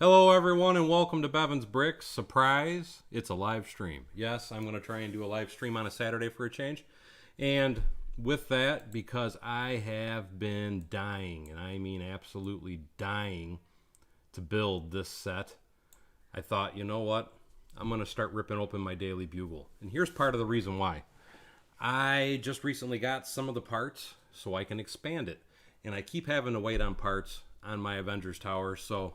Hello everyone and welcome to Bevan's Bricks. Surprise, it's a live stream. Yes, I'm going to try and do a live stream on a Saturday for a change. And with that, because I have been dying, and I mean absolutely dying, to build this set, I thought, you know what? I'm going to start ripping open my daily Bugle. And here's part of the reason why. I just recently got some of the parts so I can expand it. And I keep having to wait on parts on my Avengers Tower, so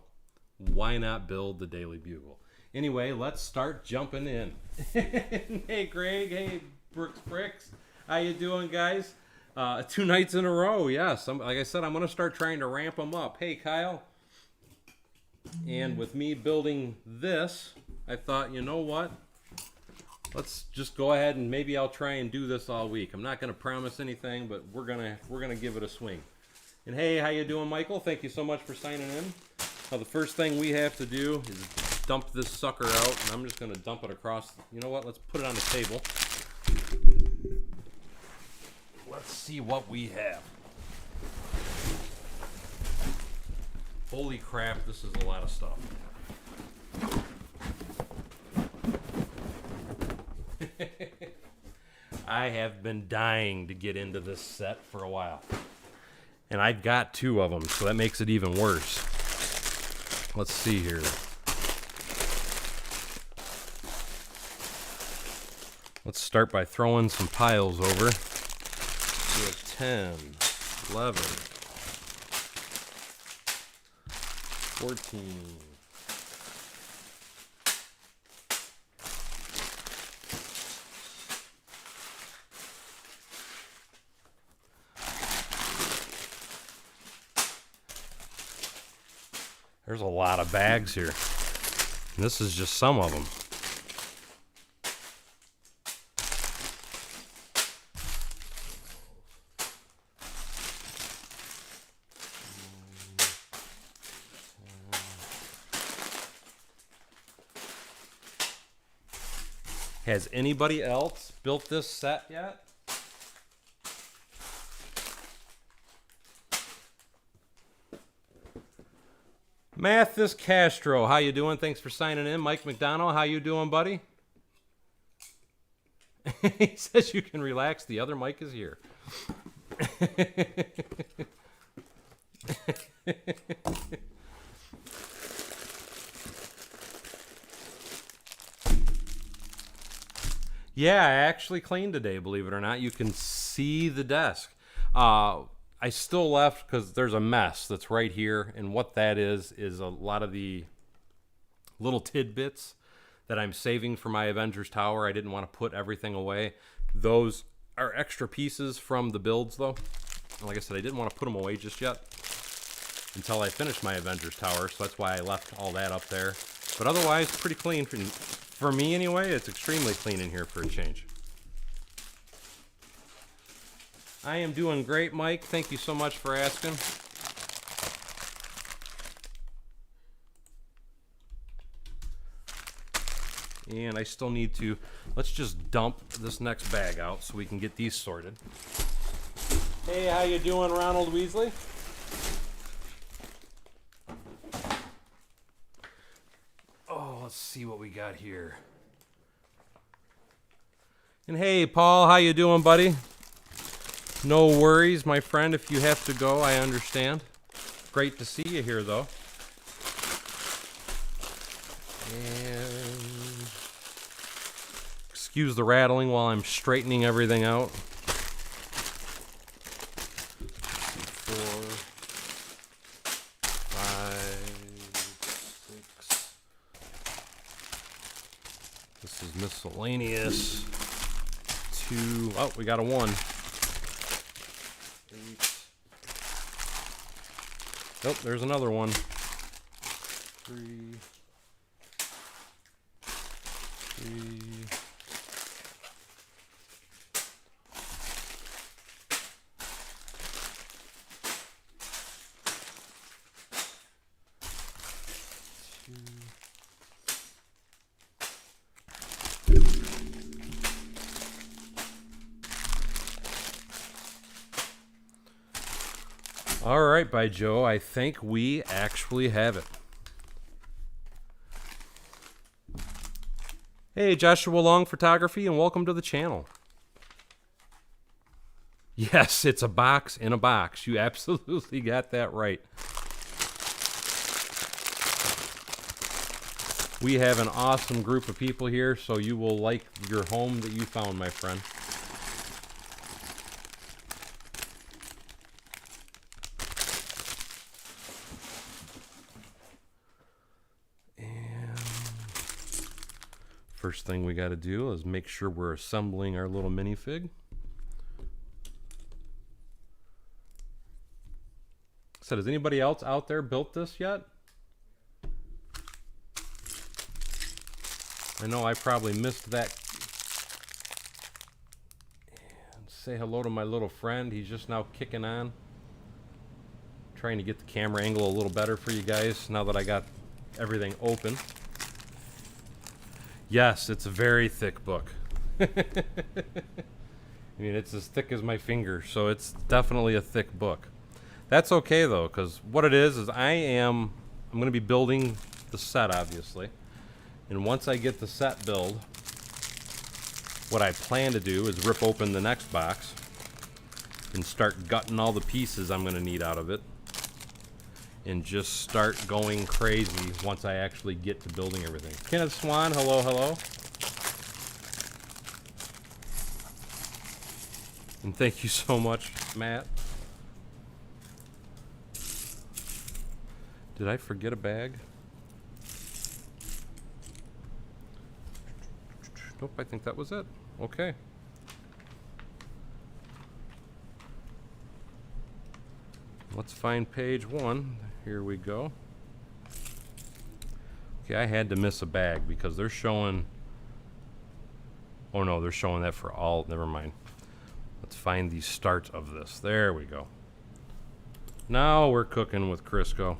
why not build the Daily Bugle? Anyway, let's start jumping in. Hey Greg, hey Bricks. How you doing, guys? 2 nights in a row, yes. Like I said, I'm going to start trying to ramp them up. Hey Kyle. And with me building this, I thought, you know what? Let's just go ahead and maybe I'll try and do this all week. I'm not going to promise anything, but we're gonna give it a swing. And hey, how you doing, Michael? Thank you so much for signing in. Now, the first thing we have to do is dump this sucker out, and I'm just going to dump it across. You know what? Let's put it on the table. Let's see what we have. Holy crap, this is a lot of stuff. I have been dying to get into this set for a while. And I've got 2 of them, so that makes it even worse. Let's see here. Let's start by throwing some piles over. We have 10, 11, 14. There's a lot of bags here. And this is just some of them. Has anybody else built this set yet? Mathis Castro, how you doing? Thanks for signing in. Mike McDonald, how you doing, buddy? He says you can relax. The other Mike is here. Yeah, I actually cleaned today, believe it or not. You can see the desk. I still left because there's a mess that's right here, and what that is a lot of the little tidbits that I'm saving for my Avengers Tower. I didn't want to put everything away. Those are extra pieces from the builds, though. And like I said, I didn't want to put them away just yet until I finished my Avengers Tower, so that's why I left all that up there. But otherwise, pretty clean. For me, anyway, it's extremely clean in here for a change. I am doing great, Mike. Thank you so much for asking. And I still need to, let's just dump this next bag out so we can get these sorted. Hey, how you doing, Ronald Weasley? Oh, let's see what we got here. And hey, Paul, how you doing, buddy? No worries, my friend, if you have to go, I understand. Great to see you here, though. And excuse the rattling while I'm straightening everything out. 4, 5, 6. This is miscellaneous. 2. Oh, we got a 1. 8. Oh, there's another one. 3. 3. 2. All right, by Joe, I think we actually have it. Hey, Joshua Long Photography, and welcome to the channel. Yes, it's a box in a box. You absolutely got that right. We have an awesome group of people here, so you will like your home that you found, my friend. First thing we got to do is make sure we're assembling our little minifig. So has anybody else out there built this yet? I know I probably missed that. And say hello to my little friend. He's just now kicking on. Trying to get the camera angle a little better for you guys now that I got everything open. Yes, it's a very thick book. I mean, it's as thick as my finger, so it's definitely a thick book. That's okay though, because what it is I'm going to be building the set, obviously. And once I get the set build, what I plan to do is rip open the next box and start gutting all the pieces I'm going to need out of it. And just start going crazy once I actually get to building everything. Kenneth Swan, hello, hello. And thank you so much, Matt. Did I forget a bag? Nope, I think that was it. Okay. Let's find page 1. Here we go. Okay, I had to miss a bag because they're showing... Oh no, they're showing that for all... Never mind. Let's find the start of this. There we go. Now we're cooking with Crisco.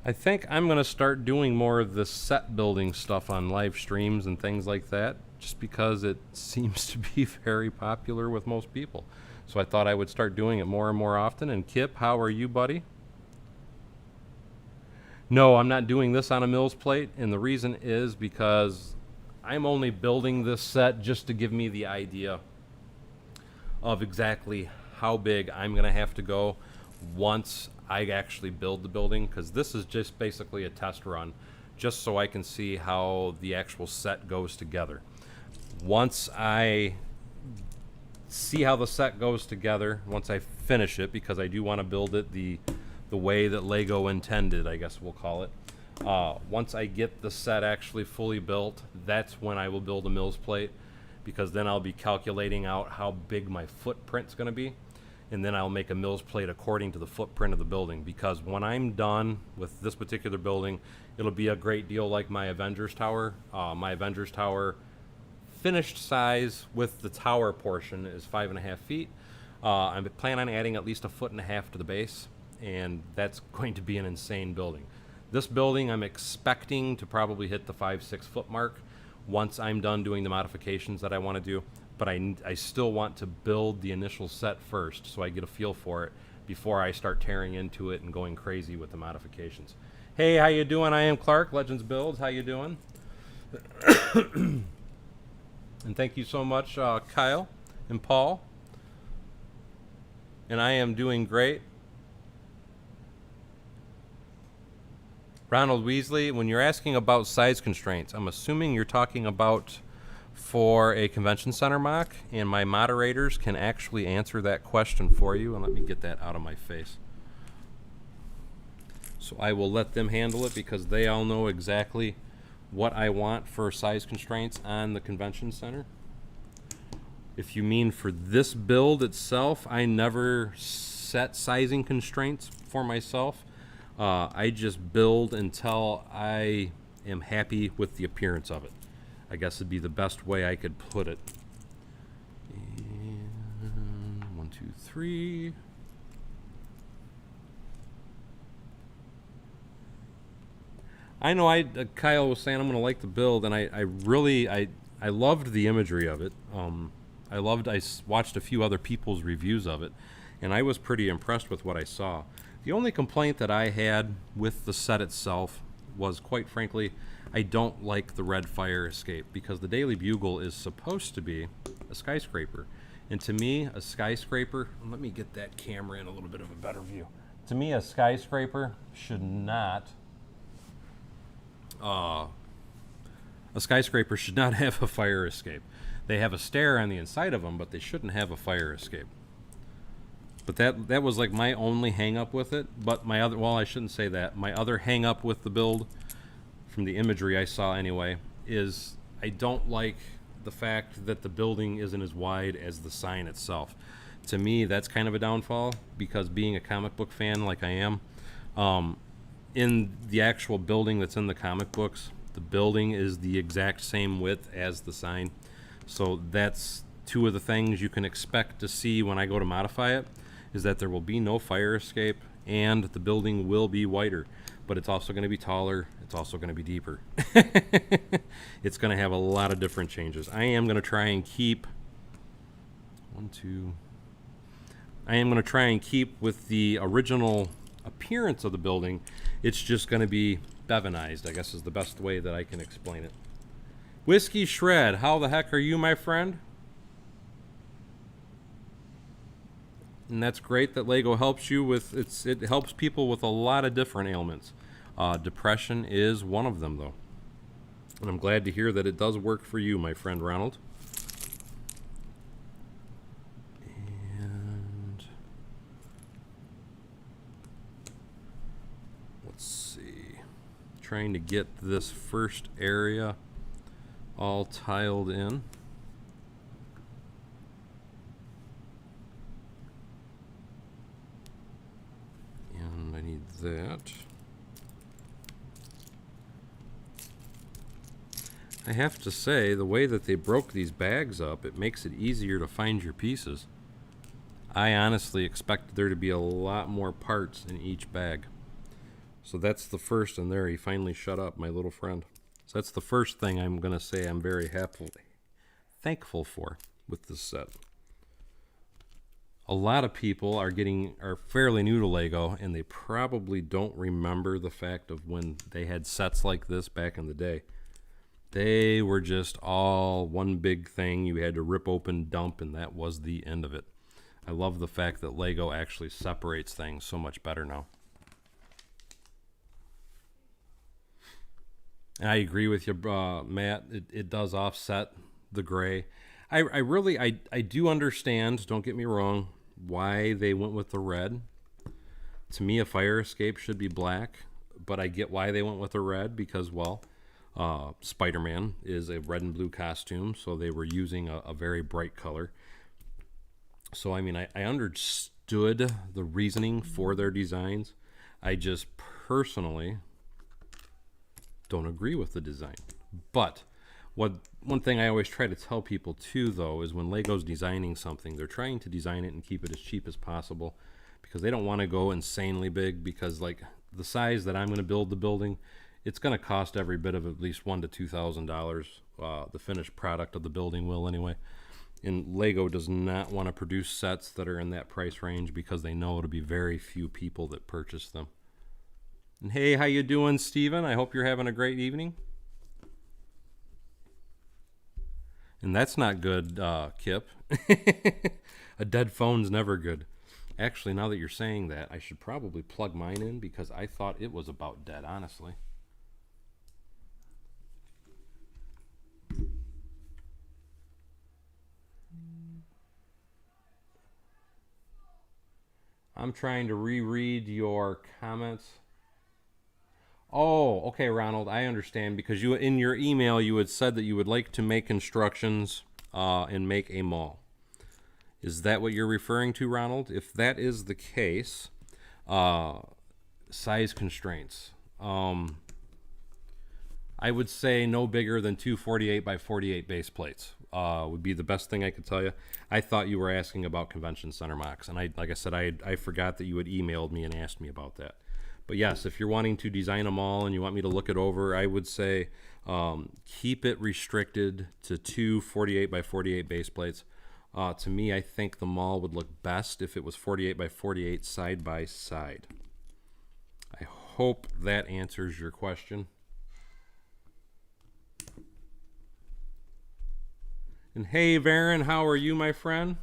I think I'm going to start doing more of the set building stuff on live streams and things like that, just because it seems to be very popular with most people. So I thought I would start doing it more and more often. And Kip, how are you, buddy? No, I'm not doing this on a Mills plate, and the reason is because I'm only building this set just to give me the idea of exactly how big I'm going to have to go once I actually build the building, because this is just basically a test run, just so I can see how the actual set goes together. Once I see how the set goes together, once I finish it, because I do want to build it the way that Lego intended, I guess we'll call it. Once I get the set actually fully built, that's when I will build a Mills plate, because then I'll be calculating out how big my footprint's going to be, and then I'll make a Mills plate according to the footprint of the building, because when I'm done with this particular building, it'll be a great deal like my Avengers Tower. My Avengers Tower finished size with the tower portion is 5.5 feet. I plan on adding at least 1.5 feet to the base, and that's going to be an insane building. This building I'm expecting to probably hit the 5-6 foot mark once I'm done doing the modifications that I want to do, but I still want to build the initial set first so I get a feel for it before I start tearing into it and going crazy with the modifications. Hey, how you doing? I am Clark, Legends Builds. How you doing? And thank you so much, Kyle and Paul. And I am doing great. Ronald Weasley, when you're asking about size constraints, I'm assuming you're talking about for a convention center mock, and my moderators can actually answer that question for you. And let me get that out of my face. So I will let them handle it, because they all know exactly what I want for size constraints on the convention center. If you mean for this build itself, I never set sizing constraints for myself. I just build until I am happy with the appearance of it. I guess it'd be the best way I could put it. And 1, 2, 3. I know Kyle was saying I'm going to like the build, and I loved the imagery of it. I watched a few other people's reviews of it, and I was pretty impressed with what I saw. The only complaint that I had with the set itself was, quite frankly, I don't like the red fire escape, because the Daily Bugle is supposed to be a skyscraper. And to me, a skyscraper, let me get that camera in a little bit of a better view. To me, a skyscraper should not, have a fire escape. They have a stair on the inside of them, but they shouldn't have a fire escape. But that was like my only hang up with it. But my other, well, I shouldn't say that. My other hang up with the build, from the imagery I saw anyway, is I don't like the fact that the building isn't as wide as the sign itself. To me, that's kind of a downfall, because being a comic book fan like I am, in the actual building that's in the comic books, the building is the exact same width as the sign. So that's two of the things you can expect to see when I go to modify it, is that there will be no fire escape and the building will be wider, but it's also going to be taller. It's also going to be deeper. It's going to have a lot of different changes. I am going to try and keep with the original appearance of the building. It's just going to be Bevanized, I guess, is the best way that I can explain it. Whiskey Shred, how the heck are you, my friend? And that's great that Lego helps you with it helps people with a lot of different ailments. Depression is one of them, though. And I'm glad to hear that it does work for you, my friend Ronald. And let's see. Trying to get this first area all tiled in. And I need that. I have to say, the way that they broke these bags up, it makes it easier to find your pieces. I honestly expected there to be a lot more parts in each bag. So that's the first, and there he finally shut up, my little friend. So that's the first thing I'm going to say I'm very thankful for with this set. A lot of people are fairly new to Lego, and they probably don't remember the fact of when they had sets like this back in the day. They were just all one big thing. You had to rip open, dump, and that was the end of it. I love the fact that Lego actually separates things so much better now. And I agree with you, Matt. It does offset the gray. I do understand, don't get me wrong, why they went with the red. To me, a fire escape should be black, but I get why they went with the red, because, well, Spider-Man is a red and blue costume, so they were using a very bright color. So, I mean, I understood the reasoning for their designs. I just personally don't agree with the design. But one thing I always try to tell people too, though, is when Lego's designing something, they're trying to design it and keep it as cheap as possible, because they don't want to go insanely big, because like the size that I'm going to build the building, it's going to cost every bit of at least $1,000 to $2,000. The finished product of the building will anyway. And Lego does not want to produce sets that are in that price range, because they know it'll be very few people that purchase them. And hey, how you doing, Steven? I hope you're having a great evening. And that's not good, Kip. A dead phone's never good. Actually, now that you're saying that, I should probably plug mine in, because I thought it was about dead, honestly. I'm trying to reread your comments. Oh, okay, Ronald, I understand, because you, in your email, you had said that you would like to make instructions and make a mall. Is that what you're referring to, Ronald? If that is the case, size constraints. I would say no bigger than 2 48 by 48 base plates would be the best thing I could tell you. I thought you were asking about convention center mocks, and like I said, I forgot that you had emailed me and asked me about that. But yes, if you're wanting to design a mall and you want me to look it over, I would say keep it restricted to 2 48 by 48 base plates. To me, I think the mall would look best if it was 48 by 48 side by side. I hope that answers your question. And hey, Varen, how are you, my friend?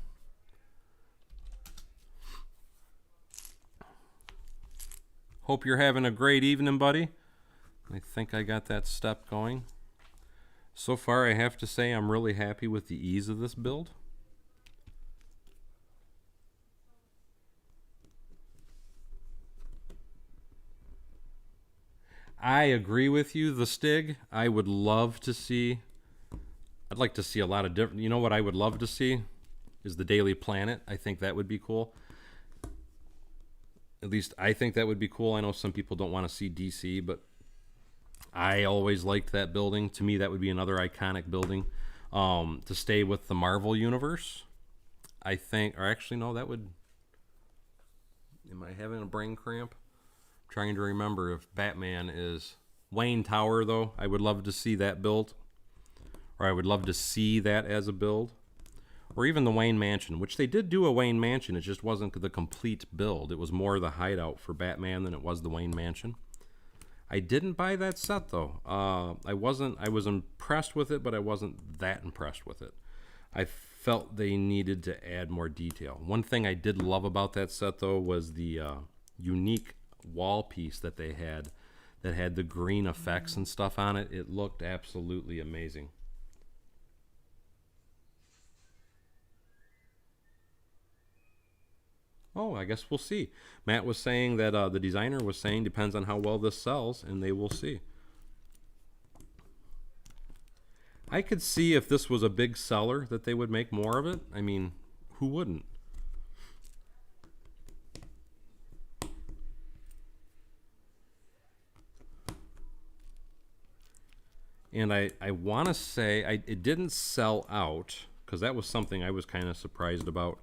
Hope you're having a great evening, buddy. I think I got that step going. So far, I have to say I'm really happy with the ease of this build. I agree with you, the Stig. I would love to see... I'd like to see a lot of different... You know what I would love to see? Is the Daily Planet. I think that would be cool. At least I think that would be cool. I know some people don't want to see DC, but I always liked that building. To me, that would be another iconic building. To stay with the Marvel Universe, I think... Or actually, no, that would... Am I having a brain cramp? I'm trying to remember if Batman is... Wayne Tower, though. I would love to see that built. Or I would love to see that as a build. Or even the Wayne Mansion, which they did do a Wayne Mansion. It just wasn't the complete build. It was more the hideout for Batman than it was the Wayne Mansion. I didn't buy that set, though. I was impressed with it, but I wasn't that impressed with it. I felt they needed to add more detail. One thing I did love about that set, though, was the unique wall piece that they had that had the green effects and stuff on it. It looked absolutely amazing. Oh, I guess we'll see. Matt was saying that the designer was saying depends on how well this sells, and they will see. I could see if this was a big seller that they would make more of it. I mean, who wouldn't? And I want to say it didn't sell out, because that was something I was kind of surprised about.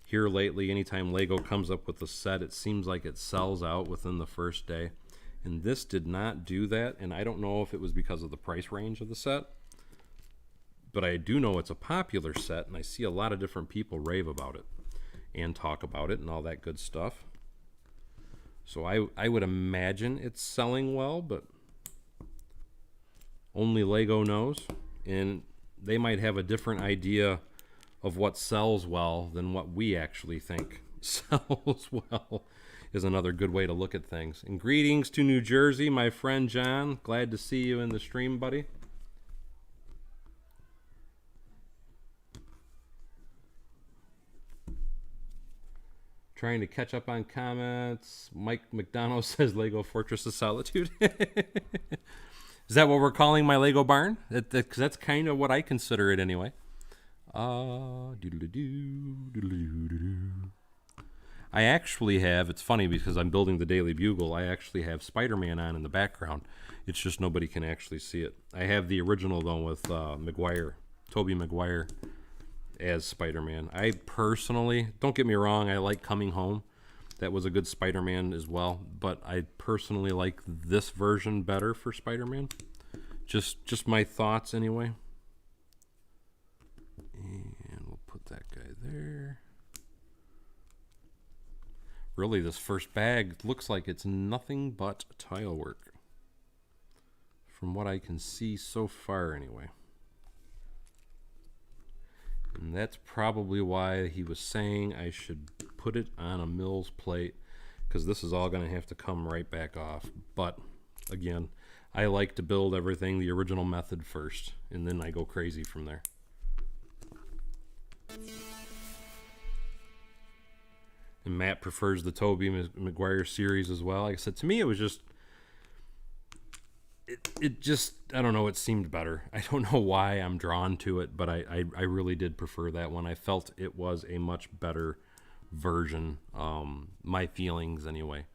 Here lately, anytime Lego comes up with a set, it seems like it sells out within the first day. And this did not do that, and I don't know if it was because of the price range of the set. But I do know it's a popular set, and I see a lot of different people rave about it and talk about it and all that good stuff. So I would imagine it's selling well, but only Lego knows. And they might have a different idea of what sells well than what we actually think sells well, is another good way to look at things. And greetings to New Jersey, my friend John. Glad to see you in the stream, buddy. Trying to catch up on comments. Mike McDonough says Lego Fortress of Solitude. Is that what we're calling my Lego barn? Because that's kind of what I consider it anyway. I actually have, it's funny because I'm building the Daily Bugle, I actually have Spider-Man on in the background. It's just nobody can actually see it. I have the original, though, with Tobey Maguire as Spider-Man. I personally, don't get me wrong, I like Coming Home. That was a good Spider-Man as well, but I personally like this version better for Spider-Man. Just my thoughts anyway. And we'll put that guy there. Really, this first bag looks like it's nothing but tile work. From what I can see so far anyway. And that's probably why he was saying I should put it on a mill's plate, because this is all going to have to come right back off. But again, I like to build everything the original method first, and then I go crazy from there. And Matt prefers the Tobey Maguire series as well. Like I said, to me it was just it just, I don't know, it seemed better. I don't know why I'm drawn to it, but I really did prefer that one. I felt it was a much better version. My feelings anyway.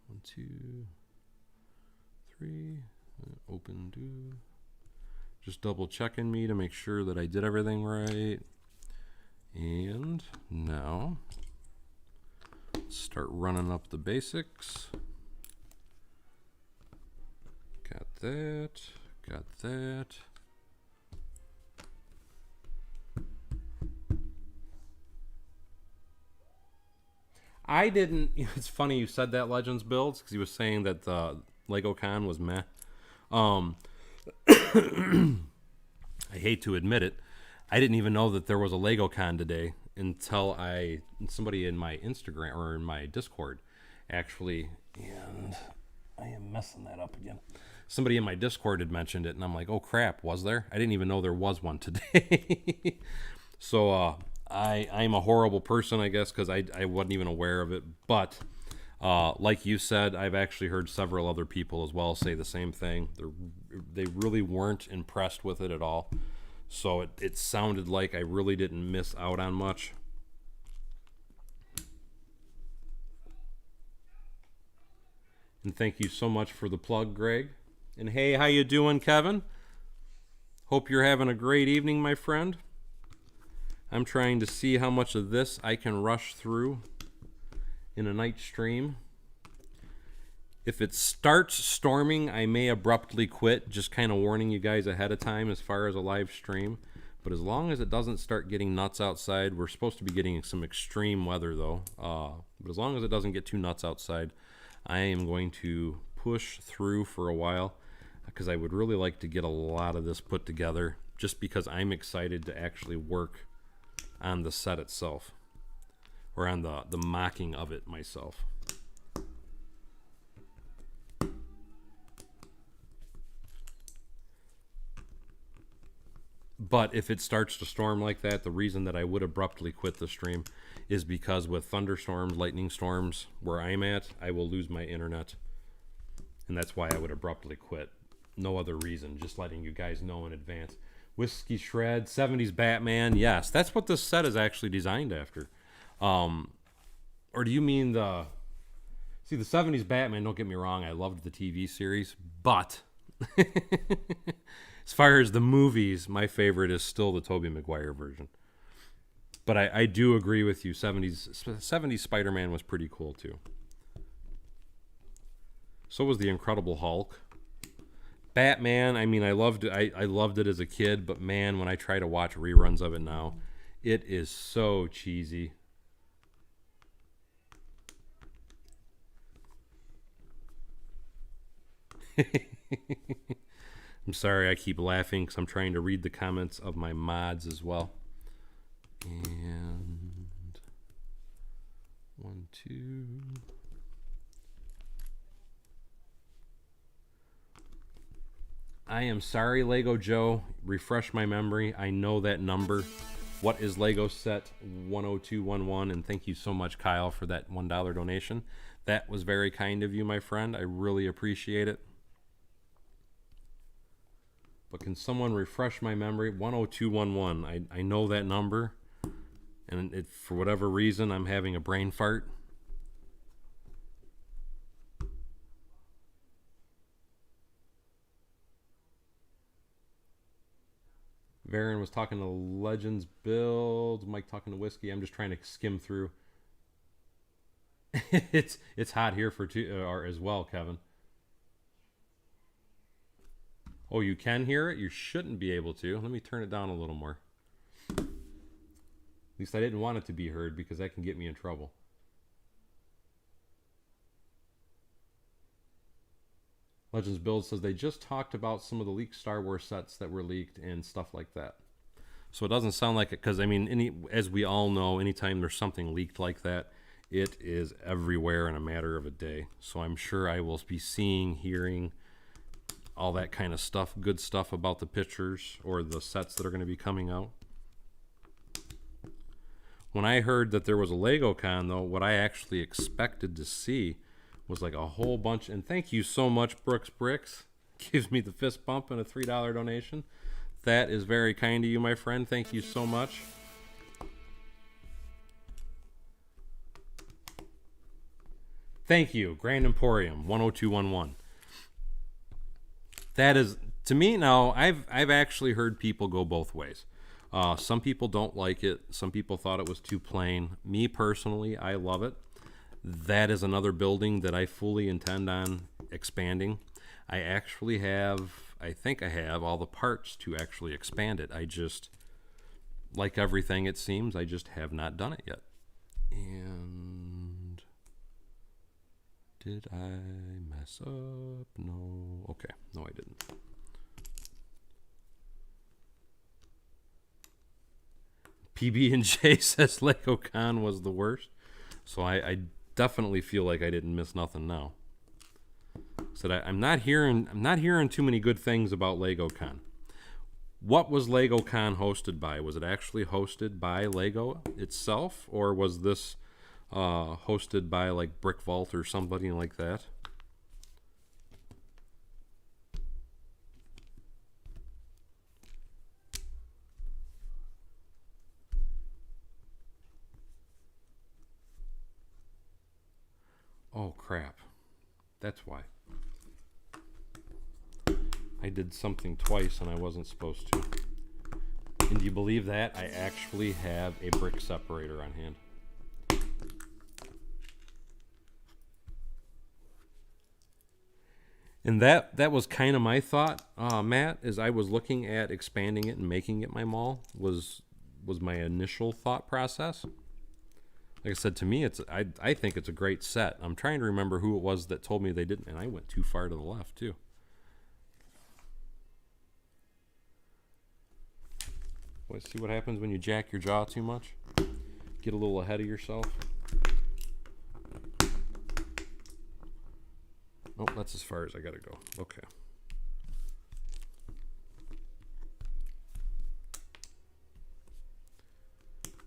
1, 2, 3. Open do. Just double checking me to make sure that I did everything right. And now start running up the basics. Got that, got that. I didn't. It's funny you said that Legends builds because he was saying that the Lego Con was meh. Um, I hate to admit it, I didn't even know that there was a Lego Con today until somebody in my Instagram or in my Discord actually, and I am messing that up again. Somebody in my Discord had mentioned it, and I'm like, oh crap, was there? I didn't even know there was one today. So I'm a horrible person, I guess, because I wasn't even aware of it. But like you said, I've actually heard several other people as well say the same thing. They really weren't impressed with it at all. So it sounded like I really didn't miss out on much. And thank you so much for the plug, Greg. And hey, how you doing, Kevin? Hope you're having a great evening, my friend. I'm trying to see how much of this I can rush through in a night stream. If it starts storming, I may abruptly quit, just kind of warning you guys ahead of time as far as a live stream. But as long as it doesn't start getting nuts outside, we're supposed to be getting some extreme weather though. But as long as it doesn't get too nuts outside, I am going to push through for a while because I would really like to get a lot of this put together just because I'm excited to actually work on the set itself or on the mocking of it myself. But if it starts to storm like that, the reason that I would abruptly quit the stream is because with thunderstorms, lightning storms, where I'm at, I will lose my internet. And that's why I would abruptly quit. No other reason, just letting you guys know in advance. Whiskey Shred, 70s Batman, yes. That's what this set is actually designed after. Or do you mean the... See, the 70s Batman, don't get me wrong, I loved the TV series, but... As far as the movies, my favorite is still the Tobey Maguire version. But I do agree with you, 70s Spider-Man was pretty cool too. So was the Incredible Hulk. Batman, I mean, I loved it as a kid, but man, when I try to watch reruns of it now, it is so cheesy. I'm sorry I keep laughing because I'm trying to read the comments of my mods as well. And 1, 2. I am sorry, Lego Joe. Refresh my memory. I know that number. What is Lego set 10211? And thank you so much, Kyle, for that $1 donation. That was very kind of you, my friend. I really appreciate it. But can someone refresh my memory? 10211. I know that number. And for whatever reason, I'm having a brain fart. Varen was talking to Legends Build. Mike talking to Whiskey. I'm just trying to skim through. it's hot here for as well, Kevin. Oh, you can hear it? You shouldn't be able to. Let me turn it down a little more. At least I didn't want it to be heard because that can get me in trouble. Legends Build says they just talked about some of the leaked Star Wars sets that were leaked and stuff like that. So it doesn't sound like it, because I mean, as we all know, anytime there's something leaked like that, it is everywhere in a matter of a day. So I'm sure I will be seeing, hearing, all that kind of stuff, good stuff about the pictures or the sets that are going to be coming out. When I heard that there was a Lego Con, though, what I actually expected to see was like a whole bunch. And thank you so much, Brooks Bricks. Gives me the fist bump and a $3 donation. That is very kind of you, my friend. Thank you so much. Thank you, Grand Emporium 10211. That is, to me now, I've actually heard people go both ways. Some people don't like it. Some people thought it was too plain. Me personally, I love it. That is another building that I fully intend on expanding. I actually have, I think I have all the parts to actually expand it. I just, like everything it seems, I just have not done it yet. And Did I mess up? No. Okay. No, I didn't. PB&J says Lego Con was the worst. So I definitely feel like I didn't miss nothing now. So I'm not hearing too many good things about Lego Con. What was Lego Con hosted by? Was it actually hosted by Lego itself, or was this hosted by like Brick Vault or somebody like that? Oh crap. That's why. I did something twice and I wasn't supposed to. And do you believe that? I actually have a brick separator on hand. And that was kind of my thought, Matt, as I was looking at expanding it and making it my mall, was my initial thought process. Like I said, to me, I think it's a great set. I'm trying to remember who it was that told me they didn't, and I went too far to the left, too. Let's see what happens when you jack your jaw too much. Get a little ahead of yourself. Oh, that's as far as I gotta go. Okay.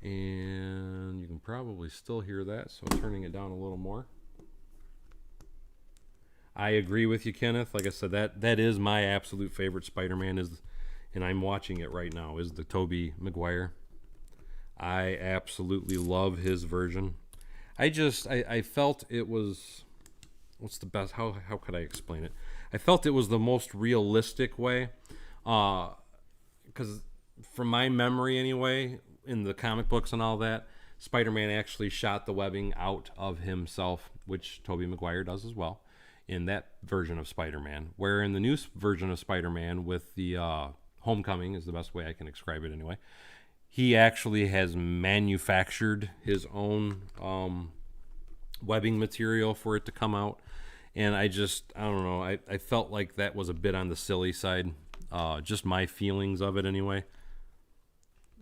And you can probably still hear that, so I'm turning it down a little more. I agree with you, Kenneth. Like I said, that is my absolute favorite Spider-Man, and I'm watching it right now, is the Tobey Maguire. I absolutely love his version. I felt it was, what's the best, how could I explain it? I felt it was the most realistic way, because from my memory anyway, in the comic books and all that, Spider-Man actually shot the webbing out of himself, which Tobey Maguire does as well, in that version of Spider-Man. Where in the new version of Spider-Man with the Homecoming is the best way I can describe it anyway, he actually has manufactured his own webbing material for it to come out. And I don't know, I felt like that was a bit on the silly side. Just my feelings of it anyway.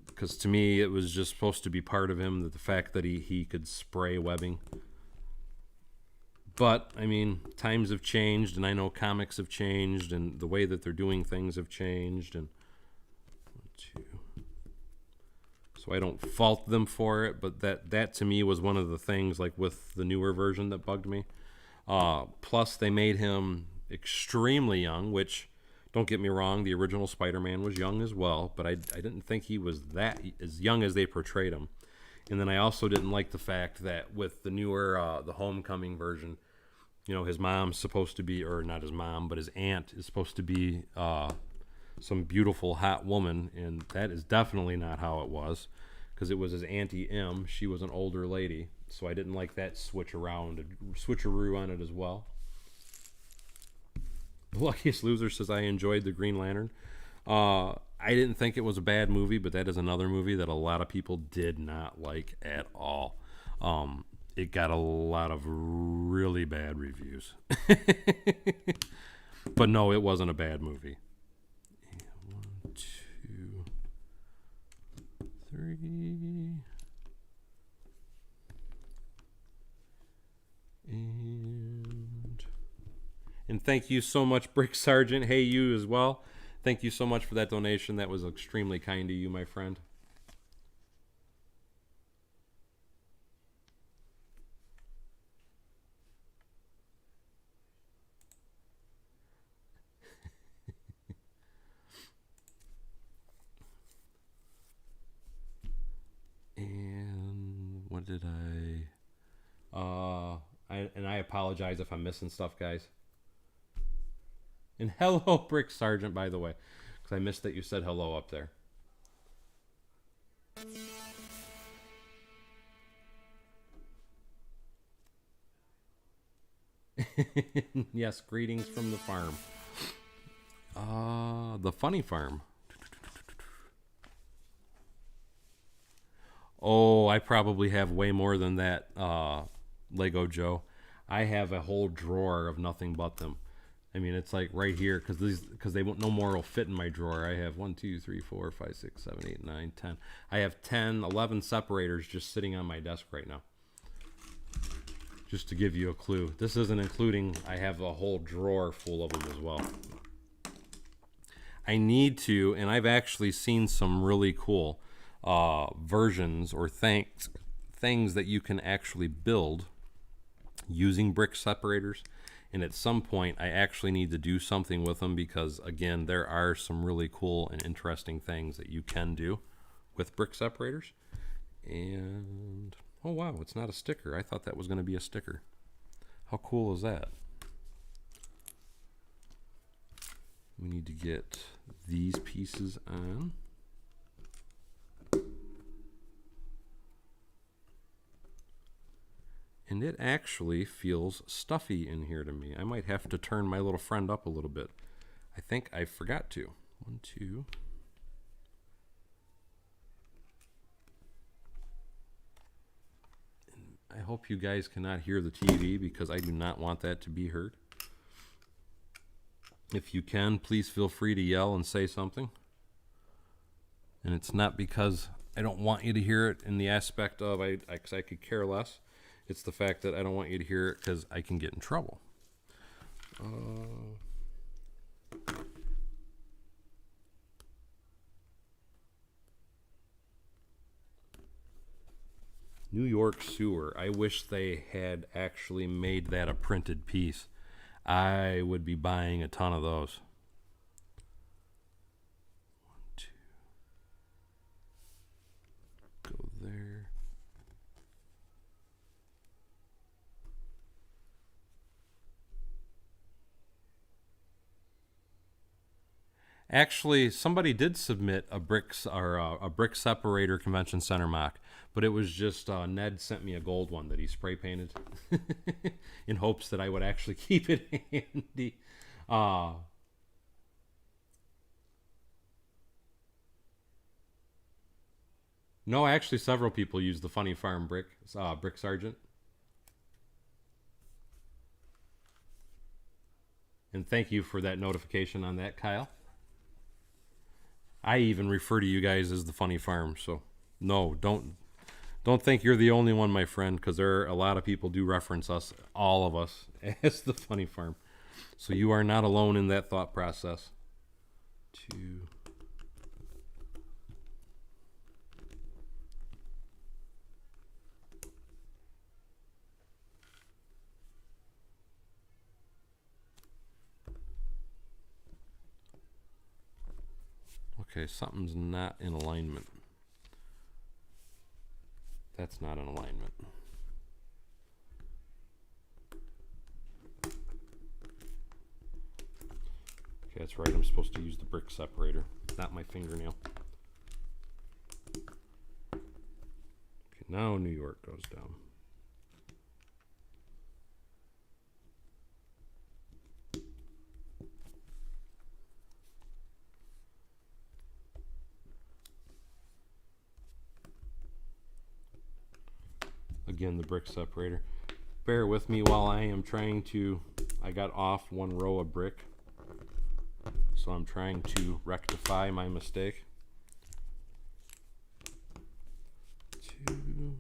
Because to me, it was just supposed to be part of him, that the fact that he could spray webbing. But, I mean, times have changed, and I know comics have changed, and the way that they're doing things have changed. And so I don't fault them for it, but that to me was one of the things, like with the newer version, that bugged me. Plus, they made him extremely young, which, don't get me wrong, the original Spider-Man was young as well, but I didn't think he was that as young as they portrayed him. And then I also didn't like the fact that with the newer, the Homecoming version, you know, his mom's supposed to be, or not his mom, but his aunt is supposed to be some beautiful, hot woman, and that is definitely not how it was, because it was his Auntie M. She was an older lady, so I didn't like that switcheroo on it as well. The Luckiest Loser says, I enjoyed The Green Lantern. I didn't think it was a bad movie, but that is another movie that a lot of people did not like at all. It got a lot of really bad reviews. But no, it wasn't a bad movie. 1, 2, 3. And thank you so much, Brick Sergeant. Hey, you as well. Thank you so much for that donation. That was extremely kind of you, my friend. And what did I apologize if I'm missing stuff, guys. And hello, Brick Sergeant, by the way, because I missed that you said hello up there. Yes, greetings from the farm. The funny farm. Oh, I probably have way more than that, Lego Joe. I have a whole drawer of nothing but them. I mean, it's like right here because they won't no more will fit in my drawer. I have 1, 2, 3, 4, 5, 6, 7, 8, 9, 10. I have 10, 11 separators just sitting on my desk right now. Just to give you a clue. This isn't including, I have a whole drawer full of them as well. I need to, and I've actually seen some really cool versions or things that you can actually build using brick separators. And at some point, I actually need to do something with them because, again, there are some really cool and interesting things that you can do with brick separators. And, oh wow, it's not a sticker. I thought that was going to be a sticker. How cool is that? We need to get these pieces on. And it actually feels stuffy in here to me. I might have to turn my little friend up a little bit. I think I forgot to. 1, 2. And I hope you guys cannot hear the TV because I do not want that to be heard. If you can, please feel free to yell and say something. And it's not because I don't want you to hear it in the aspect of I could care less. It's the fact that I don't want you to hear it because I can get in trouble. New York Sewer. I wish they had actually made that a printed piece. I would be buying a ton of those. 1, 2. Go there. Actually, somebody did submit a brick separator convention center mock, but it was just Ned sent me a gold one that he spray painted in hopes that I would actually keep it handy. No, actually, several people used the Funny Farm brick Sergeant. And thank you for that notification on that, Kyle. I even refer to you guys as the Funny Farm, so no, don't think you're the only one, my friend, because there are a lot of people do reference us, all of us, as the Funny Farm. So you are not alone in that thought process. 2. Okay, something's not in alignment. That's not in alignment. Okay, that's right. I'm supposed to use the brick separator, not my fingernail. Okay, now New York goes down. Again, the brick separator. Bear with me while I am trying to, I got off one row of brick, so I'm trying to rectify my mistake. 2.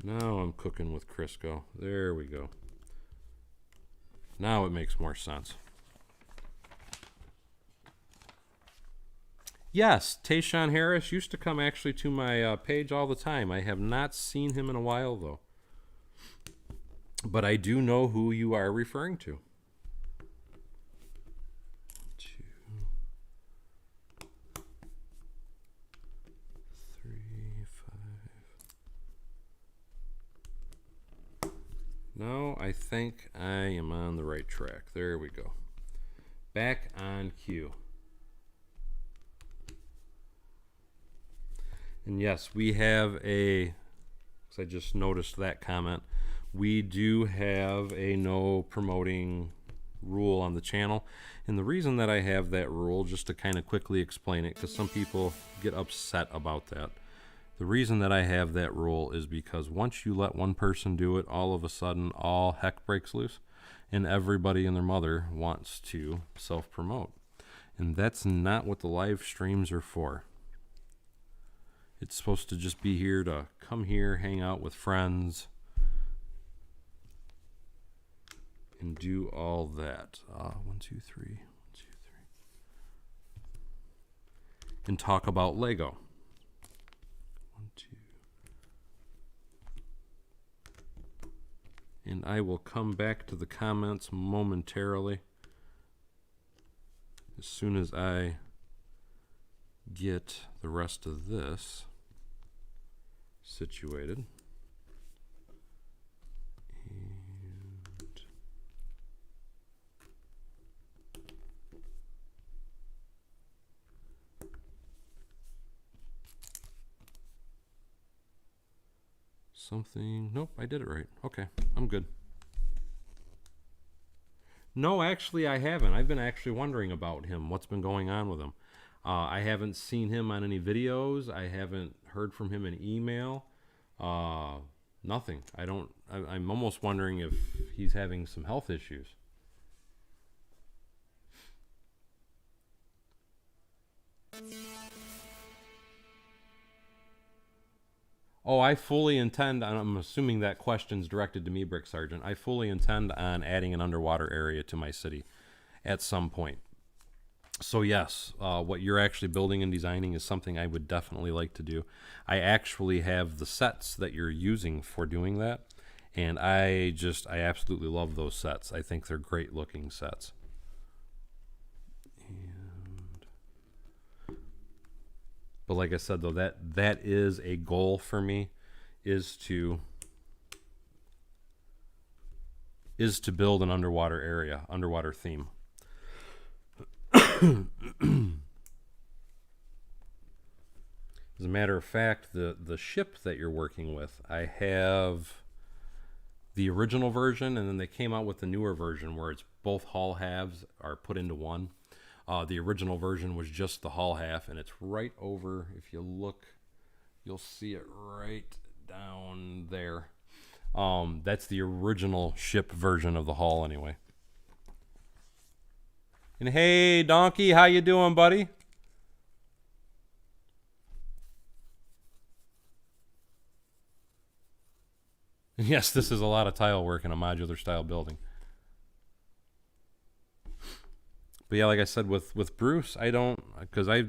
Now I'm cooking with Crisco. There we go. Now it makes more sense. Yes, Tayshawn Harris used to come actually to my page all the time. I have not seen him in a while, though. But I do know who you are referring to. 2, 3, 5. No, I think I am on the right track. There we go. Back on cue. And yes, we have a, because I just noticed that comment, we do have a no promoting rule on the channel. And the reason that I have that rule, just to kind of quickly explain it, because some people get upset about that. The reason that I have that rule is because once you let one person do it, all of a sudden all heck breaks loose, and everybody and their mother wants to self-promote. And that's not what the live streams are for. It's supposed to just be here to come here, hang out with friends, and do all that. 1, 2, 3, 1, 2, 3. And talk about Lego. 1, 2. And I will come back to the comments momentarily as soon as I get the rest of this situated. And something, nope, I did it right. Okay, I'm good. No, actually I haven't. I've been actually wondering about him, what's been going on with him. I haven't seen him on any videos. I haven't heard from him in email. Nothing. I'm almost wondering if he's having some health issues. Oh, I fully intend on, I'm assuming that question's directed to me, Brick Sergeant. I fully intend on adding an underwater area to my city at some point. So yes, what you're actually building and designing is something I would definitely like to do. I actually have the sets that you're using for doing that, and I absolutely love those sets. I think they're great looking sets. But like I said, though, that is a goal for me, is to build an underwater area, underwater theme. As a matter of fact, the ship that you're working with, I have the original version, and then they came out with the newer version where it's both hull halves are put into one. The original version was just the hull half, and it's right over, if you look, you'll see it right down there. That's the original ship version of the hull anyway. And hey, Donkey, how you doing, buddy? Yes, this is a lot of tile work in a modular style building. But yeah, like I said, with Bruce, I don't, because I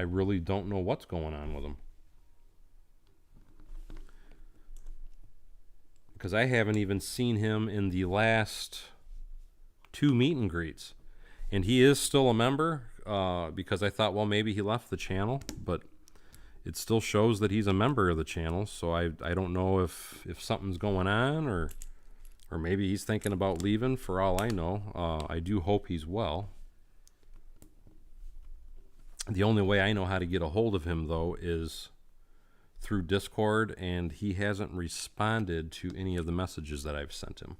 really don't know what's going on with him. Because I haven't even seen him in the last 2 meet and greets. And he is still a member, because I thought, well, maybe he left the channel, but it still shows that he's a member of the channel. So I don't know if something's going on, or maybe he's thinking about leaving, for all I know. I do hope he's well. The only way I know how to get a hold of him, though, is through Discord, and he hasn't responded to any of the messages that I've sent him.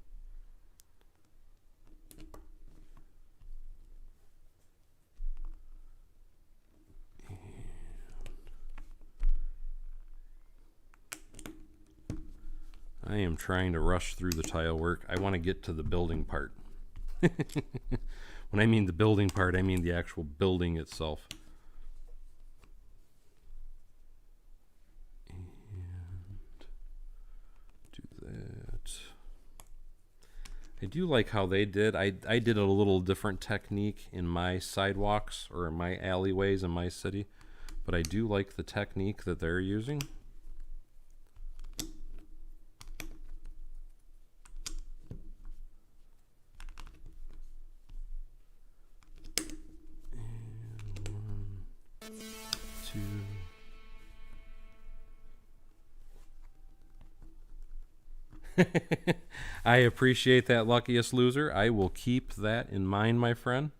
I am trying to rush through the tile work. I want to get to the building part. When I mean the building part, I mean the actual building itself. I do like how they did. I did a little different technique in my sidewalks or in my alleyways in my city, but I do like the technique that they're using. And 1, 2. I appreciate that, luckiest loser. I will keep that in mind, my friend.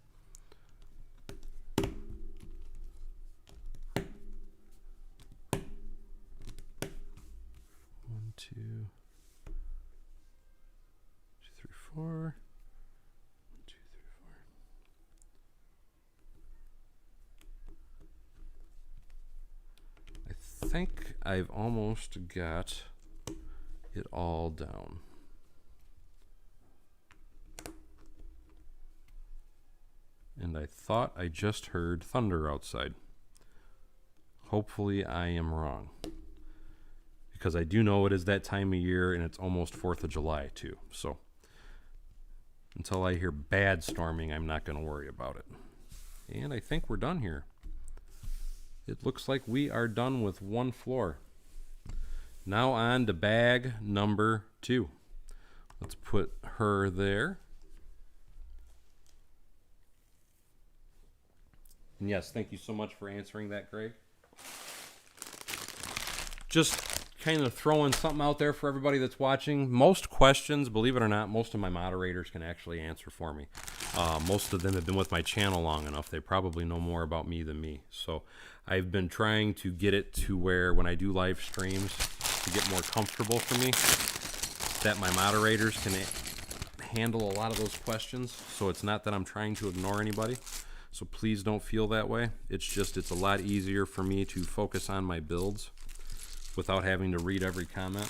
One, two, 3, 4. 1, 2, 3, 4. I think I've almost got it all down. And I thought I just heard thunder outside. Hopefully I am wrong. Because I do know it is that time of year, and it's almost 4th of July too. So until I hear bad storming, I'm not going to worry about it. And I think we're done here. It looks like we are done with one floor. Now on to bag number 2. Let's put her there. And yes, thank you so much for answering that, Greg. Just kind of throwing something out there for everybody that's watching. Most questions, believe it or not, most of my moderators can actually answer for me. Most of them have been with my channel long enough. They probably know more about me than me. So I've been trying to get it to where when I do live streams to get more comfortable for me, that my moderators can handle a lot of those questions. So it's not that I'm trying to ignore anybody. So please don't feel that way. It's just, it's a lot easier for me to focus on my builds without having to read every comment.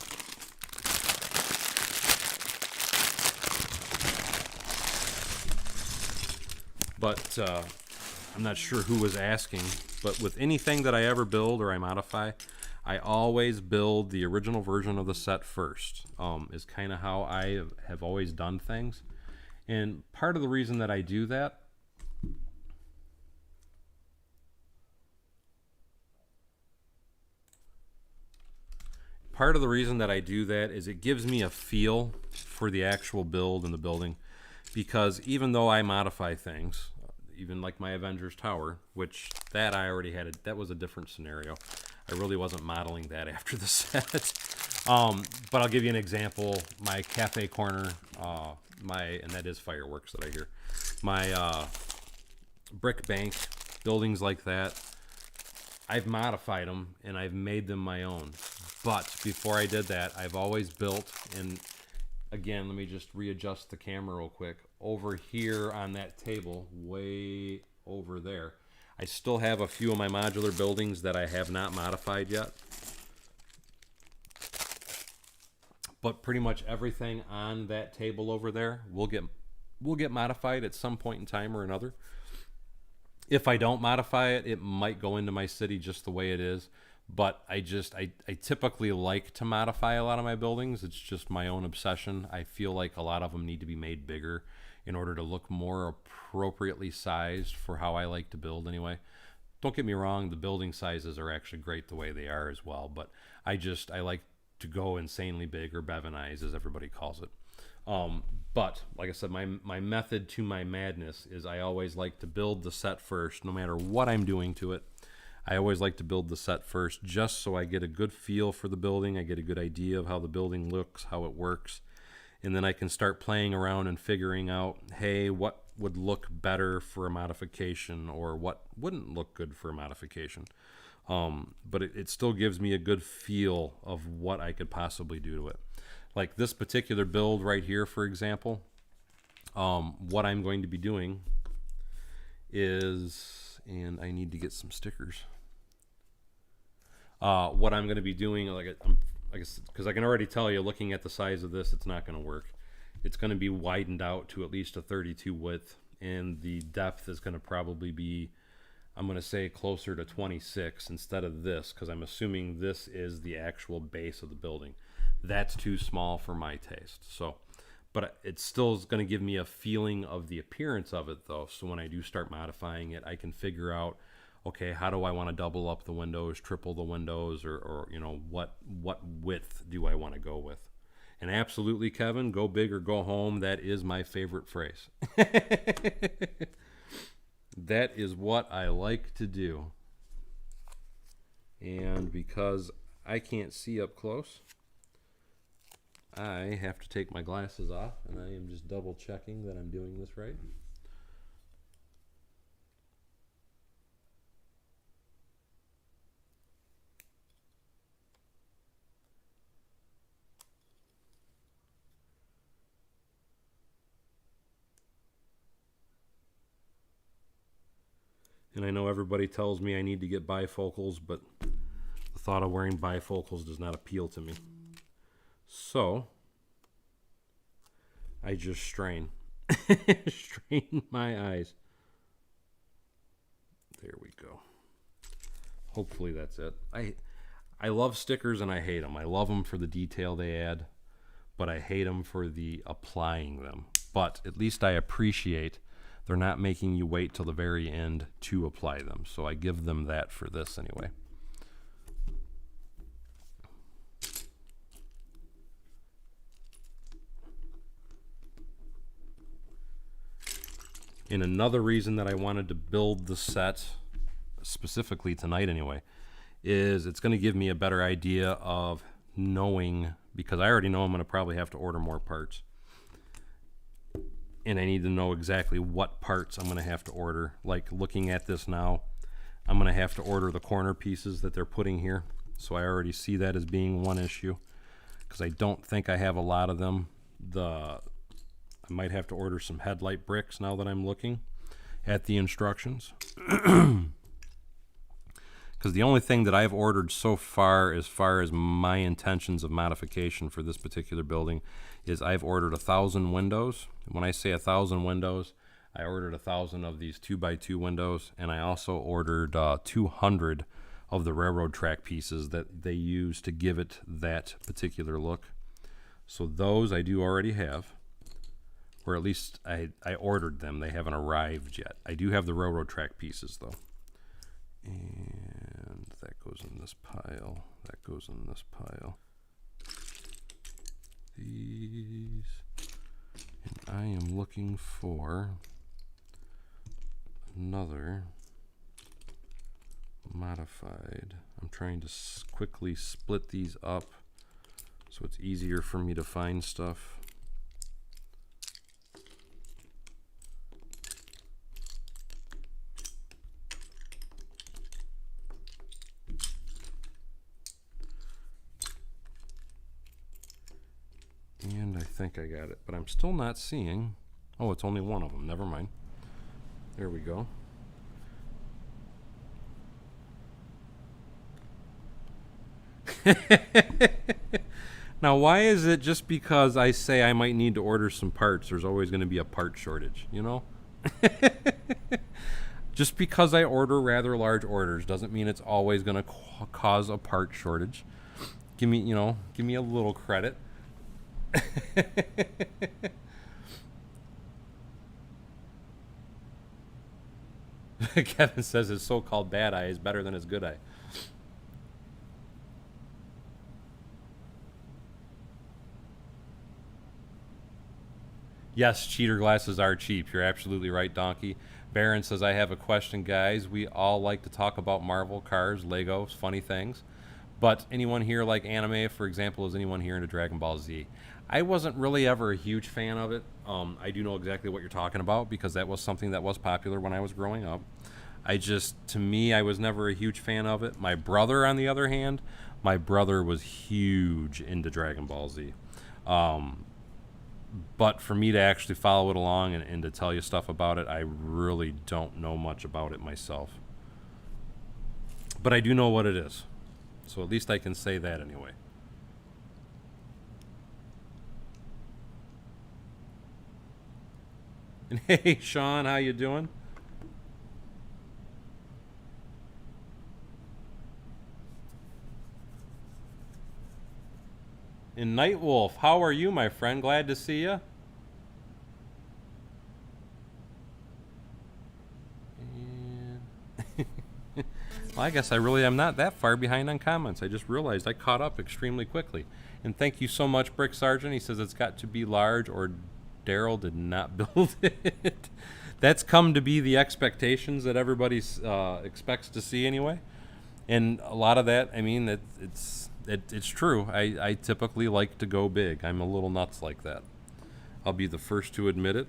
But I'm not sure who was asking, but with anything that I ever build or I modify, I always build the original version of the set first. Is kind of how I have always done things. And part of the reason that I do that is it gives me a feel for the actual build and the building, because even though I modify things, even like my Avengers Tower, which that I already had, that was a different scenario. I really wasn't modeling that after the set. But I'll give you an example. My cafe corner, and that is fireworks that I hear. My brick bank, buildings like that, I've modified them and I've made them my own. But before I did that, I've always built, and again, let me just readjust the camera real quick. Over here on that table, way over there, I still have a few of my modular buildings that I have not modified yet. But pretty much everything on that table over there will get modified at some point in time or another. If I don't modify it, it might go into my city just the way it is. But I typically like to modify a lot of my buildings. It's just my own obsession. I feel like a lot of them need to be made bigger in order to look more appropriately sized for how I like to build anyway. Don't get me wrong, the building sizes are actually great the way they are as well, but I like to go insanely big, or Bevanize as everybody calls it. But like I said, my method to my madness is I always like to build the set first, no matter what I'm doing to it. I always like to build the set first just so I get a good feel for the building. I get a good idea of how the building looks, how it works. And then I can start playing around and figuring out, hey, what would look better for a modification or what wouldn't look good for a modification. But it still gives me a good feel of what I could possibly do to it. Like this particular build right here, for example, what I'm going to be doing is, and I need to get some stickers. What I'm going to be doing, because I can already tell you, looking at the size of this, it's not going to work. It's going to be widened out to at least a 32 width, and the depth is going to probably be, I'm going to say, closer to 26 instead of this, because I'm assuming this is the actual base of the building. That's too small for my taste. So, but it still is going to give me a feeling of the appearance of it, though. So when I do start modifying it, I can figure out, okay, how do I want to double up the windows, triple the windows, or you know, what width do I want to go with? And absolutely, Kevin, go big or go home. That is my favorite phrase. That is what I like to do. And because I can't see up close, I have to take my glasses off, and I am just double checking that I'm doing this right. And I know everybody tells me I need to get bifocals, but the thought of wearing bifocals does not appeal to me. So I just strain. Strain my eyes. There we go. Hopefully that's it. I love stickers and I hate them. I love them for the detail they add, but I hate them for the applying them. But at least I appreciate they're not making you wait till the very end to apply them. So I give them that for this anyway. And another reason that I wanted to build the set, specifically tonight anyway, is it's going to give me a better idea of knowing, because I already know I'm going to probably have to order more parts. And I need to know exactly what parts I'm going to have to order. Like looking at this now, I'm going to have to order the corner pieces that they're putting here. So I already see that as being one issue, because I don't think I have a lot of them. I might have to order some headlight bricks now that I'm looking at the instructions. Because the only thing that I've ordered so far as my intentions of modification for this particular building is I've ordered 1,000 windows. When I say 1,000 windows, I ordered 1,000 of these 2x2 windows, and I also ordered 200 of the railroad track pieces that they use to give it that particular look. So those I do already have. Or at least I ordered them. They haven't arrived yet. I do have the railroad track pieces, though. And that goes in this pile. That goes in this pile. These. And I am looking for another modified. I'm trying to quickly split these up so it's easier for me to find stuff. And I think I got it, but I'm still not seeing. Oh, it's only one of them. Never mind. There we go. Now, why is it just because I say I might need to order some parts, there's always going to be a part shortage, you know? Just because I order rather large orders doesn't mean it's always going to cause a part shortage. Give me a little credit. Kevin says his so-called bad eye is better than his good eye. Yes, cheater glasses are cheap. You're absolutely right, Donkey. Baron says, I have a question, guys. We all like to talk about Marvel, cars, Legos, funny things. But anyone here like anime, for example? Is anyone here into Dragon Ball Z? I wasn't really ever a huge fan of it. I do know exactly what you're talking about because that was something that was popular when I was growing up. To me, I was never a huge fan of it. My brother, on the other hand, my brother was huge into Dragon Ball Z. But for me to actually follow it along and to tell you stuff about it, I really don't know much about it myself. But I do know what it is. So at least I can say that anyway. And hey, Sean, how you doing? And Nightwolf, how are you, my friend? Glad to see you. Well, I guess I really am not that far behind on comments. I just realized I caught up extremely quickly. And thank you so much, Brick Sergeant. He says it's got to be large or Daryl did not build it. That's come to be the expectations that everybody expects to see anyway. And a lot of that, I mean, it's true. I typically like to go big. I'm a little nuts like that. I'll be the first to admit it.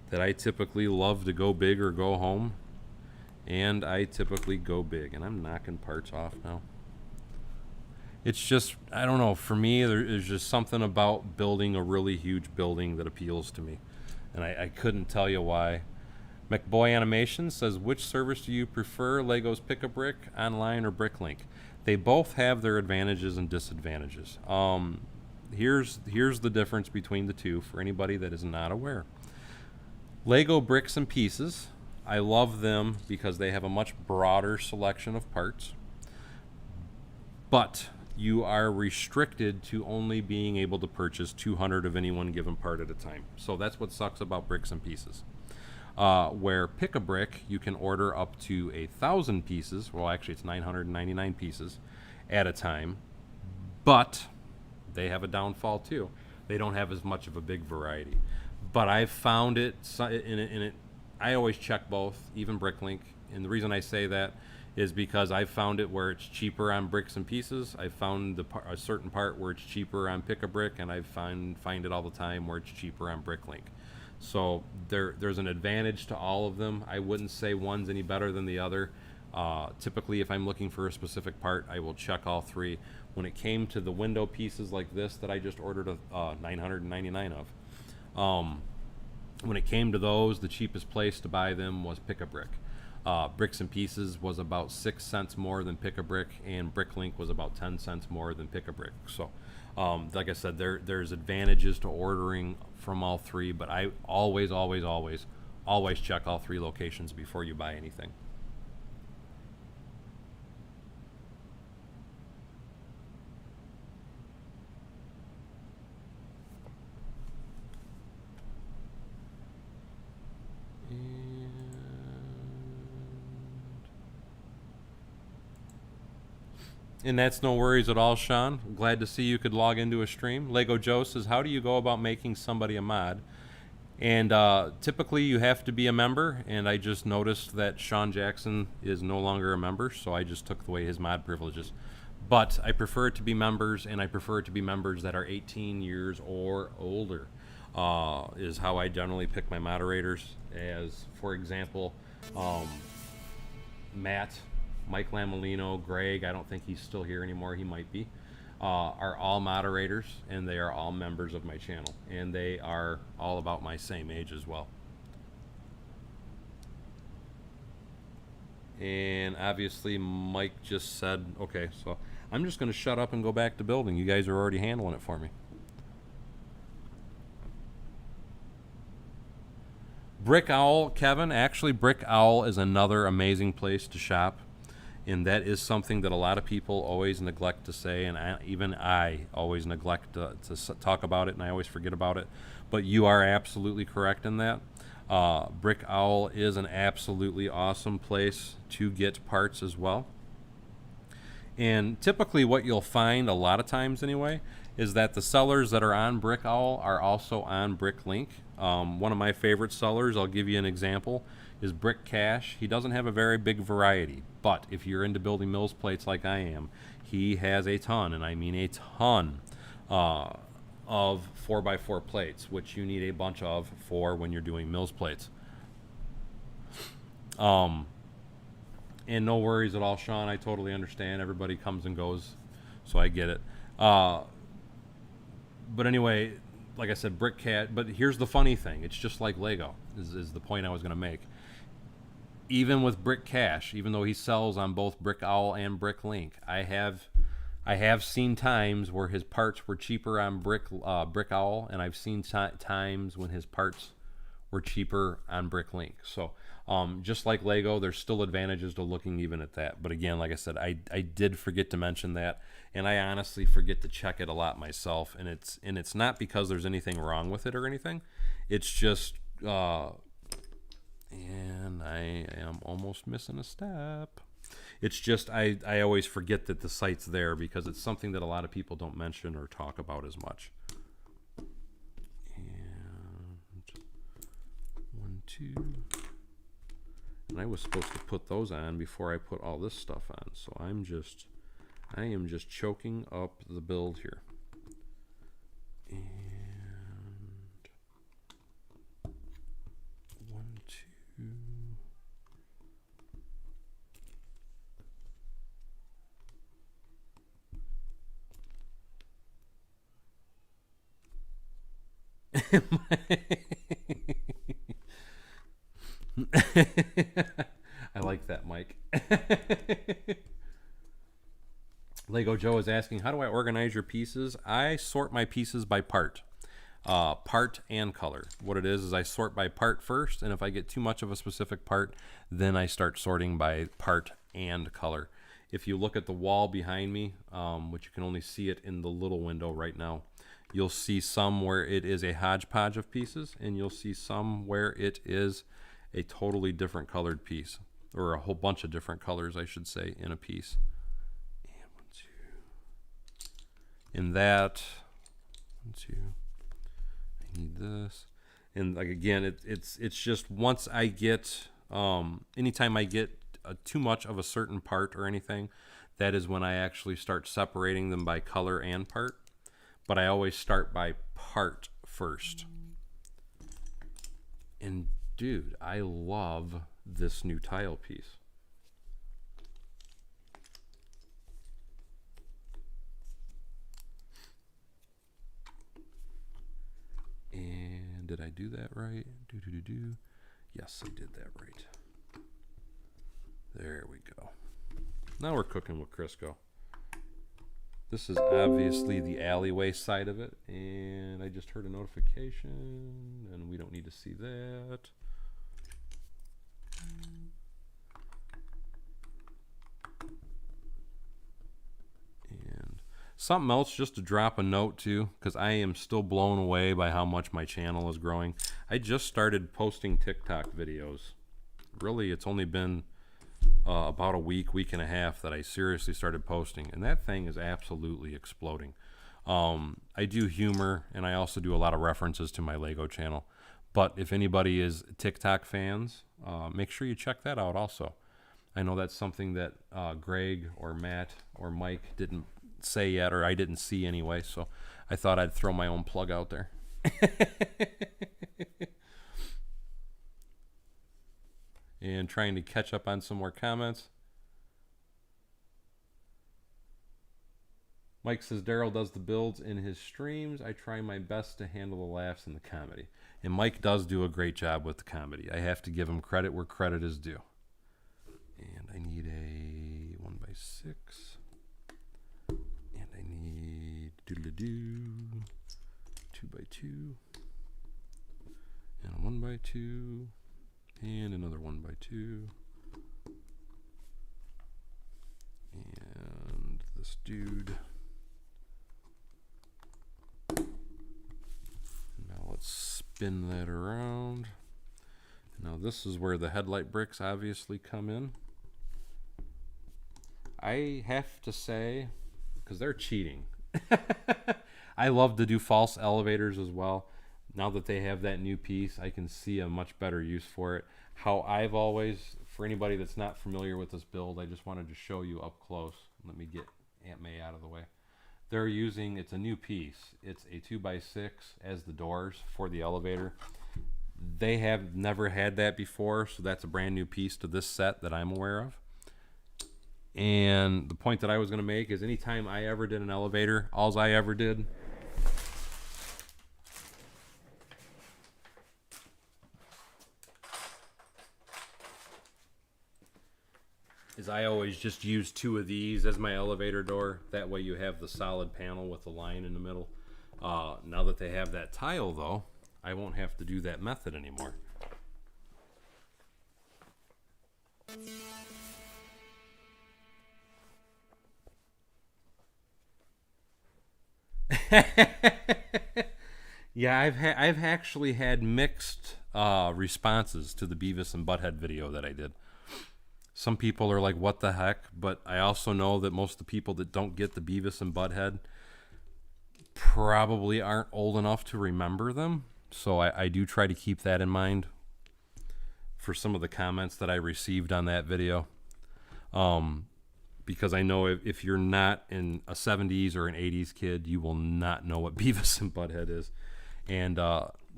That I typically love to go big or go home. And I typically go big. And I'm knocking parts off now. It's just, I don't know, for me, there's just something about building a really huge building that appeals to me. And I couldn't tell you why. McBoy Animation says, which service do you prefer, Legos Pick-a-Brick, online, or Bricklink? They both have their advantages and disadvantages. Here's the difference between the two for anybody that is not aware. Lego Bricks and Pieces, I love them because they have a much broader selection of parts, but you are restricted to only being able to purchase 200 of any one given part at a time. So that's what sucks about Bricks and Pieces. Where Pick-a-Brick, you can order up to 1,000 pieces. Well, actually, it's 999 pieces at a time. But they have a downfall too. They don't have as much of a big variety. But I've found it in it. I always check both, even Bricklink. And the reason I say that is because I've found it where it's cheaper on Bricks and Pieces. I've found a certain part where it's cheaper on Pick-a-Brick, and I find it all the time where it's cheaper on Bricklink. So there's an advantage to all of them. I wouldn't say one's any better than the other. Typically, if I'm looking for a specific part, I will check all three. When it came to the window pieces like this that I just ordered 999 of, when it came to those, the cheapest place to buy them was Pick-a-Brick. Bricks and Pieces was about 6 cents more than Pick-a-Brick, and Bricklink was about 10 cents more than Pick-a-Brick. So, like I said, there's advantages to ordering from all three, but I always check all three locations before you buy anything. And that's no worries at all, Sean. Glad to see you could log into a stream. Lego Joe says, how do you go about making somebody a mod? And typically you have to be a member, and I just noticed that Sean Jackson is no longer a member, so I just took away his mod privileges. But I prefer it to be members, and I prefer it to be members that are 18 years or older, is how I generally pick my moderators. As, for example, Matt, Mike Lamolino, Greg, I don't think he's still here anymore, he might be, are all moderators, and they are all members of my channel, and they are all about my same age as well. And obviously Mike just said, okay, so I'm just going to shut up and go back to building. You guys are already handling it for me. Brick Owl, Kevin, actually Brick Owl is another amazing place to shop. And that is something that a lot of people always neglect to say, and even I always neglect to talk about it, and I always forget about it. But you are absolutely correct in that. Brick Owl is an absolutely awesome place to get parts as well. And typically what you'll find a lot of times anyway is that the sellers that are on Brick Owl are also on Bricklink. One of my favorite sellers, I'll give you an example, is Brick Cash. He doesn't have a very big variety, but if you're into building mills plates like I am, he has a ton, and I mean a ton, of 4x4 plates, which you need a bunch of for when you're doing mills plates. And no worries at all, Sean. I totally understand. Everybody comes and goes, so I get it. But anyway, like I said, Brick Cat. But here's the funny thing: it's just like Lego. Is the point I was going to make. Even with Brick Cash, even though he sells on both Brick Owl and Bricklink, I have seen times where his parts were cheaper on Brick Owl, and I've seen times when his parts were cheaper on Bricklink. So just like Lego, there's still advantages to looking even at that. But again, like I said, I did forget to mention that, and I honestly forget to check it a lot myself. And it's not because there's anything wrong with it or anything. It's just and I am almost missing a step. It's just I always forget that the site's there because it's something that a lot of people don't mention or talk about as much. And 1, 2. And I was supposed to put those on before I put all this stuff on. So I am just choking up the build here. And 1, 2. I like that, Mike. Lego Joe is asking, how do I organize your pieces? I sort my pieces by part and color. What it is I sort by part first, and if I get too much of a specific part, then I start sorting by part and color. If you look at the wall behind me, which you can only see it in the little window right now, you'll see some where it is a hodgepodge of pieces, and you'll see some where it is a totally different colored piece, or a whole bunch of different colors, I should say, in a piece. And 1, 2. In that, 1, 2. I need this, and like again, it's just once I get, anytime I get too much of a certain part or anything, that is when I actually start separating them by color and part. But I always start by part first. And dude, I love this new tile piece. And did I do that right? Do. Yes, I did that right. There we go. Now we're cooking with Crisco. This is obviously the alleyway side of it, and I just heard a notification, and we don't need to see that. And something else, just to drop a note too, because I am still blown away by how much my channel is growing. I just started posting TikTok videos. Really, it's only been about a week and a half that I seriously started posting, and that thing is absolutely exploding. I do humor, and I also do a lot of references to my Lego channel. But if anybody is TikTok fans, make sure you check that out also. I know that's something that Greg or Matt or Mike didn't say yet, or I didn't see anyway, so I thought I'd throw my own plug out there. And trying to catch up on some more comments. Mike says Daryl does the builds in his streams. I try my best to handle the laughs and the comedy. And Mike does do a great job with the comedy. I have to give him credit where credit is due. And I need a 1x6. And I need doodle-doo 2x2. And a 1x2. And another 1x2. And this dude. Now let's spin that around. Now this is where the headlight bricks obviously come in. I have to say, because they're cheating. I love to do false elevators as well. Now that they have that new piece, I can see a much better use for it. How I've always, for anybody that's not familiar with this build, I just wanted to show you up close. Let me get Aunt May out of the way. They're using, it's a new piece. It's a 2x6 as the doors for the elevator. They have never had that before, so that's a brand new piece to this set that I'm aware of. And the point that I was going to make is anytime I ever did an elevator, all I ever did is I always just use 2 of these as my elevator door. That way you have the solid panel with the line in the middle. Now that they have that tile, though, I won't have to do that method anymore. Yeah, I've actually had mixed responses to the Beavis and Butthead video that I did. Some people are like, what the heck? But I also know that most of the people that don't get the Beavis and Butthead probably aren't old enough to remember them. So I do try to keep that in mind for some of the comments that I received on that video. Because I know if you're not in a 70s or an 80s kid, you will not know what Beavis and Butthead is. And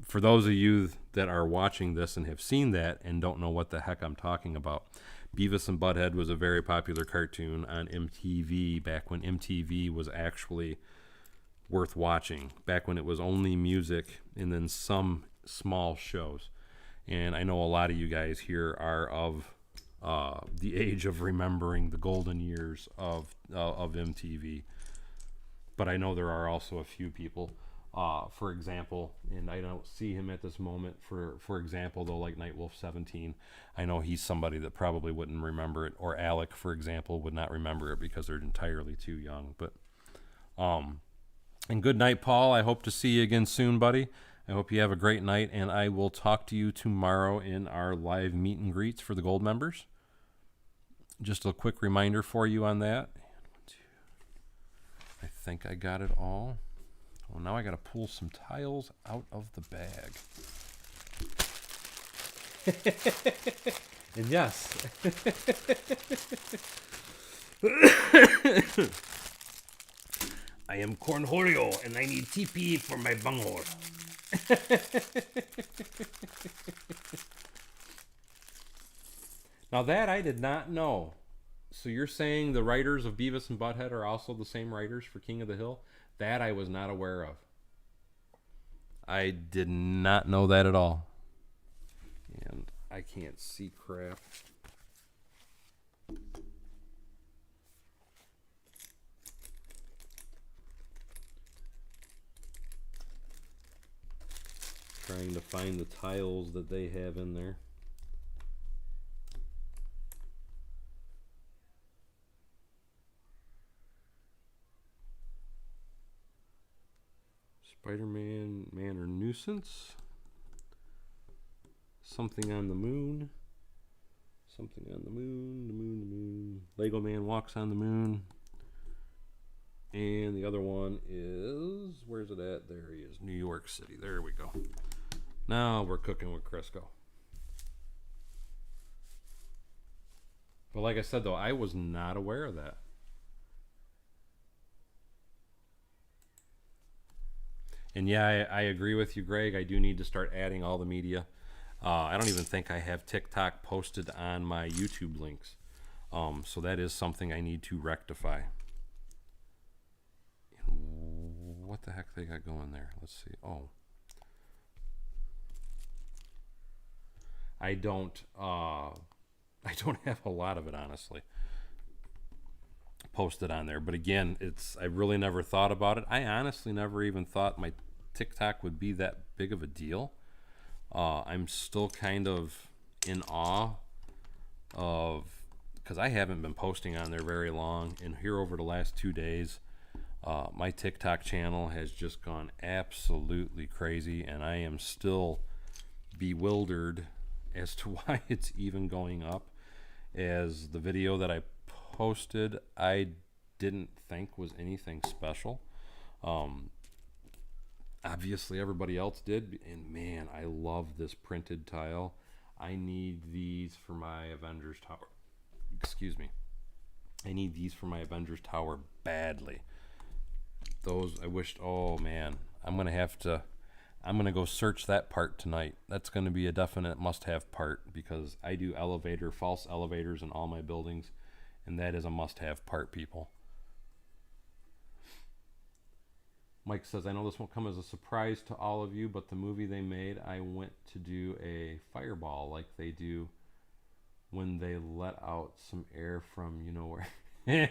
for those of you that are watching this and have seen that and don't know what the heck I'm talking about, Beavis and Butthead was a very popular cartoon on MTV back when MTV was actually worth watching, back when it was only music and then some small shows. And I know a lot of you guys here are of the age of remembering the golden years of MTV. But I know there are also a few people, for example, and I don't see him at this moment, for example, though, like Nightwolf 17, I know he's somebody that probably wouldn't remember it, or Alec, for example, would not remember it because they're entirely too young. But and good night, Paul. I hope to see you again soon, buddy. I hope you have a great night, and I will talk to you tomorrow in our live meet and greets for the gold members. Just a quick reminder for you on that. I think I got it all. Well, now I got to pull some tiles out of the bag. And yes. I am Cornholio, and I need TP for my bunghole. Now that I did not know. So you're saying the writers of Beavis and Butthead are also the same writers for King of the Hill? That I was not aware of. I did not know that at all. And I can't see crap. Trying to find the tiles that they have in there. Spider-Man, Man or Nuisance. Something on the Moon. Something on the Moon, the Moon, the Moon. Lego Man Walks on the Moon. And the other one is, where's it at? There he is, New York City. There we go. Now we're cooking with Crisco. But like I said, though, I was not aware of that. And yeah, I agree with you, Greg. I do need to start adding all the media. I don't even think I have TikTok posted on my YouTube links. So that is something I need to rectify. What the heck they got going there? Let's see. Oh. I don't have a lot of it, honestly, posted on there. But again, I really never thought about it. I honestly never even thought my TikTok would be that big of a deal. I'm still kind of in awe of, because I haven't been posting on there very long, and here over the last 2 days, my TikTok channel has just gone absolutely crazy, and I am still bewildered as to why it's even going up. As the video that I posted, I didn't think was anything special. Obviously everybody else did, and man, I love this printed tile. I need these for my Avengers Tower. Excuse me. I need these for my Avengers Tower badly. Those I wished. Oh man, I'm gonna go search that part tonight. That's gonna be a definite must-have part, because I do false elevators in all my buildings, and that is a must-have part, people. Mike says, I know this won't come as a surprise to all of you, but the movie they made, I went to do a fireball like they do when they let out some air from you know where.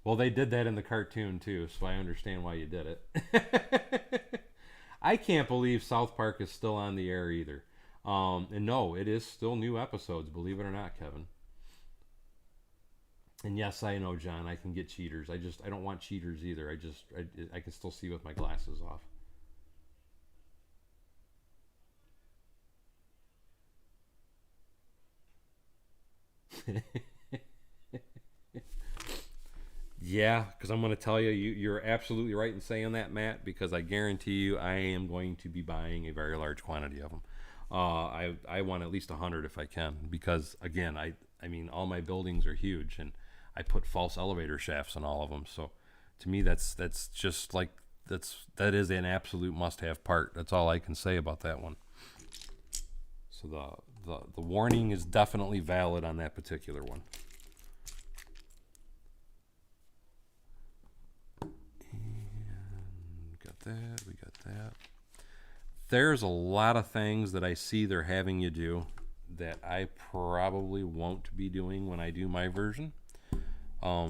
Well, they did that in the cartoon too, so I understand why you did it. I can't believe South Park is still on the air either. And no, it is still new episodes, believe it or not, Kevin. And yes, I know, John, I can get cheaters. I don't want cheaters either. I can still see with my glasses off. Yeah, because I'm going to tell you, you're absolutely right in saying that, Matt, because I guarantee you I am going to be buying a very large quantity of them. I want at least 100 if I can, because, again, I mean, all my buildings are huge, and I put false elevator shafts in all of them. So to me, that's just like, that is an absolute must-have part. That's all I can say about that one. So the warning is definitely valid on that particular one. We got that. there's a lot of things that I see they're having you do that I probably won't be doing when I do my version. I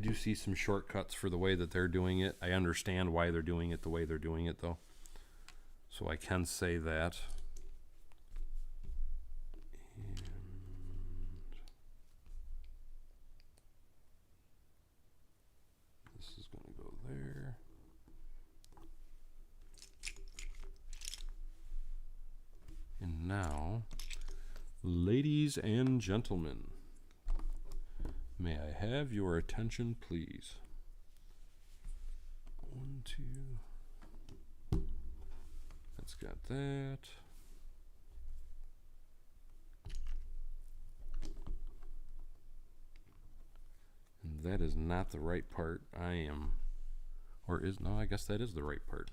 do see some shortcuts for the way that they're doing it. I understand why they're doing it the way they're doing it, though. So I can say that. And this is going to go there. And now, ladies and gentlemen, may I have your attention, please? 1, 2. That's got that. And that is not the right part. No, I guess that is the right part.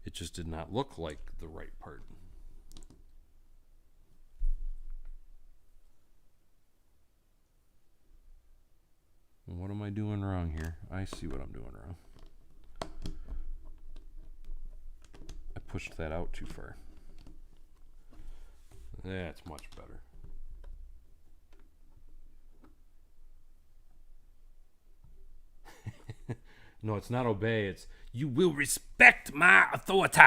It just did not look like the right part. What am I doing wrong here? I see what I'm doing wrong. I pushed that out too far. That's much better. No, it's not obey. It's you will respect my authority.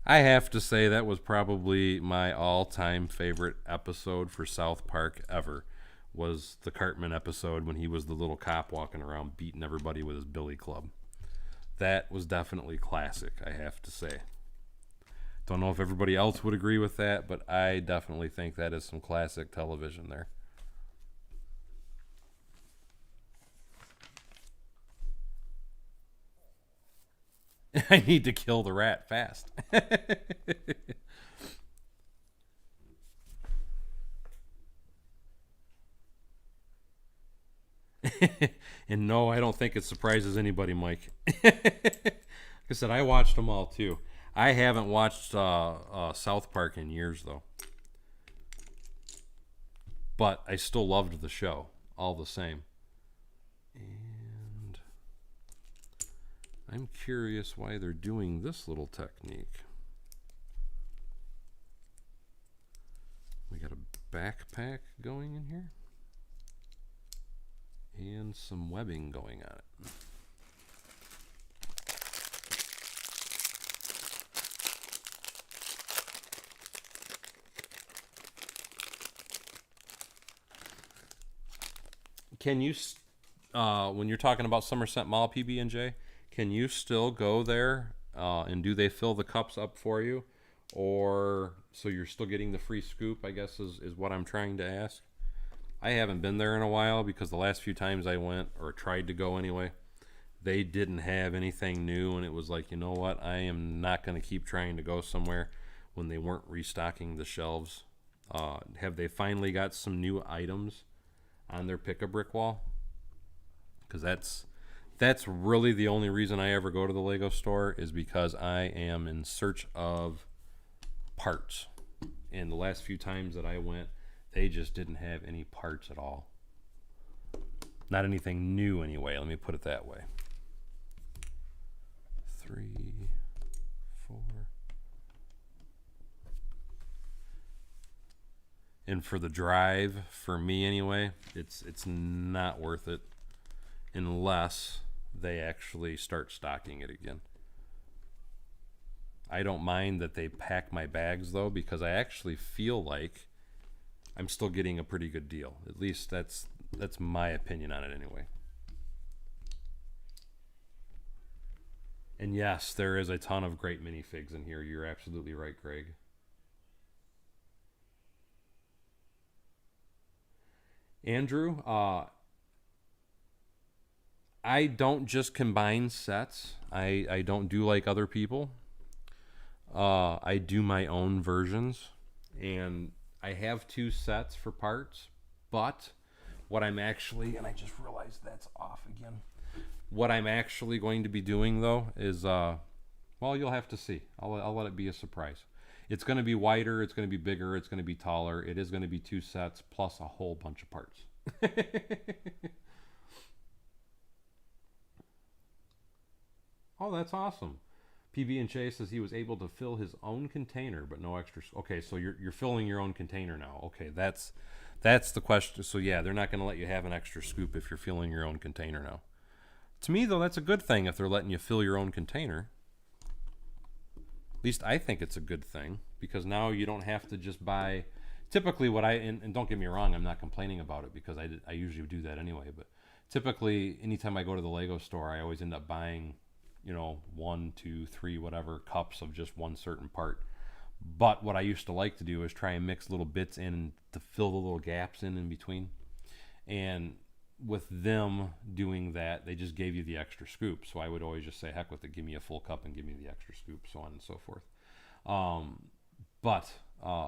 I have to say that was probably my all-time favorite episode for South Park ever, was the Cartman episode when he was the little cop walking around beating everybody with his billy club. That was definitely classic, I have to say. Don't know if everybody else would agree with that, but I definitely think that is some classic television there. I need to kill the rat fast. And no, I don't think it surprises anybody, Mike. Like I said, I watched them all too. I haven't watched South Park in years, though. But I still loved the show, all the same. And I'm curious why they're doing this little technique. We got a backpack going in here. And some webbing going on it. Can you, when you're talking about Somerset Mall, PB&J, can you still go there and do they fill the cups up for you? Or so you're still getting the free scoop, I guess is what I'm trying to ask. I haven't been there in a while because the last few times I went, or tried to go anyway, they didn't have anything new, and it was like, you know what, I am not going to keep trying to go somewhere when they weren't restocking the shelves. Have they finally got some new items on their pick-a-brick wall? Because that's really the only reason I ever go to the Lego store, is because I am in search of parts. And the last few times that I went, they just didn't have any parts at all. Not anything new anyway, let me put it that way. 3, 4. And for the drive, for me anyway, it's not worth it unless they actually start stocking it again. I don't mind that they pack my bags though, because I actually feel like I'm still getting a pretty good deal. At least that's my opinion on it anyway. And yes, there is a ton of great minifigs in here. You're absolutely right, Greg. Andrew, I don't just combine sets. I don't do like other people. I do my own versions, and I have 2 sets for parts, but what I'm actually, and I just realized that's off again. What I'm actually going to be doing though is, well, you'll have to see. I'll let it be a surprise. It's going to be wider, it's going to be bigger, it's going to be taller. It is going to be 2 sets plus a whole bunch of parts. Oh, that's awesome. PB&J says he was able to fill his own container, but no extra. Okay, so you're filling your own container now. Okay, that's the question. So yeah, they're not going to let you have an extra scoop if you're filling your own container now. To me, though, that's a good thing if they're letting you fill your own container. At least I think it's a good thing, because now you don't have to just buy. Typically, what and don't get me wrong, I'm not complaining about it, because I usually do that anyway. But typically, anytime I go to the Lego store, I always end up buying, 1, 2, 3, whatever cups of just one certain part. But what I used to like to do is try and mix little bits in to fill the little gaps in between. And with them doing that, they just gave you the extra scoop. So I would always just say, heck with it, give me a full cup and give me the extra scoop, so on and so forth. But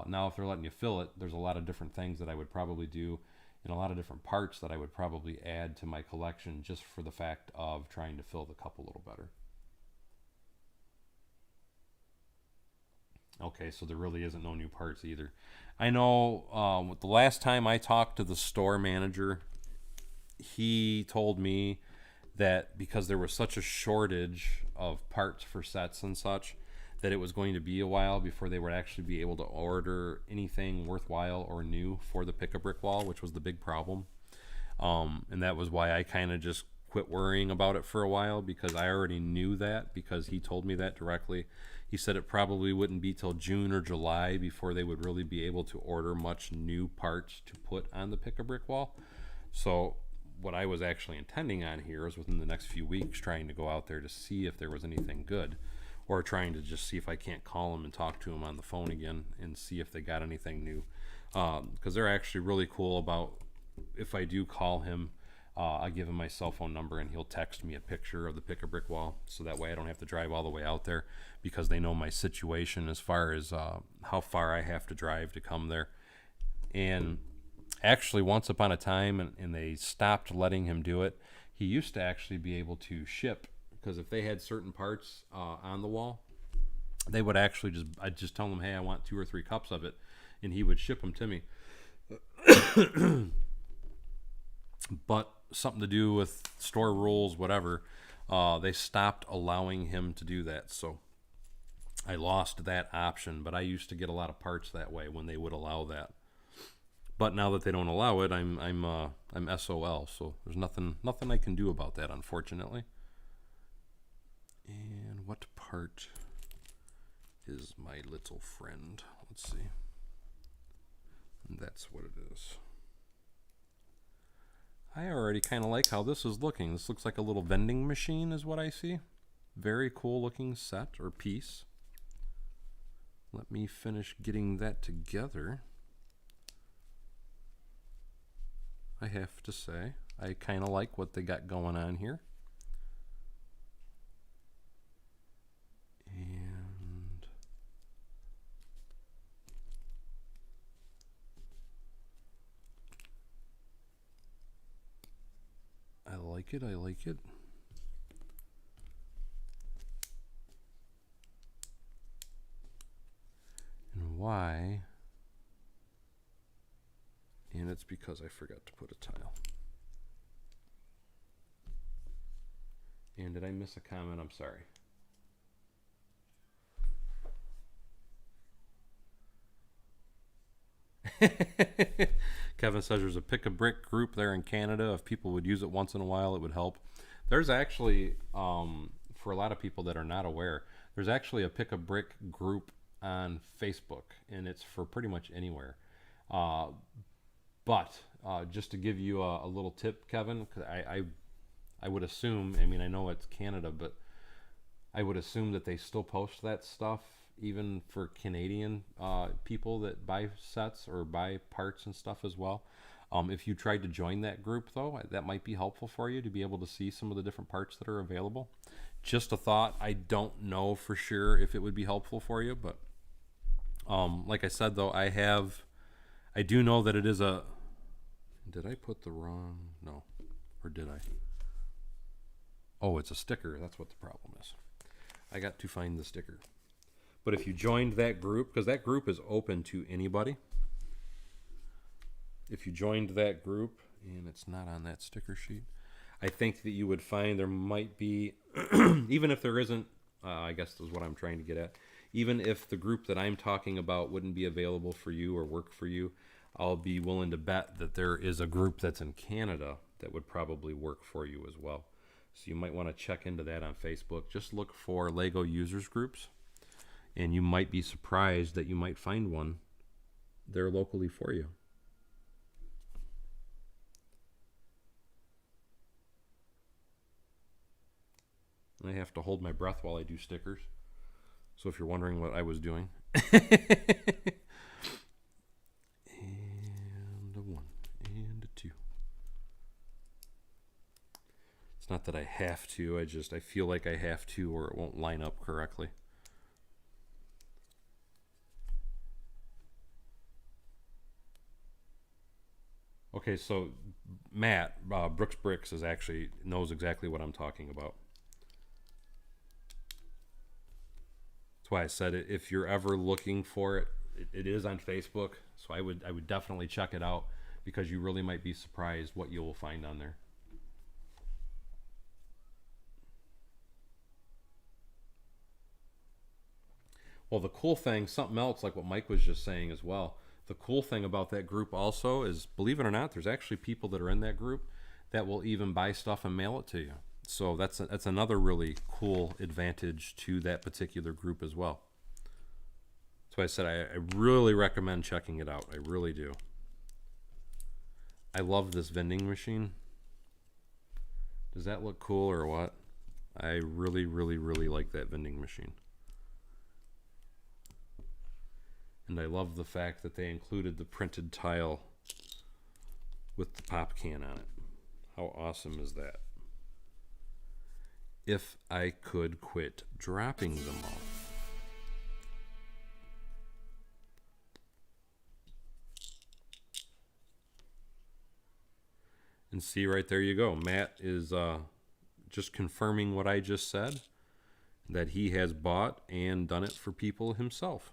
now if they're letting you fill it, there's a lot of different things that I would probably do, and a lot of different parts that I would probably add to my collection, just for the fact of trying to fill the cup a little better. Okay, so there really isn't no new parts either. I know the last time I talked to the store manager, he told me that because there was such a shortage of parts for sets and such, that it was going to be a while before they would actually be able to order anything worthwhile or new for the Pick-a-Brick wall, which was the big problem. And that was why I kind of just quit worrying about it for a while, because I already knew that, because he told me that directly. He said it probably wouldn't be till June or July before they would really be able to order much new parts to put on the Pick-a-Brick wall. So what I was actually intending on here is within the next few weeks trying to go out there to see if there was anything good, or trying to just see if I can't call them and talk to them on the phone again and see if they got anything new. Because they're actually really cool about, if I do call him, I give him my cell phone number and he'll text me a picture of the Pick-a-Brick wall, so that way I don't have to drive all the way out there, because they know my situation as far as how far I have to drive to come there. And actually, once upon a time, and they stopped letting him do it, he used to actually be able to ship, because if they had certain parts on the wall, they would actually I'd just tell them, hey, I want 2 or 3 cups of it, and he would ship them to me. But something to do with store rules, whatever, they stopped allowing him to do that. So I lost that option, but I used to get a lot of parts that way when they would allow that. But now that they don't allow it, I'm SOL, so there's nothing I can do about that, unfortunately. And what part is my little friend? Let's see. And that's what it is. I already kind of like how this is looking. This looks like a little vending machine is what I see. Very cool looking set or piece. Let me finish getting that together. I have to say, I kind of like what they got going on here. And I like it, I like it. And why? And it's because I forgot to put a tile. And did I miss a comment? I'm sorry. Kevin says there's a Pick-a-Brick group there in Canada. If people would use it once in a while, it would help. There's actually, for a lot of people that are not aware, there's actually a Pick-a-Brick group on Facebook, and it's for pretty much anywhere. But just to give you a little tip, Kevin, 'cause I would assume, I mean, I know it's Canada, but I would assume that they still post that stuff even for Canadian people that buy sets or buy parts and stuff as well. If you tried to join that group, though, that might be helpful for you to be able to see some of the different parts that are available. Just a thought. I don't know for sure if it would be helpful for you, but like I said, though, I do know that it is a... Did I put the wrong... No. Or did I? Oh, it's a sticker. That's what the problem is. I got to find the sticker. But if you joined that group, because that group is open to anybody. If you joined that group, and it's not on that sticker sheet, I think that you would find there might be, even if there isn't, I guess is what I'm trying to get at. Even if the group that I'm talking about wouldn't be available for you or work for you, I'll be willing to bet that there is a group that's in Canada that would probably work for you as well. So you might want to check into that on Facebook. Just look for Lego users groups, and you might be surprised that you might find one there locally for you. I have to hold my breath while I do stickers. So if you're wondering what I was doing. And a 1 and a 2. It's not that I have to, I feel like I have to, or it won't line up correctly. Okay, so Matt, Brooks Bricks knows exactly what I'm talking about. That's why I said it. If you're ever looking for it, it is on Facebook. So I would definitely check it out, because you really might be surprised what you will find on there. Well, the cool thing, something else like what Mike was just saying as well. The cool thing about that group also is, believe it or not, there's actually people that are in that group that will even buy stuff and mail it to you. So that's another really cool advantage to that particular group as well. That's why I said I really recommend checking it out. I really do. I love this vending machine. Does that look cool or what? I really, really, really like that vending machine. And I love the fact that they included the printed tile with the pop can on it. How awesome is that? If I could quit dropping them all. And see, right there you go. Matt is just confirming what I just said, that he has bought and done it for people himself.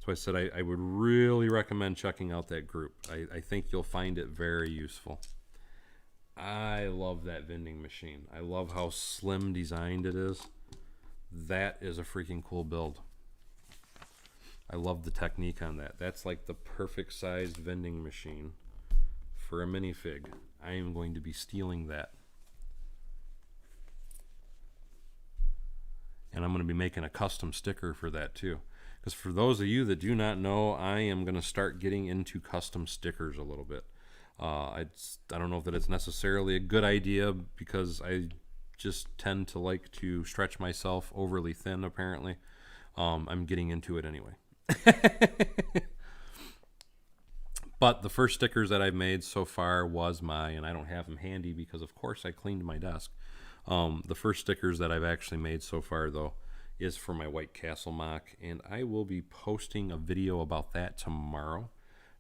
So I said I would really recommend checking out that group. I think you'll find it very useful. I love that vending machine. I love how slim designed it is. That is a freaking cool build. I love the technique on that. That's like the perfect sized vending machine for a minifig. I am going to be stealing that. And I'm going to be making a custom sticker for that too. Because for those of you that do not know, I am going to start getting into custom stickers a little bit. I don't know if that it's necessarily a good idea, because I just tend to like to stretch myself overly thin, apparently. I'm getting into it anyway. But the first stickers that I've made so far was and I don't have them handy because, of course, I cleaned my desk. The first stickers that I've actually made so far, though, is for my White Castle mock, and I will be posting a video about that tomorrow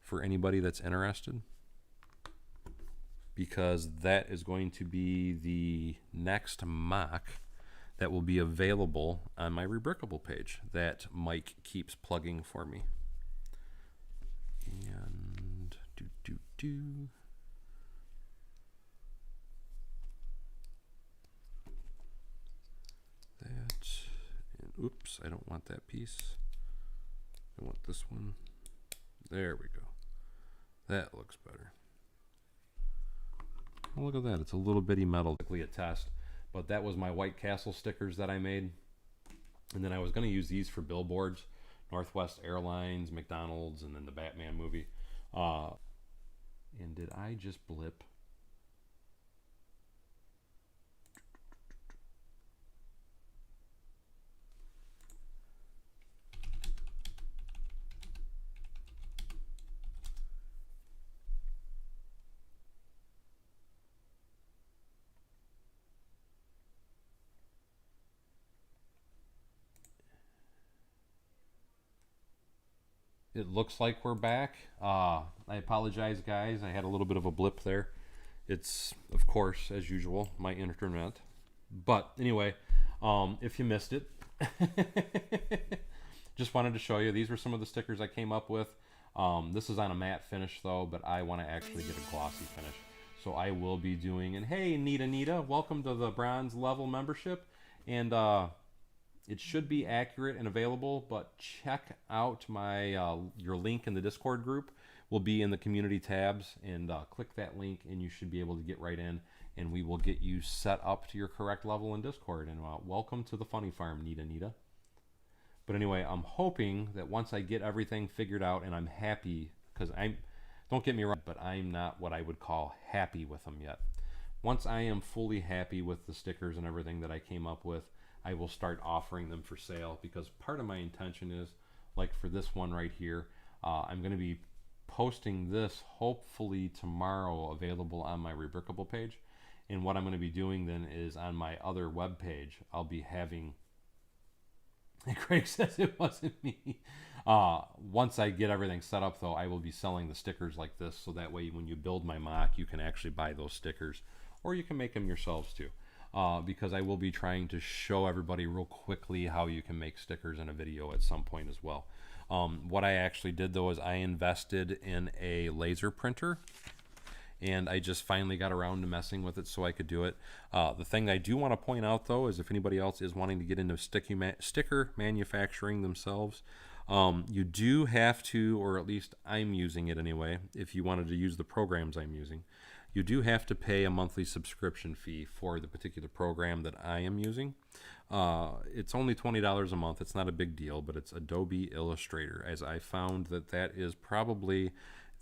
for anybody that's interested, because that is going to be the next mock that will be available on my Rebrickable page that Mike keeps plugging for me. And that, and oops, I don't want that piece. I want this one. There we go. That looks better. Oh, look at that. It's a little bitty metal. A test, but that was my White Castle stickers that I made. And then I was going to use these for billboards, Northwest Airlines, McDonald's, and then the Batman movie. And did I just blip? It looks like we're back. I apologize, guys. I had a little bit of a blip there. It's, of course, as usual, my internet. But anyway, if you missed it, just wanted to show you. These were some of the stickers I came up with. This is on a matte finish, though, but I want to actually get a glossy finish. So I will be doing, and hey, Nita, welcome to the bronze level membership. And it should be accurate and available, but check out my your link in the Discord group will be in the community tabs, and click that link and you should be able to get right in, and we will get you set up to your correct level in Discord. And welcome to the funny farm, Nita. But anyway, I'm hoping that once I get everything figured out and I'm happy, because don't get me wrong, but I'm not what I would call happy with them yet. Once I am fully happy with the stickers and everything that I came up with, I will start offering them for sale, because part of my intention is, like for this one right here, I'm going to be posting this hopefully tomorrow, available on my Rebrickable page. And what I'm going to be doing then is on my other web page, I'll be having, and Craig says it wasn't me. Once I get everything set up though, I will be selling the stickers like this, so that way when you build my mock, you can actually buy those stickers, or you can make them yourselves too. Because I will be trying to show everybody real quickly how you can make stickers in a video at some point as well. What I actually did though is I invested in a laser printer, and I just finally got around to messing with it so I could do it. The thing I do want to point out though is, if anybody else is wanting to get into sticker manufacturing themselves, you do have to, or at least I'm using it anyway, if you wanted to use the programs I'm using, you do have to pay a monthly subscription fee for the particular program that I am using. It's only $20 a month. It's not a big deal, but it's Adobe Illustrator, as I found that is probably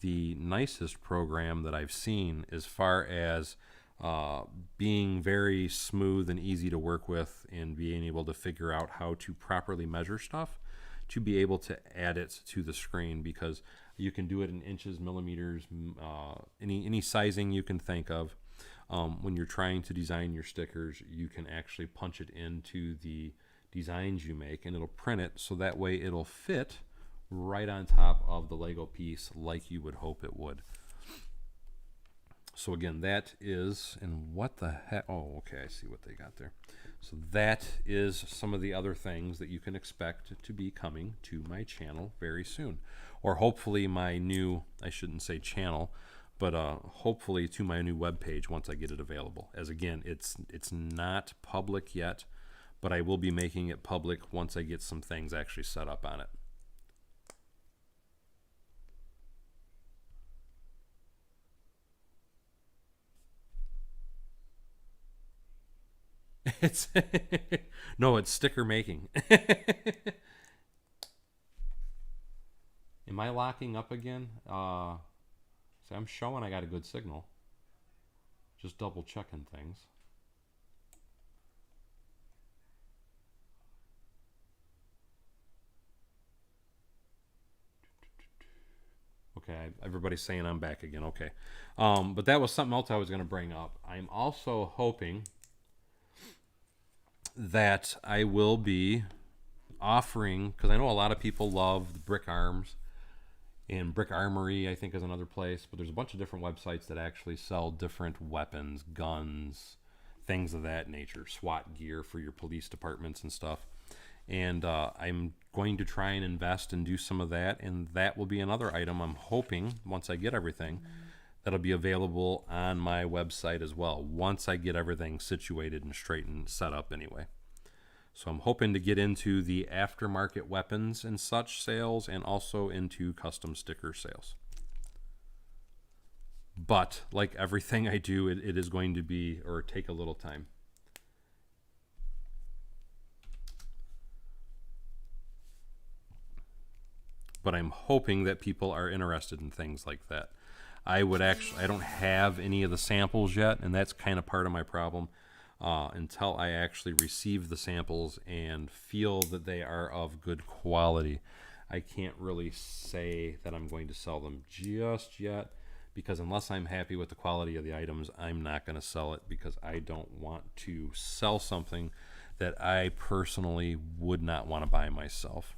the nicest program that I've seen as far as being very smooth and easy to work with, and being able to figure out how to properly measure stuff to be able to add it to the screen, because you can do it in inches, millimeters, any sizing you can think of. When you're trying to design your stickers, you can actually punch it into the designs you make, and it'll print it so that way it'll fit right on top of the Lego piece like you would hope it would. So again, that is, and what the heck, oh okay, I see what they got there. So that is some of the other things that you can expect to be coming to my channel very soon, or hopefully my new, I shouldn't say channel, but hopefully to my new webpage once I get it available. As again, it's not public yet, but I will be making it public once I get some things actually set up on it. It's no, it's sticker making. Am I locking up again? See, I'm showing I got a good signal. Just double checking things. Okay, everybody's saying I'm back again. Okay, but that was something else I was going to bring up. I'm also hoping that I will be offering, because I know a lot of people love the Brick Arms, and Brick Armory I think is another place, but there's a bunch of different websites that actually sell different weapons, guns, things of that nature, SWAT gear for your police departments and stuff. And I'm going to try and invest and do some of that, and that will be another item I'm hoping, once I get everything, that'll be available on my website as well, once I get everything situated and straightened, set up anyway. So I'm hoping to get into the aftermarket weapons and such sales, and also into custom sticker sales. But like everything I do, it is going to be, or take a little time. But I'm hoping that people are interested in things like that. I don't have any of the samples yet, and that's kind of part of my problem. Until I actually receive the samples and feel that they are of good quality, I can't really say that I'm going to sell them just yet, because unless I'm happy with the quality of the items, I'm not going to sell it, because I don't want to sell something that I personally would not want to buy myself.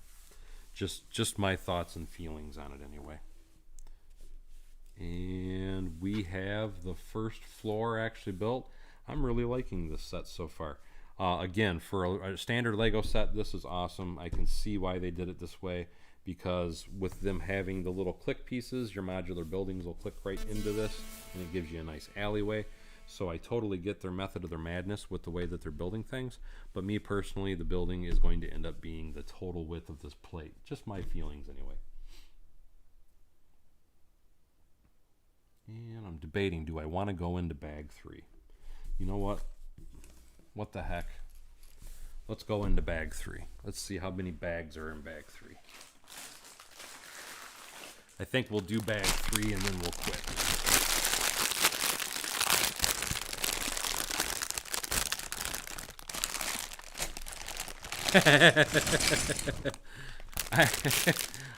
Just my thoughts and feelings on it anyway. And we have the first floor actually built. I'm really liking this set so far. Again, for a standard Lego set, this is awesome. I can see why they did it this way, because with them having the little click pieces, your modular buildings will click right into this, and it gives you a nice alleyway. So I totally get their method of their madness with the way that they're building things. But me personally, the building is going to end up being the total width of this plate. Just my feelings anyway. And I'm debating, do I want to go into bag 3? You know what? What the heck? Let's go into bag 3. Let's see how many bags are in bag 3. I think we'll do bag 3 and then we'll quit.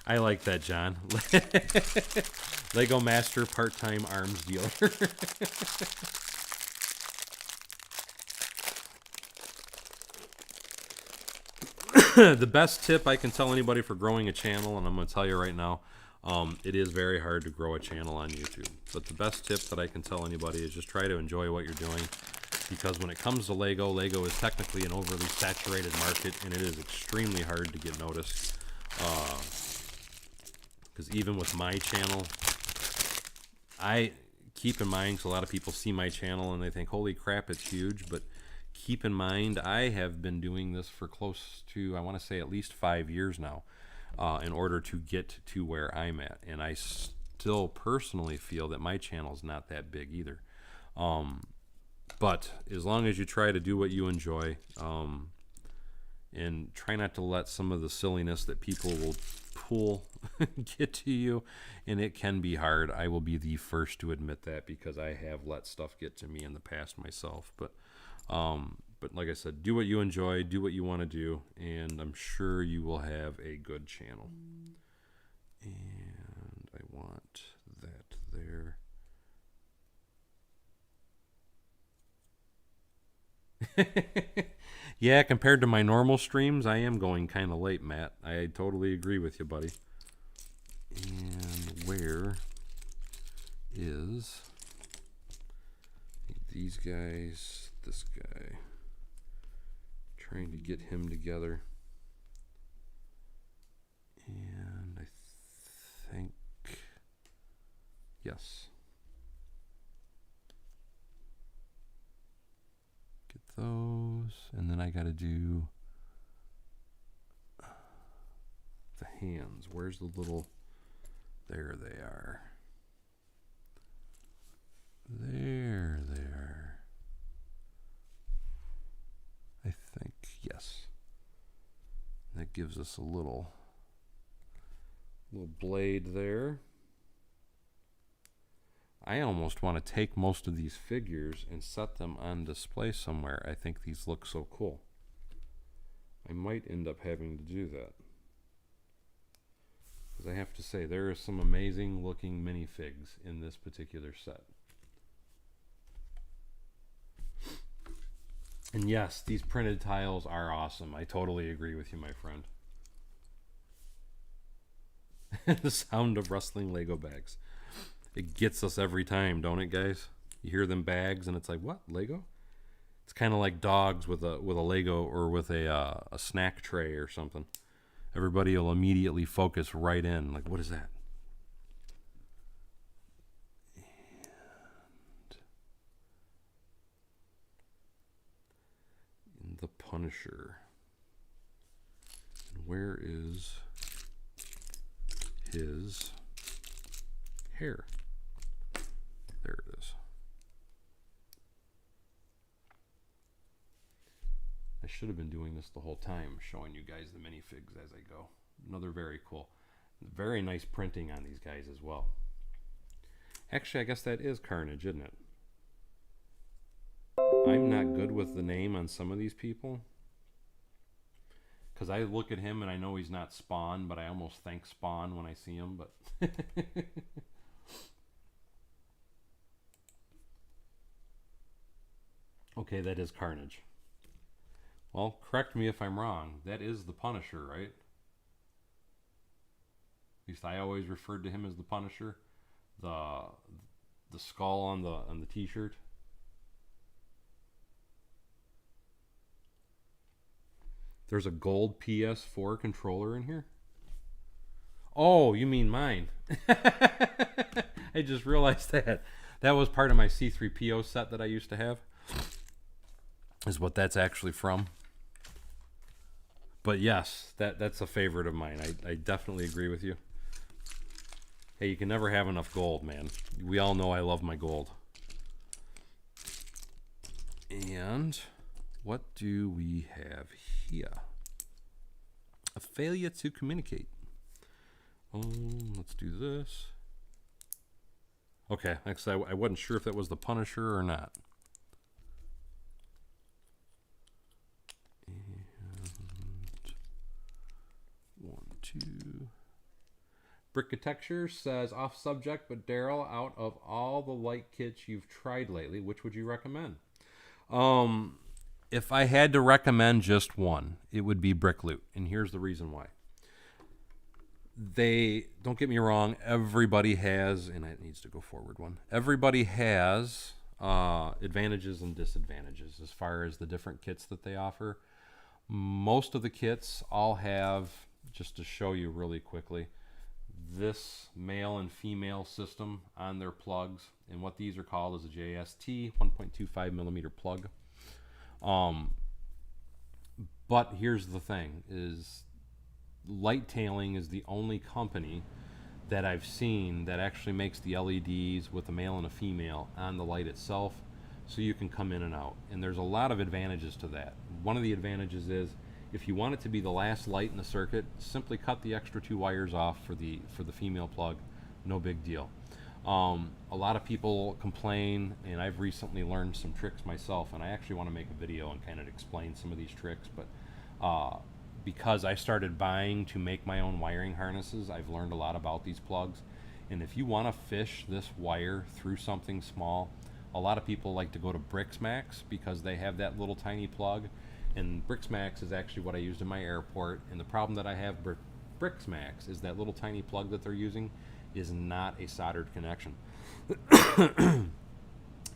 I like that, John. Lego Master part-time arms dealer. The best tip I can tell anybody for growing a channel, and I'm going to tell you right now, it is very hard to grow a channel on YouTube. But the best tip that I can tell anybody is just try to enjoy what you're doing. Because when it comes to Lego, Lego is technically an overly saturated market, and it is extremely hard to get noticed. Because even with my channel, I keep in mind, because a lot of people see my channel and they think, holy crap, it's huge. But keep in mind, I have been doing this for close to, I want to say at least 5 years now, in order to get to where I'm at. And I still personally feel that my channel is not that big either. But as long as you try to do what you enjoy, and try not to let some of the silliness that people will pull get to you, and it can be hard. I will be the first to admit that, because I have let stuff get to me in the past myself. But like I said, do what you enjoy, do what you want to do, and I'm sure you will have a good channel. And I want that there. Yeah, compared to my normal streams, I am going kind of late, Matt. I totally agree with you, buddy. And where is these guys, this guy? Trying to get him together. And I think, yes. Those, and then I got to do the hands. Where's the little, there they are. There they are. I think, yes. That gives us a little blade there. I almost want to take most of these figures and set them on display somewhere. I think these look so cool. I might end up having to do that. Because I have to say, there are some amazing looking minifigs in this particular set. And yes, these printed tiles are awesome. I totally agree with you, my friend. The sound of rustling Lego bags. It gets us every time, don't it, guys? You hear them bags, and it's like, what, Lego? It's kind of like dogs with a Lego or with a snack tray or something. Everybody will immediately focus right in. Like, what is that? And the Punisher. And where is his hair? There it is. I should have been doing this the whole time, showing you guys the minifigs as I go. Another very cool. Very nice printing on these guys as well. Actually, I guess that is Carnage, isn't it? I'm not good with the name on some of these people. Because I look at him and I know he's not Spawn, but I almost think Spawn when I see him. But okay, that is Carnage. Well, correct me if I'm wrong. That is the Punisher, right? At least I always referred to him as the Punisher. The skull on the t-shirt. There's a gold PS4 controller in here. Oh, you mean mine. I just realized that. That was part of my C3PO set that I used to have. Is what that's actually from. But yes, that's a favorite of mine. I definitely agree with you. Hey, you can never have enough gold, man. We all know I love my gold. And what do we have here? A failure to communicate. Let's do this. Okay, actually, I wasn't sure if that was the Punisher or not. And 1, 2. Brickatecture says, off subject, but Daryl, out of all the light kits you've tried lately, which would you recommend? If I had to recommend just one, it would be Brick Loot, and here's the reason why. Don't get me wrong, everybody has, and it needs to go forward one. Everybody has advantages and disadvantages as far as the different kits that they offer. Most of the kits all have, just to show you really quickly, this male and female system on their plugs, and what these are called is a JST 1.25 millimeter plug. But here's the thing: is Light Tailing is the only company that I've seen that actually makes the LEDs with a male and a female on the light itself, so you can come in and out. And there's a lot of advantages to that. One of the advantages is, if you want it to be the last light in the circuit, simply cut the extra 2 wires off for the female plug. No big deal. A lot of people complain, and I've recently learned some tricks myself, and I actually want to make a video and kind of explain some of these tricks. But because I started buying to make my own wiring harnesses, I've learned a lot about these plugs. And if you want to fish this wire through something small, a lot of people like to go to Brixmax because they have that little tiny plug. And Brixmax is actually what I used in my airport. And the problem that I have with Brixmax is that little tiny plug that they're using is not a soldered connection.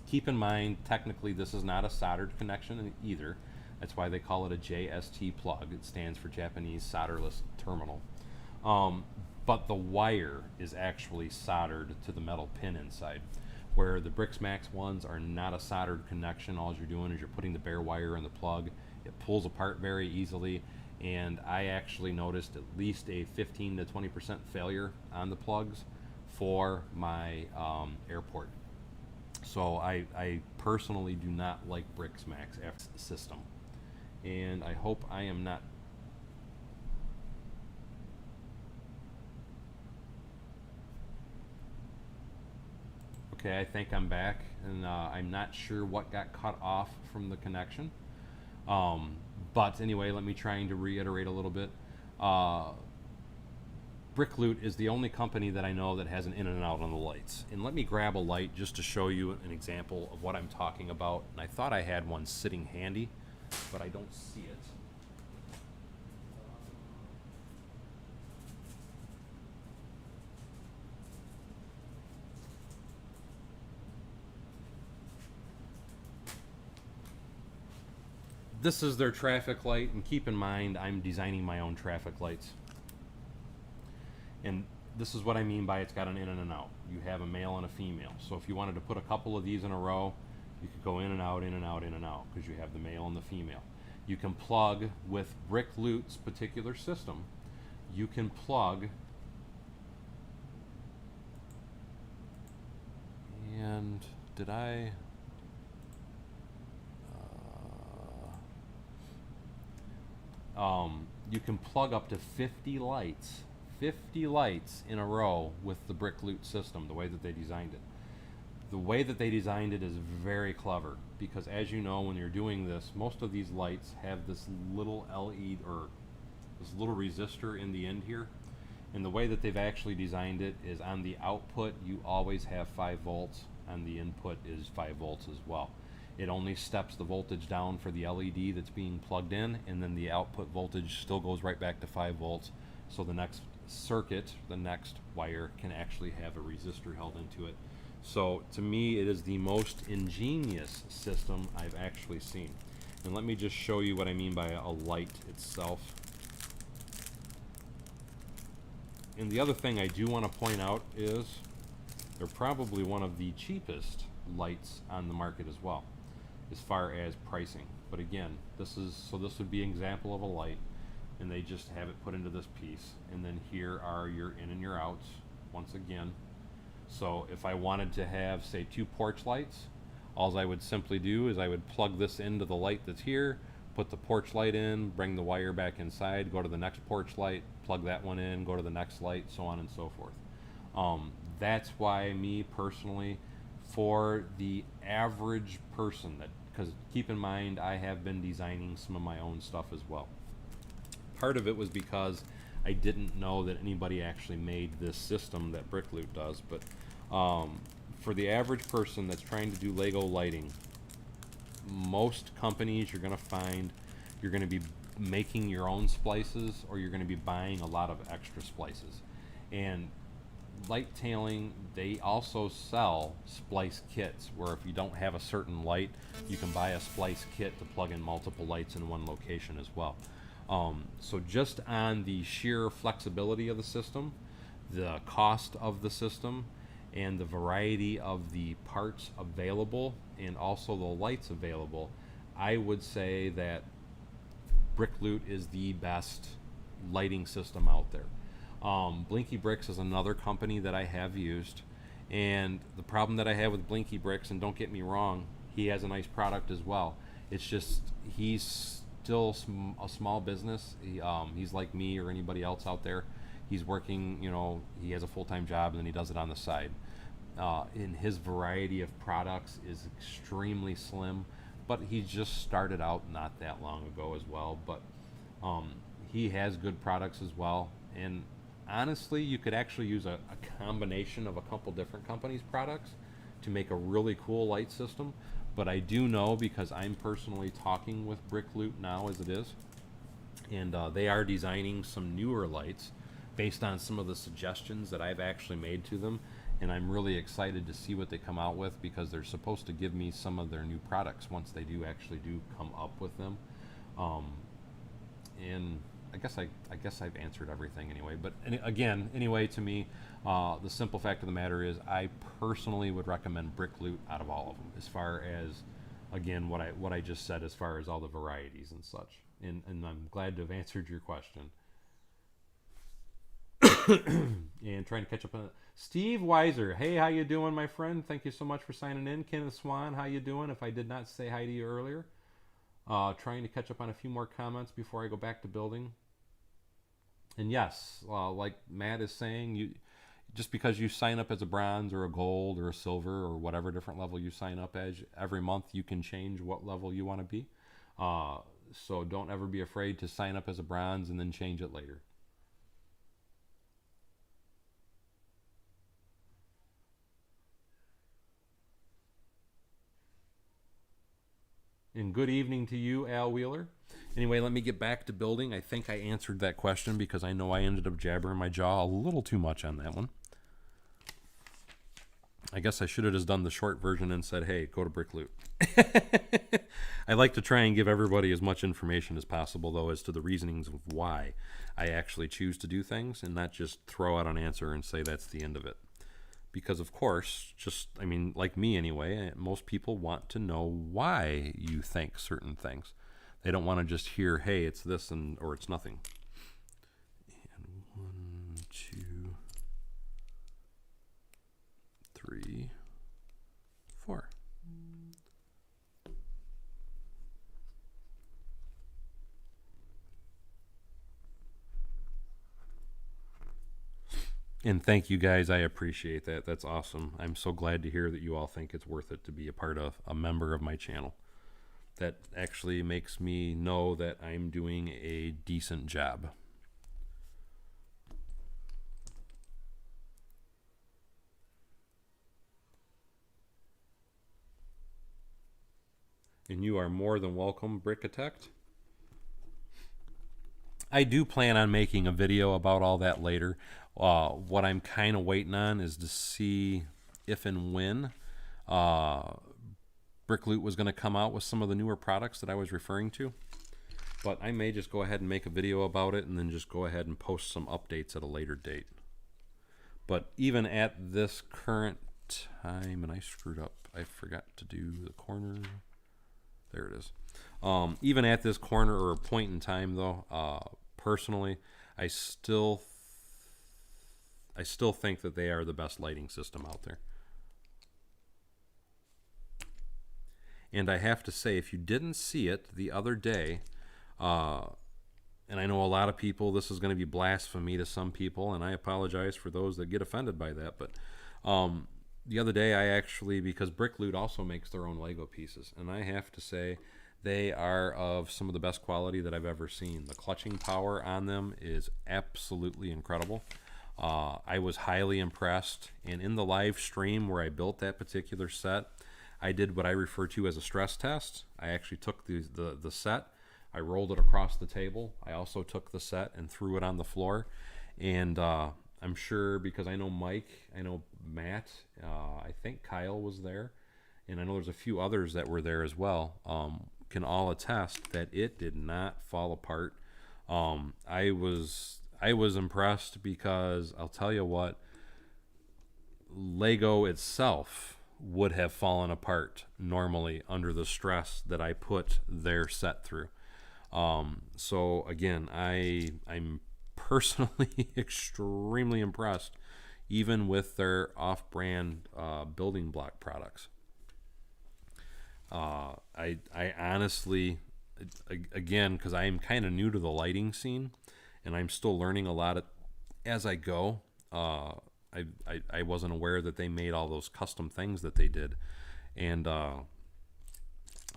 Keep in mind, technically this is not a soldered connection either. That's why they call it a JST plug. It stands for Japanese Solderless Terminal. But the wire is actually soldered to the metal pin inside, where the Brixmax ones are not a soldered connection. All you're doing is you're putting the bare wire in the plug. It pulls apart very easily, and I actually noticed at least a 15 to 20% failure on the plugs for my airport. So I personally do not like Brixmax system, and I hope I am not. Okay, I think I'm back, and I'm not sure what got cut off from the connection. But anyway, let me try to reiterate a little bit. Brick Loot is the only company that I know that has an in and out on the lights. And let me grab a light just to show you an example of what I'm talking about. And I thought I had one sitting handy, but I don't see it. This is their traffic light, and keep in mind I'm designing my own traffic lights. And this is what I mean by it's got an in and an out. You have a male and a female. So if you wanted to put a couple of these in a row, you could go in and out, in and out, in and out, because you have the male and the female. You can plug with Brick Loot's particular system. You can plug, and did I? You can plug up to 50 lights in a row with the Brick Loot system, the way that they designed it. The way that they designed it is very clever, because as you know, when you're doing this, most of these lights have this little LED or this little resistor in the end here. And the way that they've actually designed it is on the output, you always have 5 volts, and the input is 5 volts as well. It only steps the voltage down for the LED that's being plugged in, and then the output voltage still goes right back to 5 volts. So the next circuit, the next wire, can actually have a resistor held into it. So to me, it is the most ingenious system I've actually seen. And let me just show you what I mean by a light itself. And the other thing I do want to point out is they're probably one of the cheapest lights on the market as well, as far as pricing. But again, this would be an example of a light, and they just have it put into this piece, and then here are your in and your outs once again. So if I wanted to have, say, 2 porch lights, all I would simply do is I would plug this into the light that's here, put the porch light in, bring the wire back inside, go to the next porch light, plug that one in, go to the next light, so on and so forth. That's why me personally, for the average person, that, because keep in mind I have been designing some of my own stuff as well. Part of it was because I didn't know that anybody actually made this system that Brickloot does, but for the average person that's trying to do Lego lighting, most companies you're going to find you're going to be making your own splices, or you're going to be buying a lot of extra splices. And light tailing, they also sell splice kits where if you don't have a certain light, you can buy a splice kit to plug in multiple lights in one location as well. So just on the sheer flexibility of the system, the cost of the system, and the variety of the parts available, and also the lights available, I would say that Brickloot is the best lighting system out there. Blinky Bricks is another company that I have used, and the problem that I have with Blinky Bricks, and don't get me wrong, he has a nice product as well, it's just he's still a small business. He's like me or anybody else out there. He's working, you know, he has a full-time job and then he does it on the side. And his variety of products is extremely slim, but he just started out not that long ago as well. But he has good products as well. And honestly, you could actually use a combination of a couple different companies' products to make a really cool light system. But I do know, because I'm personally talking with Brickloot now as it is, and they are designing some newer lights based on some of the suggestions that I've actually made to them, and I'm really excited to see what they come out with, because they're supposed to give me some of their new products once they do actually come up with them. And I guess I've answered everything anyway. But again, anyway, to me, the simple fact of the matter is, I personally would recommend Brickloot out of all of them, as far as, again, what I just said, as far as all the varieties and such. And I'm glad to have answered your question. And trying to catch up on Steve Weiser. Hey, how you doing, my friend? Thank you so much for signing in. Kenneth Swan, how you doing? If I did not say hi to you earlier. Trying to catch up on a few more comments before I go back to building. And yes, like Matt is saying, just because you sign up as a bronze or a gold or a silver or whatever different level you sign up as, every month you can change what level you want to be. So don't ever be afraid to sign up as a bronze and then change it later. And good evening to you, Al Wheeler. Anyway, let me get back to building. I think I answered that question, because I know I ended up jabbering my jaw a little too much on that one. I guess I should have just done the short version and said, hey, go to Brickloot. I like to try and give everybody as much information as possible, though, as to the reasonings of why I actually choose to do things, and not just throw out an answer and say that's the end of it. Because, of course, I mean, like me anyway, most people want to know why you think certain things. They don't want to just hear, hey, it's this, or it's nothing. And 1, 2, 3, 4. And thank you guys. I appreciate that. That's awesome. I'm so glad to hear that you all think it's worth it to be a part of, a member of my channel. That actually makes me know that I'm doing a decent job. And you are more than welcome, Brickitect. I do plan on making a video about all that later. What I'm kind of waiting on is to see if and when Brickloot was going to come out with some of the newer products that I was referring to. But I may just go ahead and make a video about it, and then just go ahead and post some updates at a later date. But even at this current time, and I screwed up. I forgot to do the corner. There it is. Even at this corner or point in time, though, personally, I still think that they are the best lighting system out there. And I have to say, if you didn't see it the other day, and I know a lot of people, this is going to be blasphemy to some people, and I apologize for those that get offended by that, but the other day I actually, because Brick Loot also makes their own Lego pieces, and I have to say they are of some of the best quality that I've ever seen. The clutching power on them is absolutely incredible. I was highly impressed, and in the live stream where I built that particular set, I did what I refer to as a stress test. I actually took the set, I rolled it across the table. I also took the set and threw it on the floor. And I'm sure, because I know Mike, I know Matt, I think Kyle was there, and I know there's a few others that were there as well, can all attest that it did not fall apart. I was impressed because I'll tell you what, Lego itself would have fallen apart normally under the stress that I put their set through. So again, I'm personally extremely impressed, even with their off-brand building block products. I honestly, again, because I am kind of new to the lighting scene, and I'm still learning a lot as I go. I wasn't aware that they made all those custom things that they did, and the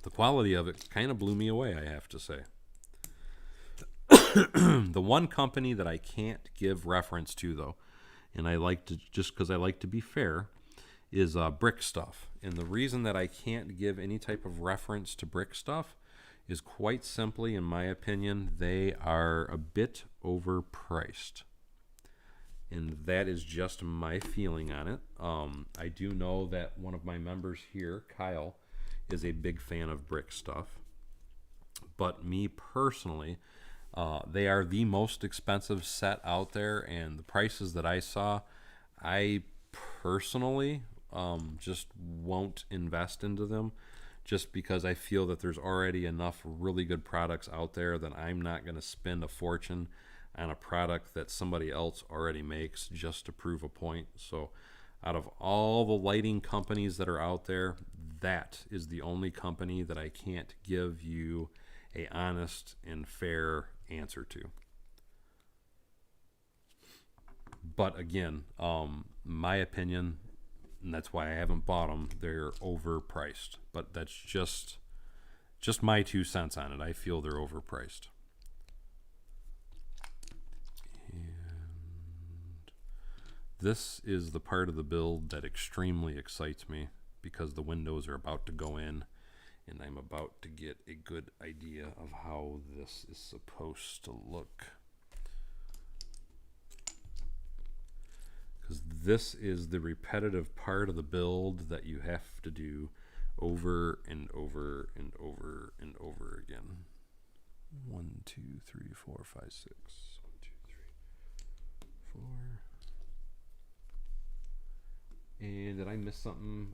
quality of it kind of blew me away, I have to say. The one company that I can't give reference to, though, and I like to, just because I like to be fair, is Brick Stuff. And the reason that I can't give any type of reference to Brick Stuff is quite simply, in my opinion, they are a bit overpriced. And that is just my feeling on it. I do know that one of my members here, Kyle, is a big fan of Brick Stuff. But me personally, they are the most expensive set out there, and the prices that I saw, I personally just won't invest into them, just because I feel that there's already enough really good products out there that I'm not going to spend a fortune on a product that somebody else already makes just to prove a point. So out of all the lighting companies that are out there, that is the only company that I can't give you a honest and fair answer to. But again, my opinion, and that's why I haven't bought them, they're overpriced. But that's just my 2 cents on it. I feel they're overpriced. And this is the part of the build that extremely excites me, because the windows are about to go in, and I'm about to get a good idea of how this is supposed to look. Because this is the repetitive part of the build that you have to do over and over and over and over again. 1, 2, 3, 4, 5, 6. 1, 2, 3, 4. And did I miss something?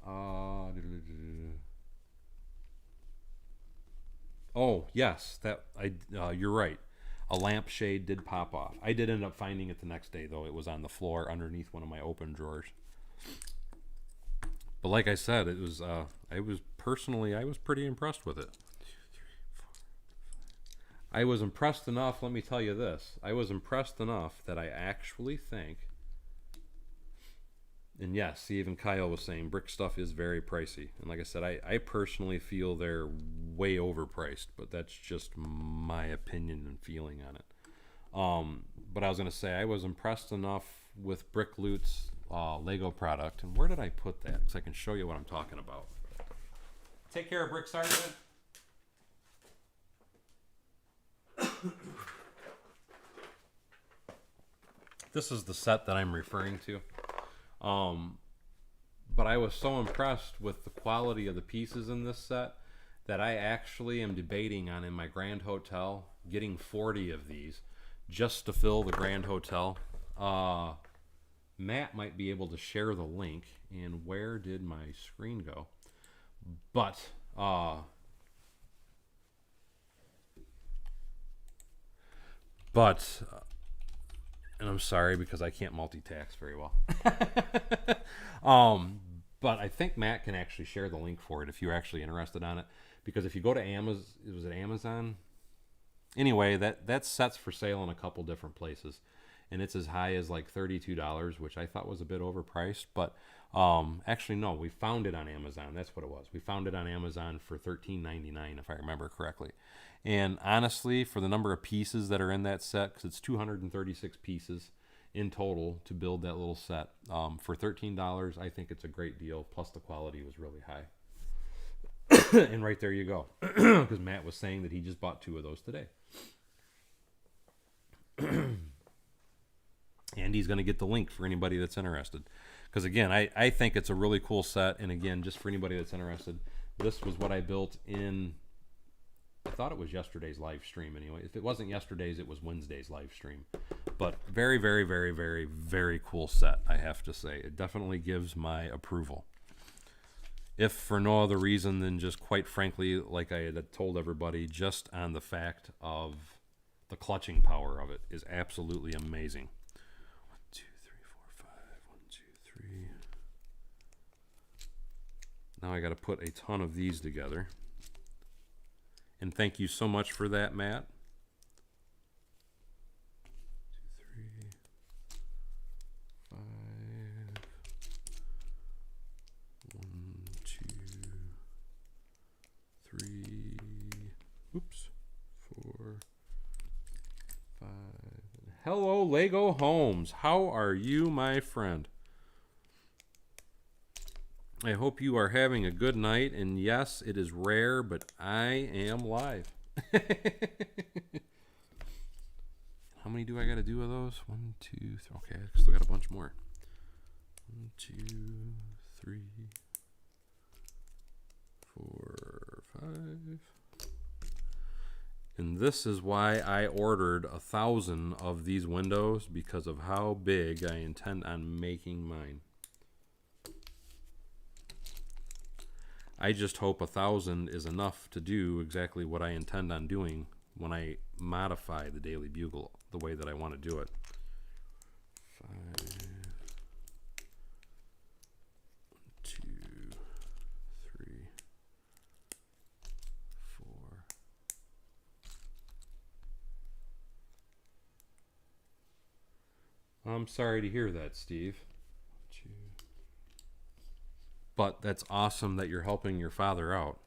Oh, yes, that you're right. A lampshade did pop off. I did end up finding it the next day, though. It was on the floor underneath one of my open drawers. But like I said, it was I was pretty impressed with it. 1, 2, 3, 4, 5. I was impressed enough, let me tell you this. I was impressed enough that I actually think, and yes, even Kyle was saying Brick Stuff is very pricey. And like I said, I personally feel they're way overpriced, but that's just my opinion and feeling on it. But I was going to say, I was impressed enough with Brick Loot's Lego product. And where did I put that? So I can show you what I'm talking about. Take care of Brick Sergeant. This is the set that I'm referring to. But I was so impressed with the quality of the pieces in this set that I actually am debating on, in my Grand Hotel, getting 40 of these just to fill the Grand Hotel. Matt might be able to share the link. And where did my screen go? But But, and I'm sorry because I can't multitask very well. But I think Matt can actually share the link for it if you're actually interested on it. Because if you go to Amazon, was it Amazon? Anyway, that set's for sale in a couple different places, and it's as high as like $32, which I thought was a bit overpriced. But actually, no, we found it on Amazon. That's what it was. We found it on Amazon for $13.99, if I remember correctly. And honestly, for the number of pieces that are in that set, because it's 236 pieces in total to build that little set, for $13, I think it's a great deal. Plus, the quality was really high. And right there you go, because Matt was saying that he just bought 2 of those today. And he's going to get the link for anybody that's interested. Because again, I think it's a really cool set. And again, just for anybody that's interested, this was what I built in, I thought it was yesterday's live stream anyway. If it wasn't yesterday's, it was Wednesday's live stream. But very, very, very, very, very cool set, I have to say. It definitely gives my approval. If for no other reason than just, quite frankly, like I had told everybody, just on the fact of the clutching power of it is absolutely amazing. 1, 2, 3, 4, 5. 1, 2, 3. Now I got to put a ton of these together. And thank you so much for that, Matt. 2, 3, 5. 1, 2, 3. Oops. 4, 5. Hello, Lego Homes. How are you, my friend? I hope you are having a good night. And yes, it is rare, but I am live. How many do I got to do of those? 1, 2, 3. Okay, I still got a bunch more. 1, 2, 3, 4, 5. And this is why I ordered 1,000 of these windows, because of how big I intend on making mine. I just hope 1,000 is enough to do exactly what I intend on doing when I modify the Daily Bugle the way that I want to do it. 5, 2, 3, 4. I'm sorry to hear that, Steve. 2. But that's awesome that you're helping your father out.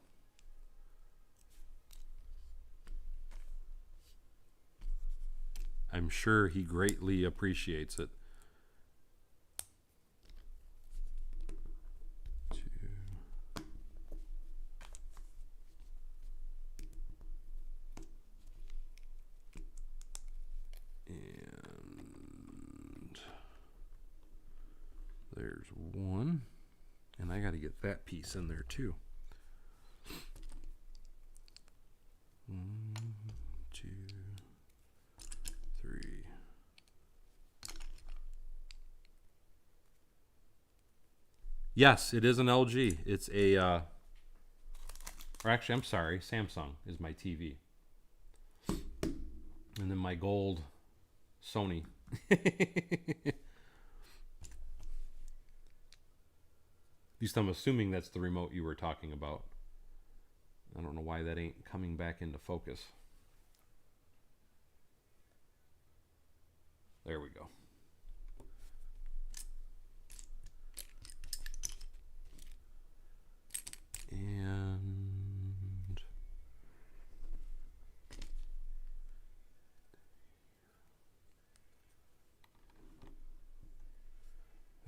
I'm sure he greatly appreciates it. 2. And there's 1. And I got to get that piece in there too. 1, 2, 3. Yes, it is an LG. It's a, or actually, I'm sorry, Samsung is my TV. And then my gold Sony. At least I'm assuming that's the remote you were talking about. I don't know why that ain't coming back into focus. There we go. And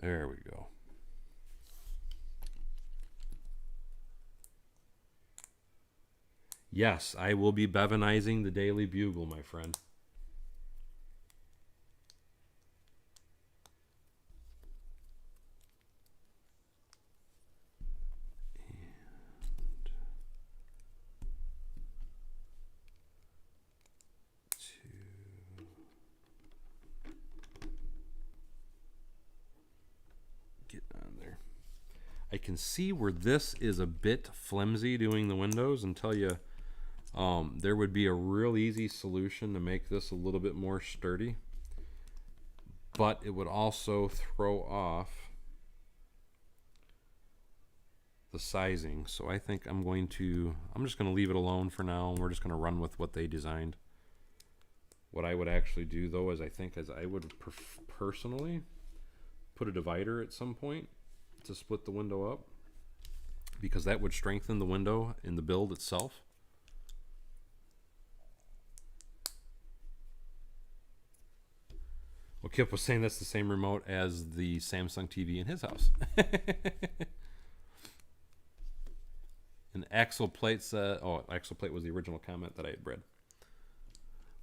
there we go. Yes, I will be Bevanizing the Daily Bugle, my friend. I can see where this is a bit flimsy doing the windows and tell you there would be a real easy solution to make this a little bit more sturdy. But it would also throw off the sizing. So I think I'm just going to leave it alone for now, and we're just going to run with what they designed. What I would actually do, though, is I would personally put a divider at some point to split the window up, because that would strengthen the window in the build itself. Well, Kip was saying that's the same remote as the Samsung TV in his house. And Axel Plate said, Axel Plate was the original comment that I had read.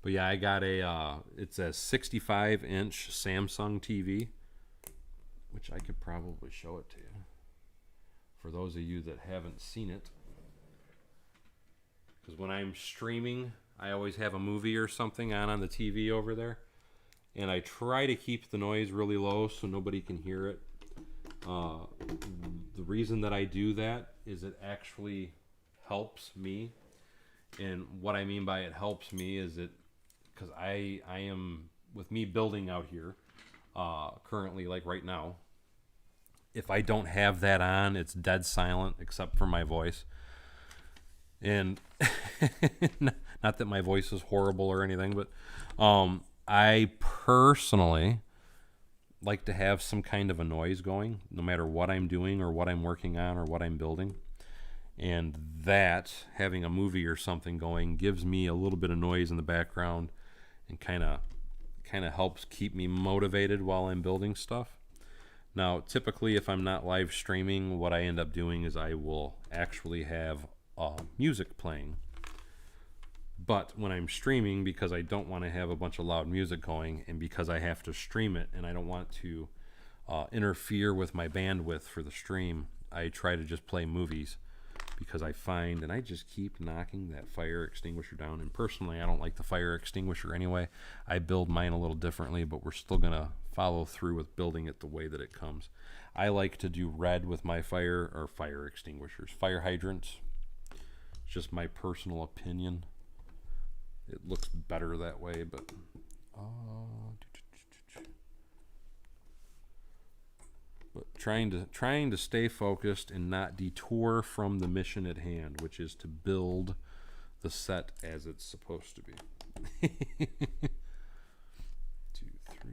But yeah, I got it's a 65-inch Samsung TV, which I could probably show it to you for those of you that haven't seen it. Because when I'm streaming, I always have a movie or something on the TV over there. And I try to keep the noise really low so nobody can hear it. The reason that I do that is it actually helps me. And what I mean by it helps me is because I am, with me building out here currently, like right now, if I don't have that on, it's dead silent except for my voice. And not that my voice is horrible or anything, but I personally like to have some kind of a noise going, no matter what I'm doing or what I'm working on or what I'm building. And that, having a movie or something going, gives me a little bit of noise in the background and kind of helps keep me motivated while I'm building stuff. Now, typically, if I'm not live streaming, what I end up doing is I will actually have music playing. But when I'm streaming, because I don't want to have a bunch of loud music going, and because I have to stream it and I don't want to interfere with my bandwidth for the stream, I try to just play movies, because I find, and I just keep knocking that fire extinguisher down. And personally, I don't like the fire extinguisher anyway. I build mine a little differently, but we're still going to follow through with building it the way that it comes. I like to do red with my fire extinguishers, fire hydrants. It's just my personal opinion. It looks better that way, but trying to stay focused and not detour from the mission at hand, which is to build the set as it's supposed to be. 2, 3.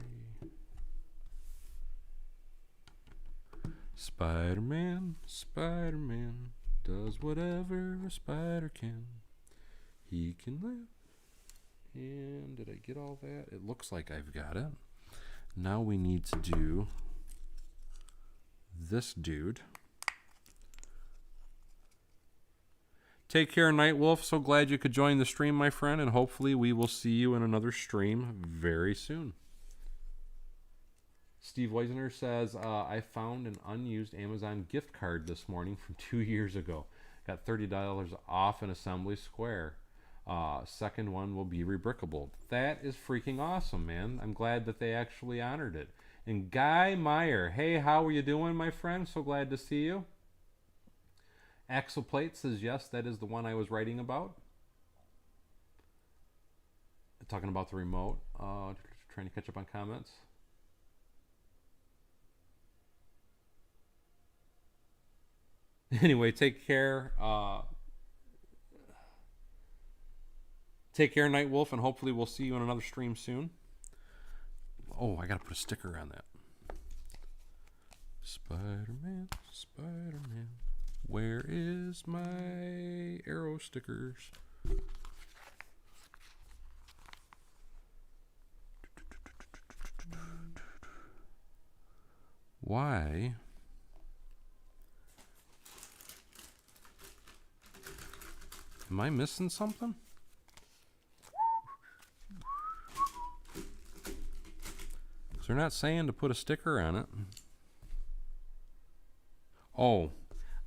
Spider-Man, Spider-Man does whatever a spider can. He can live. And did I get all that? It looks like I've got it. Now we need to do this dude. Take care, Nightwolf. So glad you could join the stream, my friend, and hopefully we will see you in another stream very soon. Steve Weisner says, I found an unused Amazon gift card this morning from 2 years ago. Got $30 off an Assembly Square. Second one will be rebrickable. That is freaking awesome, man. I'm glad that they actually honored it. And Guy Meyer, hey, how are you doing, my friend? So glad to see you. Axel Plate says, yes, that is the one I was writing about. Talking about the remote. Trying to catch up on comments. Anyway, take care. Take care, Nightwolf, and hopefully we'll see you in another stream soon. Oh, I gotta put a sticker on that. Spider-Man, Spider-Man, where is my arrow stickers? Why? Am I missing something? They're not saying to put a sticker on it. Oh,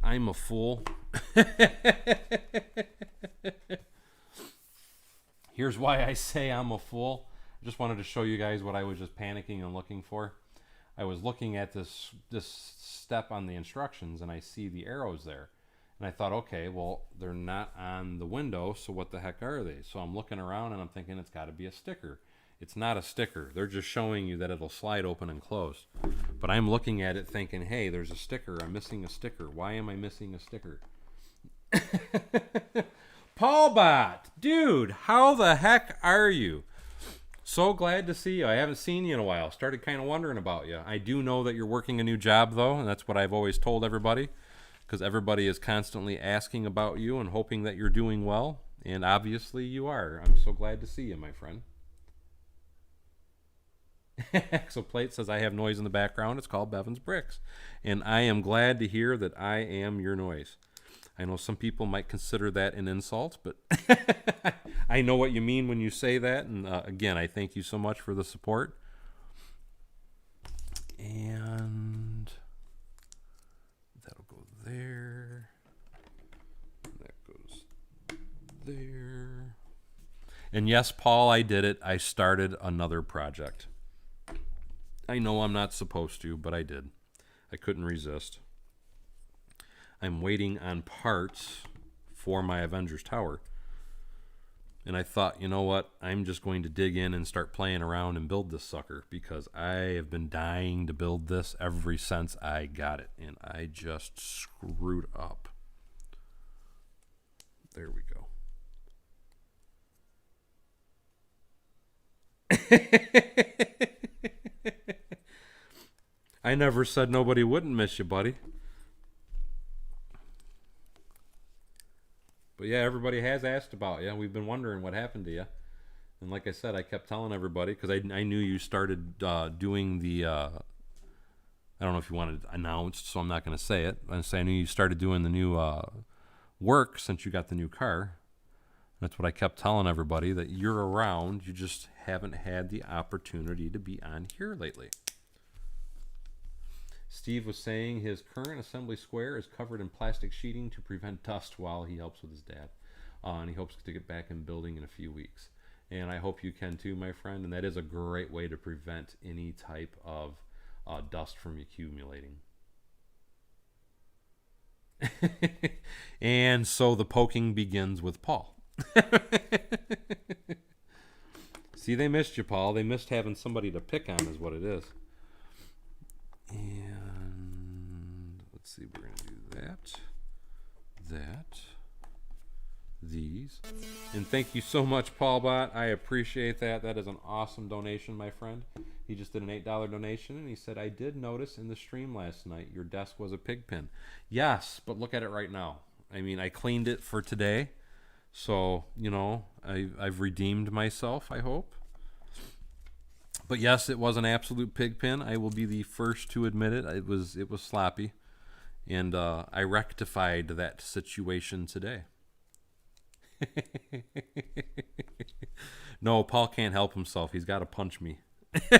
I'm a fool. Here's why I say I'm a fool. I just wanted to show you guys what I was just panicking and looking for. I was looking at this step on the instructions, and I see the arrows there. And I thought, okay, well, they're not on the window, so what the heck are they? So I'm looking around, and I'm thinking it's got to be a sticker. It's not a sticker. They're just showing you that it'll slide open and close. But I'm looking at it thinking, hey, there's a sticker. I'm missing a sticker. Why am I missing a sticker? Paul Bot, dude, how the heck are you? So glad to see you. I haven't seen you in a while. Started kind of wondering about you. I do know that you're working a new job, though, and that's what I've always told everybody, because everybody is constantly asking about you and hoping that you're doing well, and obviously you are. I'm so glad to see you, my friend. Exoplate says, I have noise in the background. It's called Bevan's Bricks, and I am glad to hear that I am your noise. I know some people might consider that an insult, but I know what you mean when you say that. And again, I thank you so much for the support. And that'll go there. That goes there. And yes, Paul, I did it. I started another project. I know I'm not supposed to, but I did. I couldn't resist. I'm waiting on parts for my Avengers Tower. And I thought, you know what? I'm just going to dig in and start playing around and build this sucker, because I have been dying to build this ever since I got it. And I just screwed up. There we go. I never said nobody wouldn't miss you, buddy. But yeah, everybody has asked about you. We've been wondering what happened to you. And like I said, I kept telling everybody, because I knew you started doing the, I don't know if you wanted it announced, so I'm not going to say it. I knew you started doing the new work since you got the new car. That's what I kept telling everybody, that you're around. You just haven't had the opportunity to be on here lately. Steve was saying his current assembly square is covered in plastic sheeting to prevent dust while he helps with his dad. And he hopes to get back in building in a few weeks. And I hope you can too, my friend. And that is a great way to prevent any type of dust from accumulating. And so the poking begins with Paul. See, they missed you, Paul. They missed having somebody to pick on is what it is. And let's see, we're going to do that, these. And thank you so much, Paul Bot. I appreciate that. That is an awesome donation, my friend. He just did an $8 donation, and he said, I did notice in the stream last night your desk was a pig pen. Yes, but look at it right now. I mean, I cleaned it for today. So, you know, I've redeemed myself, I hope. But yes, it was an absolute pig pen. I will be the first to admit it. It was sloppy, and I rectified that situation today. No, Paul can't help himself. He's got to punch me. He's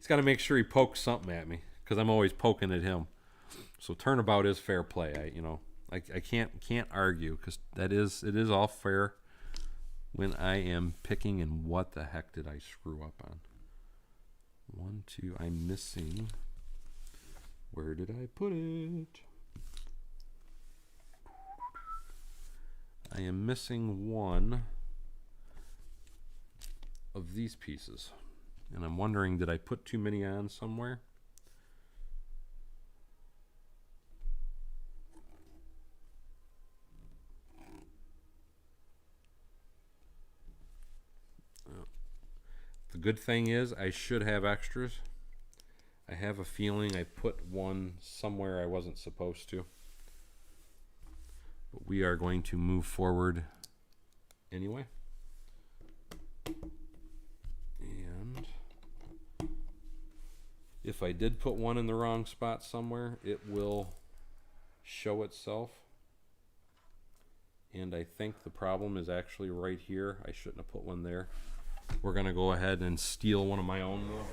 got to make sure he pokes something at me, because I'm always poking at him. So turnabout is fair play. I can't argue, because it is all fair. When I am picking, and what the heck did I screw up on? 1, 2, I'm missing. Where did I put it? I am missing one of these pieces. And I'm wondering, did I put too many on somewhere? The good thing is I should have extras. I have a feeling I put one somewhere I wasn't supposed to. But we are going to move forward anyway. And if I did put one in the wrong spot somewhere, it will show itself. And I think the problem is actually right here. I shouldn't have put one there. We're going to go ahead and steal one of my own, though.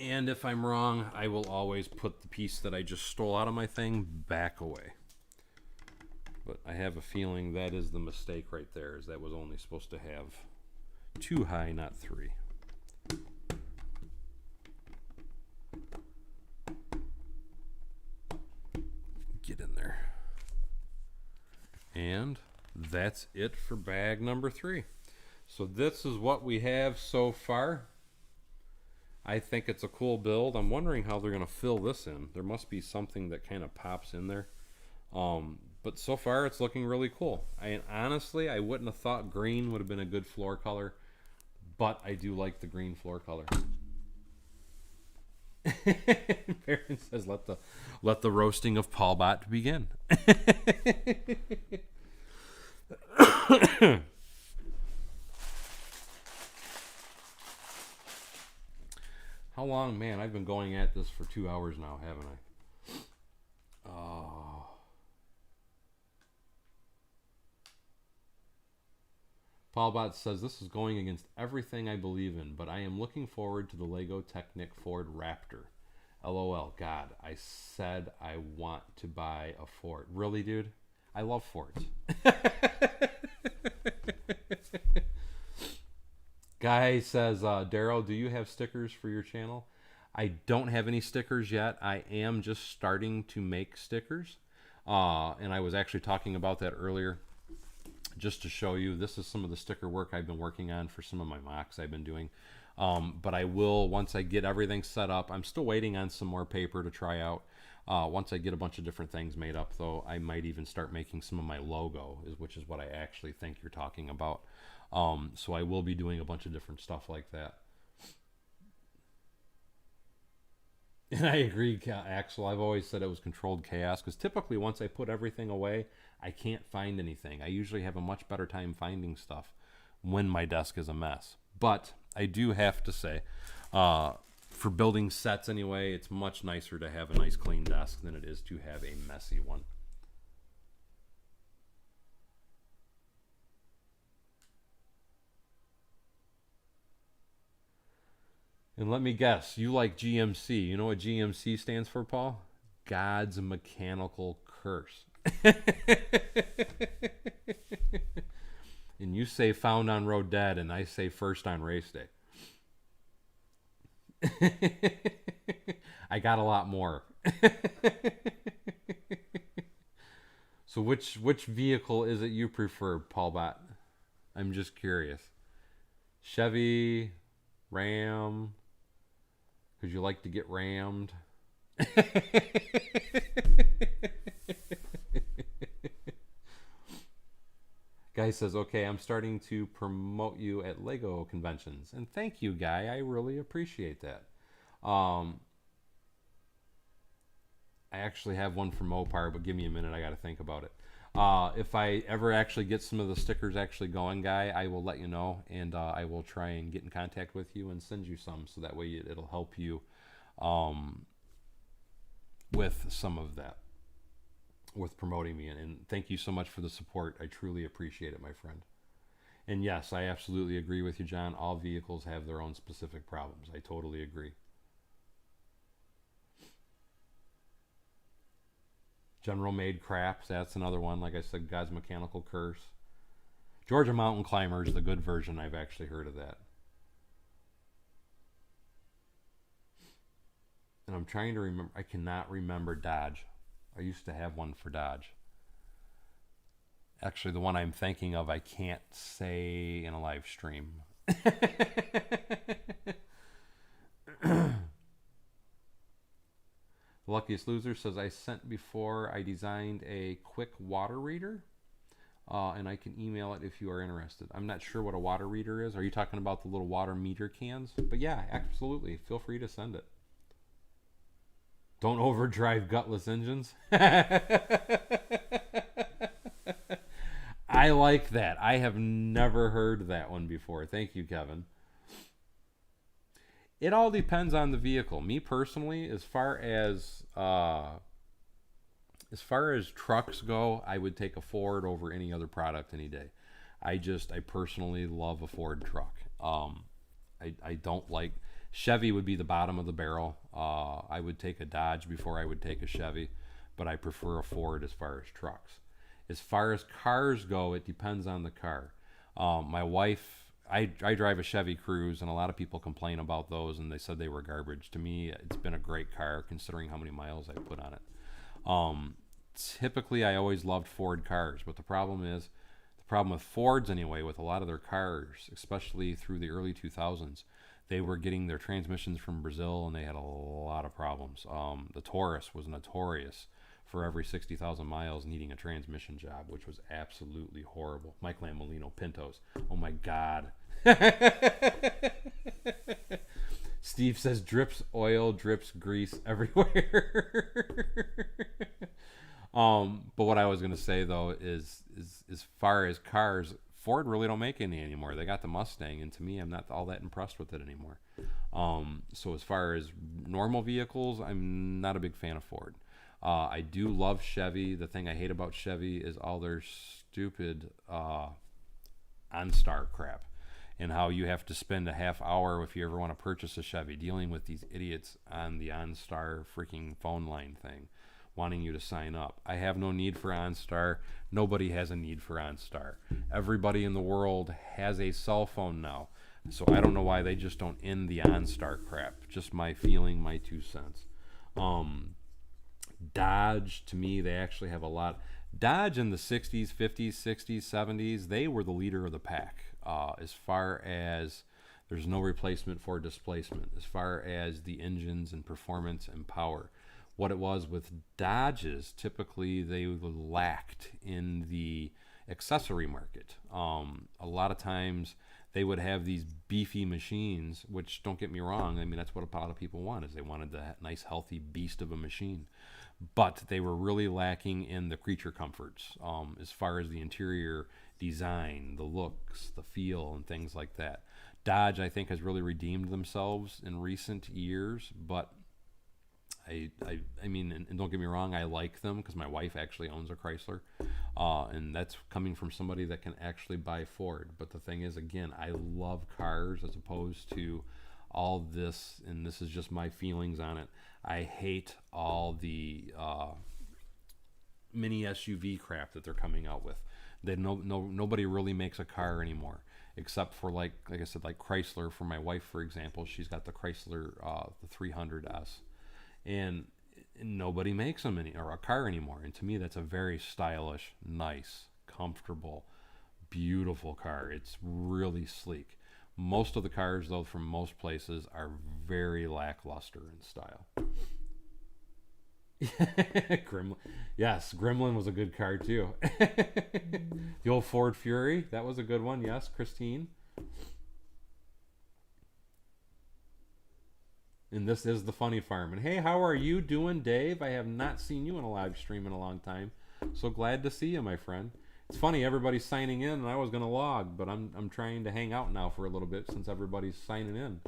And if I'm wrong, I will always put the piece that I just stole out of my thing back away. But I have a feeling that is the mistake right there, is that was only supposed to have 2 high, not 3. Get in there. And that's it for bag number 3. So this is what we have so far. I think it's a cool build. I'm wondering how they're going to fill this in. There must be something that kind of pops in there. But so far it's looking really cool. Honestly, I wouldn't have thought green would have been a good floor color, but I do like the green floor color. Baron says, let the roasting of Paul Bot begin. How long? Man, I've been going at this for 2 hours now, haven't I? Oh. Paul Bot says, this is going against everything I believe in, but I am looking forward to the Lego Technic Ford Raptor. LOL. God, I said I want to buy a Ford. Really, dude? I love Fords. Guy says, Daryl, do you have stickers for your channel? I don't have any stickers yet. I am just starting to make stickers. And I was actually talking about that earlier. Just to show you, this is some of the sticker work I've been working on for some of my mocks I've been doing. But I will, once I get everything set up, I'm still waiting on some more paper to try out. Once I get a bunch of different things made up, though, I might even start making some of my logo, which is what I actually think you're talking about. So I will be doing a bunch of different stuff like that. And I agree, Axel. I've always said it was controlled chaos, because typically once I put everything away, I can't find anything. I usually have a much better time finding stuff when my desk is a mess. But I do have to say, for building sets anyway, it's much nicer to have a nice clean desk than it is to have a messy one. And let me guess, you like GMC. You know what GMC stands for, Paul? God's Mechanical Curse. And you say found on road dead, and I say first on race day. I got a lot more. So which vehicle is it you prefer, Paul Bot? I'm just curious. Chevy, Ram, because you like to get rammed. Guy says, okay, I'm starting to promote you at Lego conventions. And thank you, Guy. I really appreciate that. I actually have one for Mopar, but give me a minute. I got to think about it. If I ever actually get some of the stickers actually going, Guy, I will let you know. And I will try and get in contact with you and send you some, so that way it'll help you with some of that, with promoting me. And thank you so much for the support. I truly appreciate it, my friend. And yes, I absolutely agree with you, John. All vehicles have their own specific problems. I totally agree. General Made Craps, that's another one. Like I said, God's Mechanical Curse. Georgia Mountain Climber is the good version. I've actually heard of that. And I'm trying to remember. I cannot remember Dodge. I used to have one for Dodge. Actually, the one I'm thinking of, I can't say in a live stream. The Luckiest Loser says, I sent before I designed a quick water reader, and I can email it if you are interested. I'm not sure what a water reader is. Are you talking about the little water meter cans? But yeah, absolutely. Feel free to send it. Don't overdrive gutless engines. I like that. I have never heard that one before. Thank you, Kevin. It all depends on the vehicle. Me personally, as far as trucks go, I would take a Ford over any other product any day. I personally love a Ford truck. I don't like, Chevy would be the bottom of the barrel. I would take a Dodge before I would take a Chevy, but I prefer a Ford as far as trucks. As far as cars go, it depends on the car. My wife, I drive a Chevy Cruze, and a lot of people complain about those, and they said they were garbage. To me, it's been a great car considering how many miles I put on it. Typically, I always loved Ford cars, but the problem with Fords anyway, with a lot of their cars, especially through the early 2000s, they were getting their transmissions from Brazil, and they had a lot of problems. The Taurus was notorious for every 60,000 miles needing a transmission job, which was absolutely horrible. Mike Lamolino Pintos. Oh my God. Steve says drips oil, drips grease everywhere. But what I was going to say though is as far as cars, Ford really don't make any anymore. They got the Mustang, and to me, I'm not all that impressed with it anymore. So as far as normal vehicles, I'm not a big fan of Ford. I do love Chevy. The thing I hate about Chevy is all their stupid OnStar crap, and how you have to spend a half hour if you ever want to purchase a Chevy dealing with these idiots on the OnStar freaking phone line thing, wanting you to sign up. I have no need for OnStar. Nobody has a need for OnStar. Everybody in the world has a cell phone now. So I don't know why they just don't end the OnStar crap. Just my feeling, my 2 cents. Dodge, to me, they actually have a lot. Dodge in the 60s, 50s, 60s, 70s, they were the leader of the pack. As far as there's no replacement for displacement. As far as the engines and performance and power. What it was with Dodges, typically they lacked in the accessory market. A lot of times they would have these beefy machines, which, don't get me wrong, I mean, that's what a lot of people want, is they wanted that nice, healthy beast of a machine. But they were really lacking in the creature comforts, as far as the interior design, the looks, the feel, and things like that. Dodge, I think, has really redeemed themselves in recent years, but I mean, and don't get me wrong, I like them because my wife actually owns a Chrysler, and that's coming from somebody that can actually buy Ford. But the thing is, again, I love cars as opposed to all this, and this is just my feelings on it. I hate all the mini SUV crap that they're coming out with. Nobody really makes a car anymore, except for like I said, like Chrysler. For my wife, for example, she's got the Chrysler the 300S. And nobody makes them or a car anymore. And to me, that's a very stylish, nice, comfortable, beautiful car. It's really sleek. Most of the cars, though, from most places are very lackluster in style. Gremlin. Yes, Gremlin was a good car, too. The old Ford Fury, that was a good one. Yes, Christine. And this is the Funny Farm. And hey, how are you doing, Dave? I have not seen you in a live stream in a long time. So glad to see you, my friend. It's funny, everybody's signing in, and I was going to log, but I'm trying to hang out now for a little bit since everybody's signing in.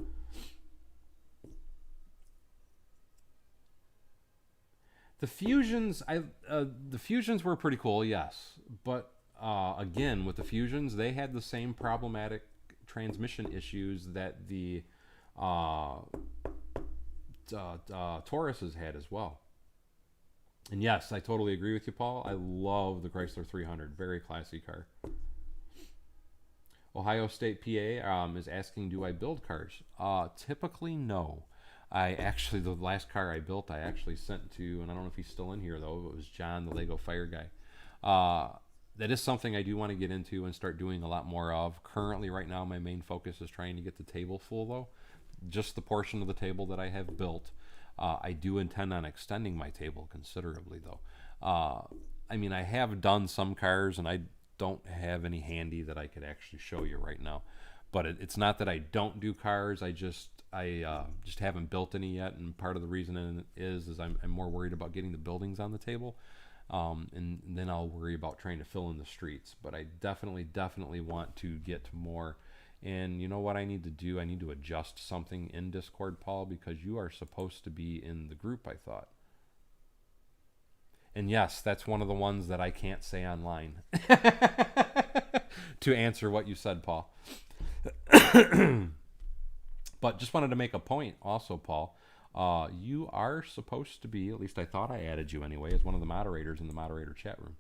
The Fusions, the Fusions were pretty cool, yes. But again, with the Fusions, they had the same problematic transmission issues that the Tauruses had as well. And yes, I totally agree with you, Paul. I love the Chrysler 300. Very classy car. Ohio State PA is asking, do I build cars? Typically, no. The last car I built, I actually sent to, and I don't know if he's still in here, though. It was John, the Lego Fire guy. That is something I do want to get into and start doing a lot more of. Currently, right now, my main focus is trying to get the table full, though. Just the portion of the table that I have built. I do intend on extending my table considerably, though. I mean, I have done some cars, and I don't have any handy that I could actually show you right now. But it's not that I don't do cars. I just haven't built any yet, and part of the reason is I'm more worried about getting the buildings on the table, and then I'll worry about trying to fill in the streets. But I definitely want to get more. And you know what I need to do? I need to adjust something in Discord, Paul, because you are supposed to be in the group, I thought. And yes, that's one of the ones that I can't say online. To answer what you said, Paul. But just wanted to make a point also, Paul. You are supposed to be, at least I thought I added you anyway, as one of the moderators in the moderator chat room.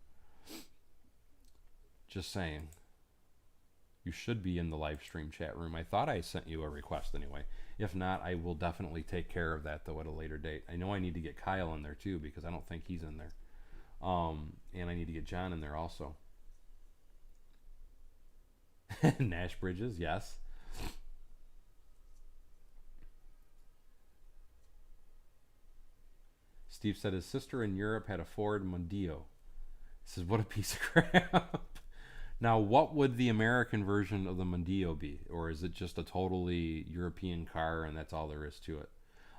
Just saying. You should be in the live stream chat room. I thought I sent you a request anyway. If not, I will definitely take care of that, though, at a later date. I know I need to get Kyle in there, too, because I don't think he's in there. And I need to get John in there also. Nash Bridges, yes. Steve said his sister in Europe had a Ford Mondeo. He says, what a piece of crap. Now, what would the American version of the Mondeo be? Or is it just a totally European car and that's all there is to it?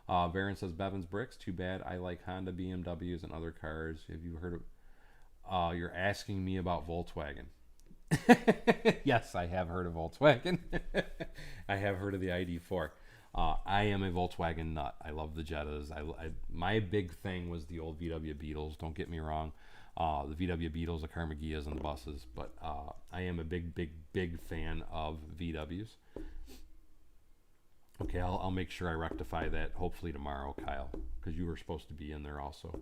Baron says, Bevins Bricks, too bad. I like Honda, BMWs, and other cars. Have you heard of... you're asking me about Volkswagen. Yes, I have heard of Volkswagen. I have heard of the ID4. I am a Volkswagen nut. I love the Jettas. My big thing was the old VW Beetles. Don't get me wrong. The VW Beetles, the Carmagillas, and the buses. But I am a big fan of VWs. Okay, I'll make sure I rectify that hopefully tomorrow, Kyle, because you were supposed to be in there also.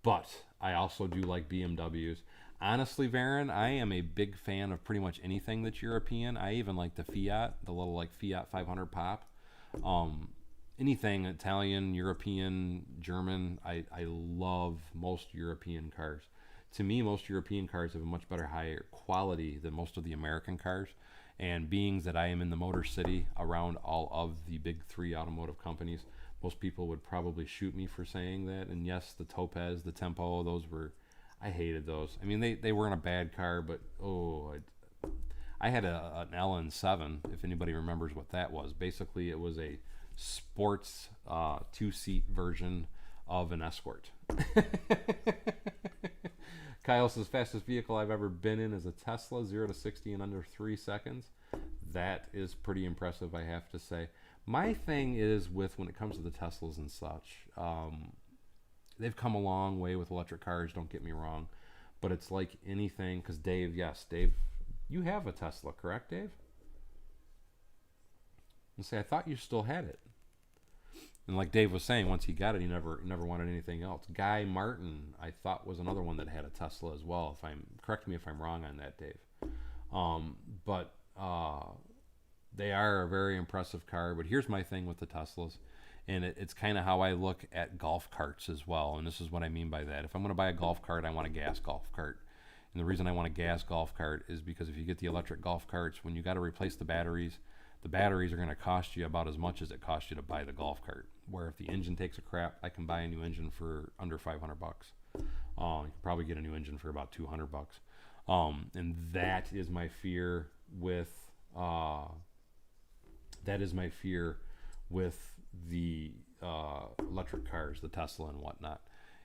But I also do like BMWs. Honestly, Varen, I am a big fan of pretty much anything that's European. I even like the Fiat, the little like Fiat 500 pop. Anything Italian, European, German. I love most European cars. To me, most European cars have a much better, higher quality than most of the American cars. And being that I am in the Motor City around all of the big three automotive companies, most people would probably shoot me for saying that. And yes, the Topaz, the Tempo, I hated those. I mean, they weren't a bad car, but I had an LN7, if anybody remembers what that was. Basically, it was a sports two-seat version of an Escort. Kyle says, fastest vehicle I've ever been in is a Tesla, 0 to 60 in under 3 seconds. That is pretty impressive, I have to say. My thing is when it comes to the Teslas and such, they've come a long way with electric cars, don't get me wrong. But it's like anything, because Dave, you have a Tesla, correct, Dave? And say, I thought you still had it. And like Dave was saying, once he got it, he never wanted anything else. Guy Martin, I thought, was another one that had a Tesla as well. Correct me if I'm wrong on that, Dave. But they are a very impressive car. But here's my thing with the Teslas, and it's kind of how I look at golf carts as well. And this is what I mean by that. If I'm going to buy a golf cart, I want a gas golf cart. And the reason I want a gas golf cart is because if you get the electric golf carts, when you got to replace the batteries are going to cost you about as much as it costs you to buy the golf cart. Where if the engine takes a crap, I can buy a new engine for under $500. You can probably get a new engine for about $200. And that is my fear with the electric cars, the Tesla and whatnot.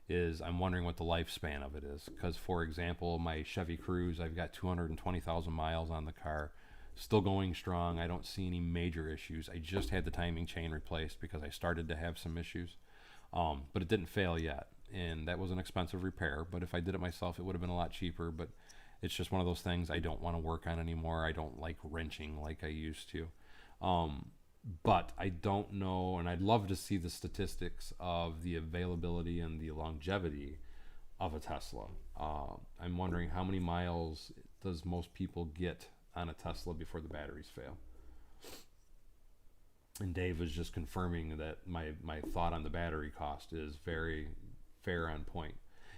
Is I'm wondering what the lifespan of it is. Because, for example, my Chevy Cruze, I've got 220,000 miles on the car. Still going strong. I don't see any major issues. I just had the timing chain replaced because I started to have some issues. But it didn't fail yet. And that was an expensive repair. But if I did it myself, it would have been a lot cheaper. But it's just one of those things I don't want to work on anymore. I don't like wrenching like I used to. But I don't know, and I'd love to see the statistics of the availability and the longevity of a Tesla. I'm wondering how many miles does most people get on a Tesla before the batteries fail. And Dave was just confirming that my thought on the battery cost is very fair on point.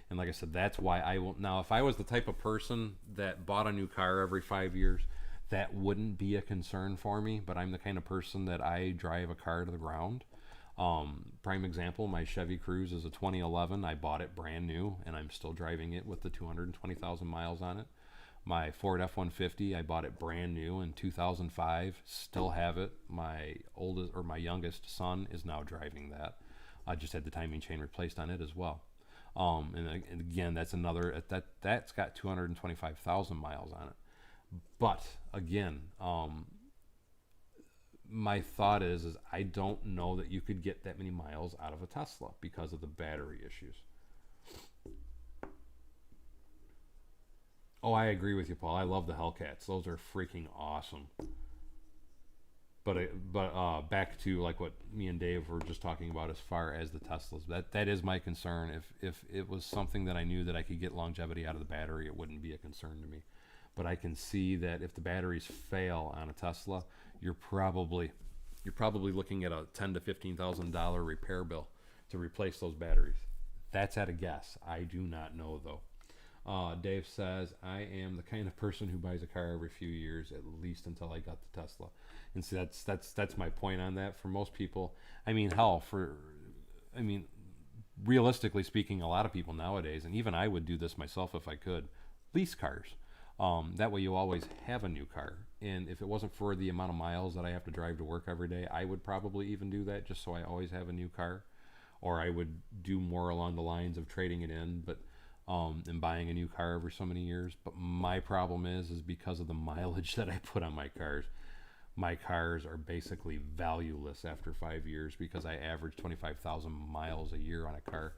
And like I said, that's why I will. Now, if I was the type of person that bought a new car every 5 years, that wouldn't be a concern for me. But I'm the kind of person that I drive a car to the ground. Prime example, my Chevy Cruze is a 2011. I bought it brand new, and I'm still driving it with the 220,000 miles on it. My Ford F-150, I bought it brand new in 2005. Still have it. My youngest son is now driving that. I just had the timing chain replaced on it as well. And again, that's got 225,000 miles on it. But again, my thought is I don't know that you could get that many miles out of a Tesla because of the battery issues. Oh, I agree with you, Paul. I love the Hellcats. Those are freaking awesome. But back to like what me and Dave were just talking about as far as the Teslas. That is my concern. If it was something that I knew that I could get longevity out of the battery, it wouldn't be a concern to me. But I can see that if the batteries fail on a Tesla, you're probably looking at a $10,000 to $15,000 repair bill to replace those batteries. That's at a guess. I do not know though. Dave says, I am the kind of person who buys a car every few years, at least until I got the Tesla. And see, that's my point on that. For most people, I mean, realistically speaking, a lot of people nowadays, and even I would do this myself if I could, lease cars. That way you always have a new car. And if it wasn't for the amount of miles that I have to drive to work every day, I would probably even do that just so I always have a new car. Or I would do more along the lines of trading it in, but and buying a new car every so many years. But my problem is because of the mileage that I put on my cars. My cars are basically valueless after 5 years because I average 25,000 miles a year on a car.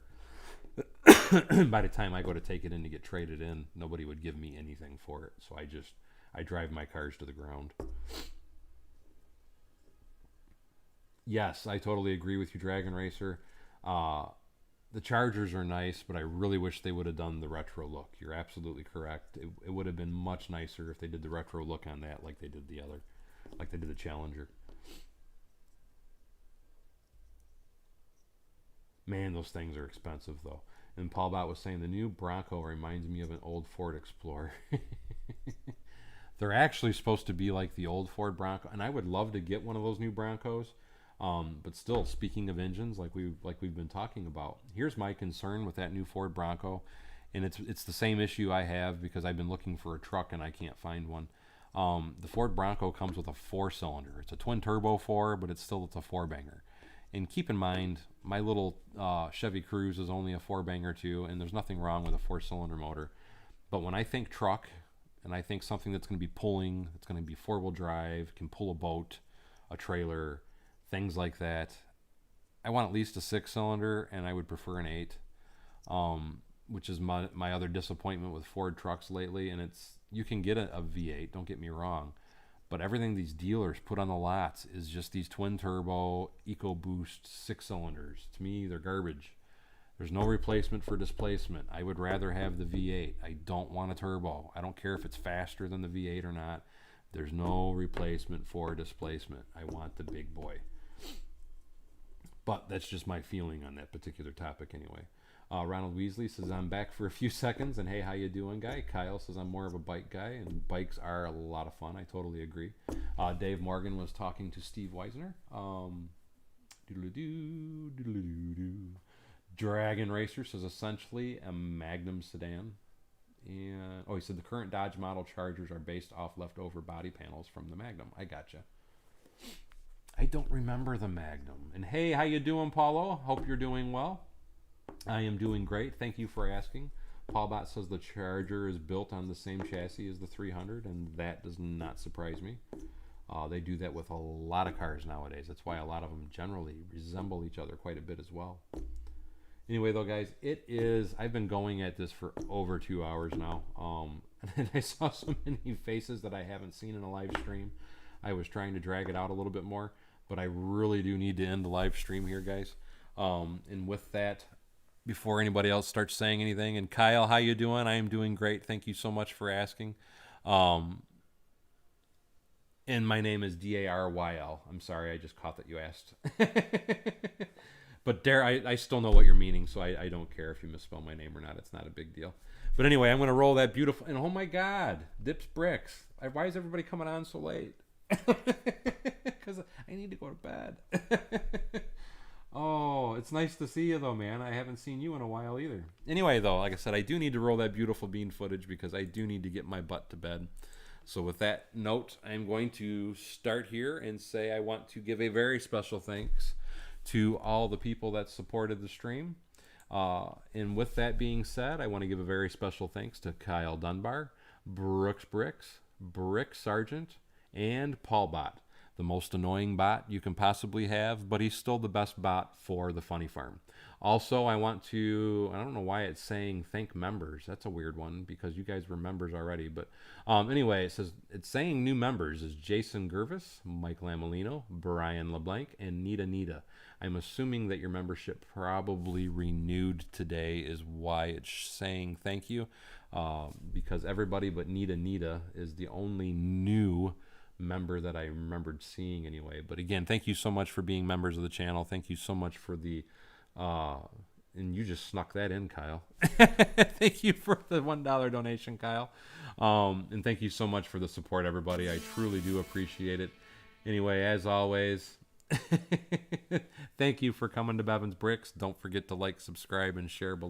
By the time I go to take it in to get traded in, nobody would give me anything for it. So I drive my cars to the ground. Yes, I totally agree with you, Dragon Racer. The Chargers are nice, but I really wish they would have done the retro look. You're absolutely correct. It would have been much nicer if they did the retro look on that like they did the Challenger. Man, those things are expensive though. And Paul Bott was saying the new Bronco reminds me of an old Ford Explorer. They're actually supposed to be like the old Ford Bronco, and I would love to get one of those new Broncos. But still, speaking of engines, like we've been talking about, here's my concern with that new Ford Bronco, and it's the same issue I have because I've been looking for a truck and I can't find one. The Ford Bronco comes with a 4-cylinder. It's a twin turbo 4, but it's a 4-banger. And keep in mind, my little Chevy Cruze is only a 4-banger too, and there's nothing wrong with a 4-cylinder motor. But when I think truck, and I think something that's going to be pulling, it's going to be 4-wheel drive, can pull a boat, a trailer, things like that, I want at least a 6-cylinder, and I would prefer an 8, which is my other disappointment with Ford trucks lately. And you can get a V8, don't get me wrong, but everything these dealers put on the lots is just these twin turbo EcoBoost 6-cylinders. To me, they're garbage. There's no replacement for displacement. I would rather have the V8. I don't want a turbo. I don't care if it's faster than the V8 or not. There's no replacement for displacement. I want the big boy. But that's just my feeling on that particular topic anyway. Ronald Weasley says, I'm back for a few seconds, and hey, how you doing, guy? Kyle says, I'm more of a bike guy, and bikes are a lot of fun. I totally agree. Dave Morgan was talking to Steve Weisner. Dragon Racer says, essentially a Magnum sedan. And he said the current Dodge model Chargers are based off leftover body panels from the Magnum. I gotcha. I don't remember the Magnum. And hey, how you doing, Paulo? Hope you're doing well. I am doing great. Thank you for asking. Paul Bott says the Charger is built on the same chassis as the 300, and that does not surprise me. They do that with a lot of cars nowadays. That's why a lot of them generally resemble each other quite a bit as well. Anyway, though, guys, I've been going at this for over 2 hours now. And I saw so many faces that I haven't seen in a live stream. I was trying to drag it out a little bit more, but I really do need to end the live stream here, guys. And with that, before anybody else starts saying anything, and Kyle, how you doing? I am doing great. Thank you so much for asking. And my name is Daryl. I'm sorry, I just caught that you asked. But I still know what you're meaning, so I don't care if you misspell my name or not. It's not a big deal. But anyway, I'm going to roll that beautiful... And oh my God, Dips Bricks. Why is everybody coming on so late? Because I need to go to bed. Oh, it's nice to see you, though, man. I haven't seen you in a while either. Anyway, though, like I said, I do need to roll that beautiful bean footage because I do need to get my butt to bed. So with that note, I'm going to start here and say I want to give a very special thanks to all the people that supported the stream. And with that being said, I want to give a very special thanks to Kyle Dunbar, Brooks Bricks, Brick Sargent, and Paul Bott. the most annoying bot you can possibly have, but he's still the best bot for the Funny Farm. Also, I don't know why it's saying thank members. That's a weird one because you guys were members already. But anyway, it's saying new members is Jason Gervis, Mike Lamolino, Brian LeBlanc, and Nita. I'm assuming that your membership probably renewed today is why it's saying thank you, because everybody but Nita is the only new member that I remembered seeing anyway. But again, thank you so much for being members of the channel. Thank you so much for the and you just snuck that in, Kyle. Thank you for the $1 donation, Kyle. And thank you so much for the support, everybody. I truly do appreciate it. Anyway, as always, thank you for coming to Bevan's Bricks. Don't forget to like, subscribe, and share below.